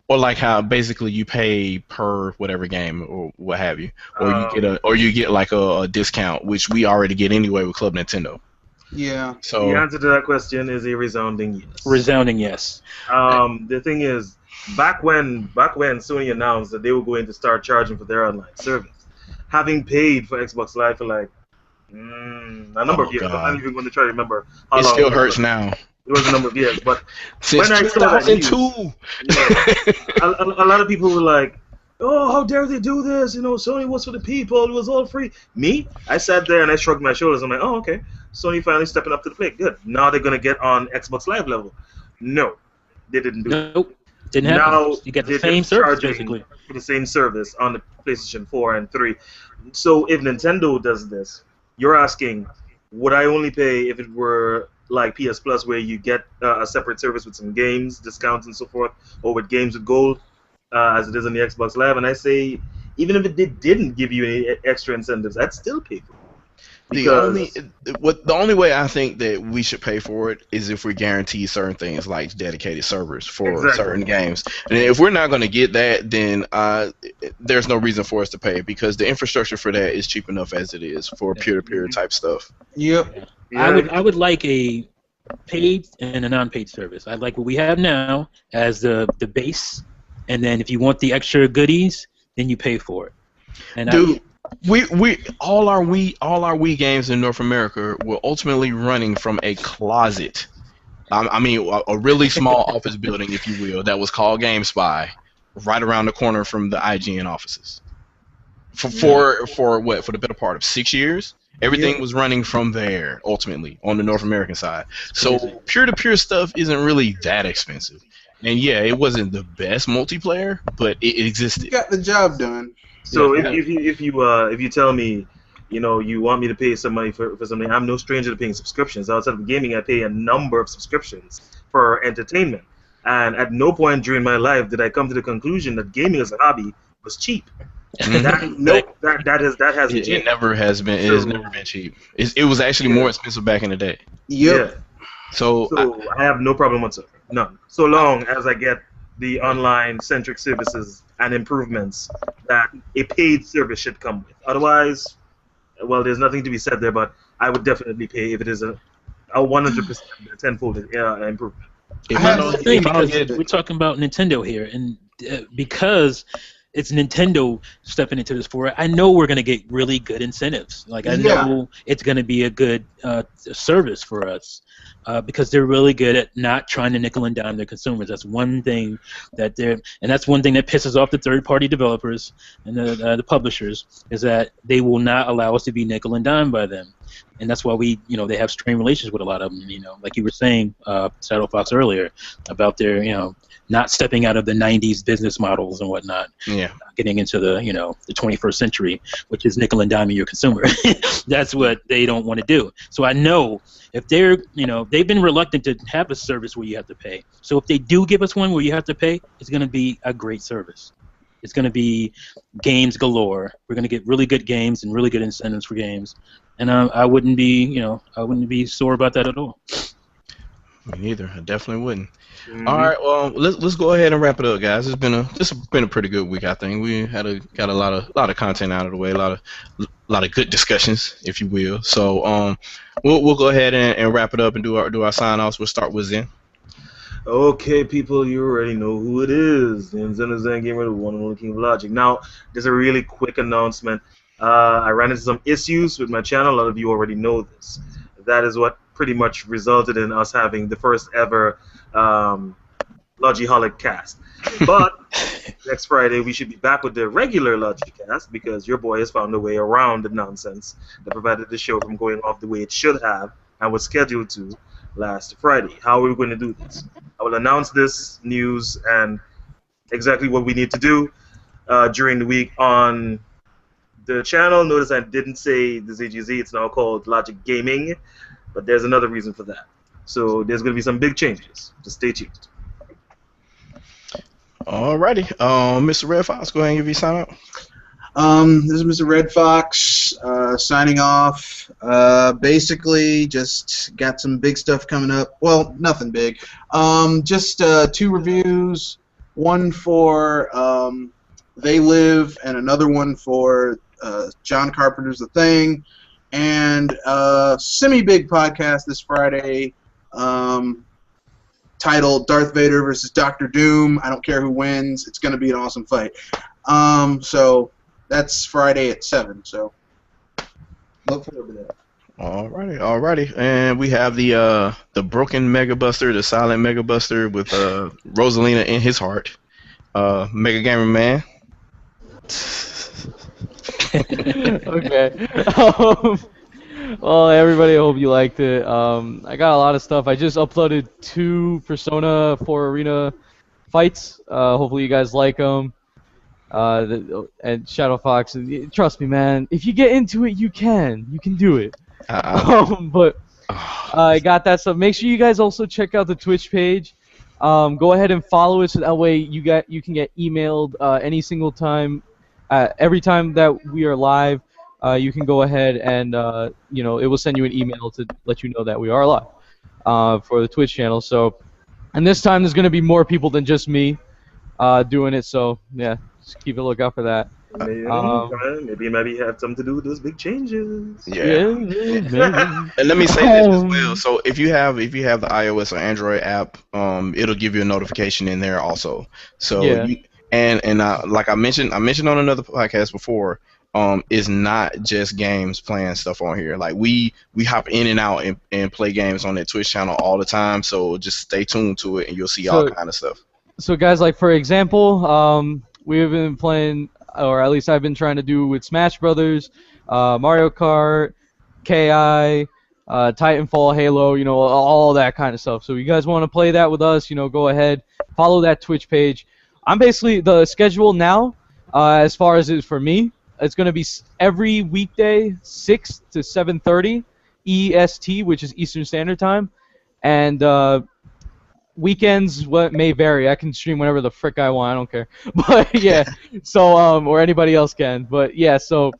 like how basically you pay per whatever game or what have you, or you get like a discount, which we already get anyway with Club Nintendo. Yeah. So the answer to that question is a resounding yes. Resounding yes. The thing is, back when Sony announced that they were going to start charging for their online service, having paid for Xbox Live for like a number of years, I'm not even going to try to remember how long. It still hurts now. It was a number of years, but since when I saw that news, 2002, a lot of people were like, "Oh, how dare they do this? You know, Sony was for the people. It was all free." Me, I sat there and I shrugged my shoulders. I'm like, "Oh, okay. Sony finally stepping up to the plate. Good. Now they're gonna get on Xbox Live level." No, they didn't do it. Nope. Didn't happen. Now you get the same service basically. For the same service on the PlayStation 4 and 3. So if Nintendo does this, you're asking, would I only pay if it were like PS Plus, where you get a separate service with some games, discounts, and so forth, or with games with gold, as it is on the Xbox Live? And I say, even if it didn't give you any extra incentives, I'd still pay for it. The only way I think that we should pay for it is if we guarantee certain things like dedicated servers for certain games. And if we're not going to get that, then there's no reason for us to pay, because the infrastructure for that is cheap enough as it is for peer-to-peer type stuff. Yep. Yeah. I would like a paid and a non-paid service. I like what we have now as the base, and then if you want the extra goodies, then you pay for it. And Dude, all our Wii games in North America were ultimately running from a closet. I mean, a really small office building, if you will, that was called GameSpy, right around the corner from the IGN offices. For what, for the better part of 6 years. Everything Yeah. was running from there ultimately on the North American side. So Crazy. peer-to-peer stuff isn't really that expensive. And yeah, it wasn't the best multiplayer, but it You existed. got the job done. So Yeah. if you tell me, you want me to pay some money for something, I'm no stranger to paying subscriptions. Outside of gaming, I pay a number of subscriptions for entertainment. And at no point during my life did I come to the conclusion that gaming as a hobby was cheap. Mhm. Nope. That hasn't It changed. never has been. It has never been cheap. It was actually more expensive back in the day. Yep. Yeah. So So I have no problem whatsoever. None. So long as I get the online centric services and improvements that a paid service should come with. Otherwise, well, there's nothing to be said there, but I would definitely pay if it is a 100% tenfold improvement. if I I have don't, to thing if I don't because get, we're talking about Nintendo here, and because it's Nintendo stepping into this for it, I know we're gonna get really good incentives. Like I Yeah. know it's gonna be a good service for us because they're really good at not trying to nickel and dime their consumers. That's one thing that's one thing that pisses off the third-party developers and the publishers is that they will not allow us to be nickel and dime by them. And that's why they have strained relations with a lot of them. Like you were saying, Shadow Fox earlier, about their, not stepping out of the '90s business models and whatnot, yeah, getting into the 21st century, which is nickel and diming your consumer. That's what they don't want to do. So I know if they've been reluctant to have a service where you have to pay. So if they do give us one where you have to pay, it's going to be a great service. It's going to be games galore. We're going to get really good games and really good incentives for games, and I wouldn't be sore about that at all. me neither. I definitely wouldn't. Mhm. All right, well, let's go ahead and wrap it up, guys. It's been a pretty good week, I think. We got a lot of content out of the way, a lot of good discussions, if you will. So we'll go ahead and wrap it up and do our sign offs. We'll start with Zen. Okay, people, you already know who it is. The Zen Gamer, the one and only King of Logic. Now, there's a really quick announcement. I ran into some issues with my channel. A lot of you already know this. That is what pretty much resulted in us having the first ever Logiholic cast. But next Friday, we should be back with the regular Logicast because your boy has found a way around the nonsense that prevented the show from going off the way it should have and was scheduled to last Friday. How are we going to do this? I will announce this news and exactly what we need to do during the week on the channel. Notice I didn't say the ZGZ. It's now called Logic Gaming, but there's another reason for that. So there's going to be some big changes. Just stay tuned. Alrighty, Mr. Red Fox, go ahead and give you a sign out. This is Mr. Red Fox signing off. Basically, just got some big stuff coming up. Well, nothing big. Just 2 reviews. One for They Live, and another one for John Carpenter's The Thing. And semi-big podcast this Friday. Titled Darth Vader versus Doctor Doom. I don't care who wins. It's going to be an awesome fight. So that's Friday at 7. So look forward to that. Alrighty, and we have the broken Mega Buster, the silent Mega Buster with Rosalina in his heart. Mega Gamer Man. Okay. Well, everybody, I hope you liked it. I got a lot of stuff. I just uploaded 2 Persona 4 Arena fights. Hopefully you guys like them. And Shadow Fox, trust me, man. If you get into it, you can do it. But I got that stuff. Make sure you guys also check out the Twitch page. Go ahead and follow it so that way you can get emailed any single time. Every time that we are live, you can go ahead and it will send you an email to let you know that we are live for the Twitch channel. So, and this time there's going to be more people than just me doing it. So yeah, just keep a lookout for that. Maybe have something to do with those big changes. Yeah. Maybe. And let me say this as well. So if you have the iOS or Android app, it'll give you a notification in there also. So Yeah. like I mentioned on another podcast before, it's not just games playing stuff on here. Like we hop in and out and play games on that Twitch channel all the time. So just stay tuned to it and you'll see all kind of stuff. So guys, like for example, we have been playing or at least I've been trying to do with Smash Brothers, Mario Kart, KI, Titanfall, Halo, all that kind of stuff. So you guys want to play that with us, go ahead, follow that Twitch page. I'm basically the schedule now, as far as it's for me. It's going to be every weekday, 6 to 7:30 EST, which is Eastern Standard Time, and weekends may vary. I can stream whenever the frick I want. I don't care. But yeah, so or anybody else can. But yeah, so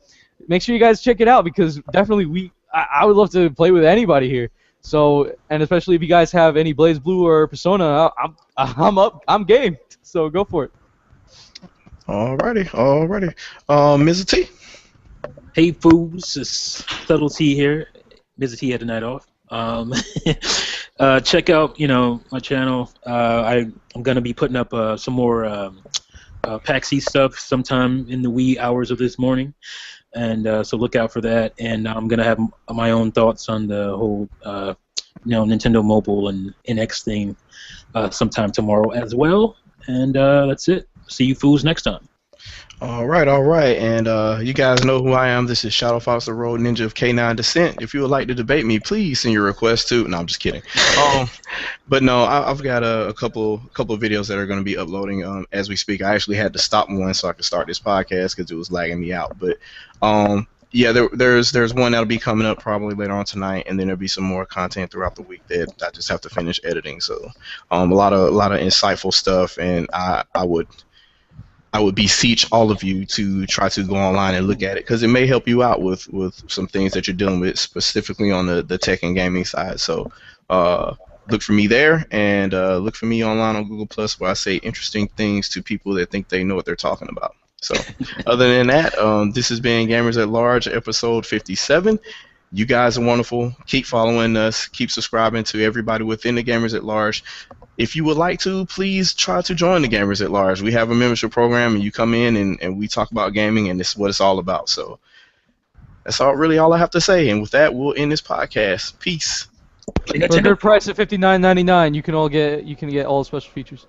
make sure you guys check it out because definitely I would love to play with anybody here. So, and especially if you guys have any Blaze Blue or Persona, I'm up. I'm game. So go for it. Alrighty. Mr. T. Hey fools, it's Subtlety here. Mr. T had the night off. Check out, my channel. I'm gonna be putting up some more PAX East stuff sometime in the wee hours of this morning, and so look out for that. And I'm gonna have my own thoughts on the whole, Nintendo Mobile and NX thing sometime tomorrow as well. And that's it. See you fools next time. All right, and you guys know who I am. This is Shadow Fox, the Road Ninja of K9 Descent. If you would like to debate me, please send your request to. No, I'm just kidding. But no, I've got a couple of videos that are going to be uploading as we speak. I actually had to stop one so I could start this podcast because it was lagging me out. But yeah, there's one that'll be coming up probably later on tonight, and then there'll be some more content throughout the week that I just have to finish editing. So a lot of insightful stuff, and I would beseech all of you to try to go online and look at it because it may help you out with some things that you're dealing with, specifically on the tech and gaming side. So look for me there, and look for me online on Google Plus, where I say interesting things to people that think they know what they're talking about. So other than that, this has been Gamers at Large, episode 57. You guys are wonderful. Keep following us. Keep subscribing to everybody within the Gamers at Large. If you would like to, please try to join the Gamers at Large. We have a membership program, and you come in and we talk about gaming, and this is what it's all about. So that's really all I have to say. And with that, we'll end this podcast. Peace. For a good price of $59.99, you can get all the special features.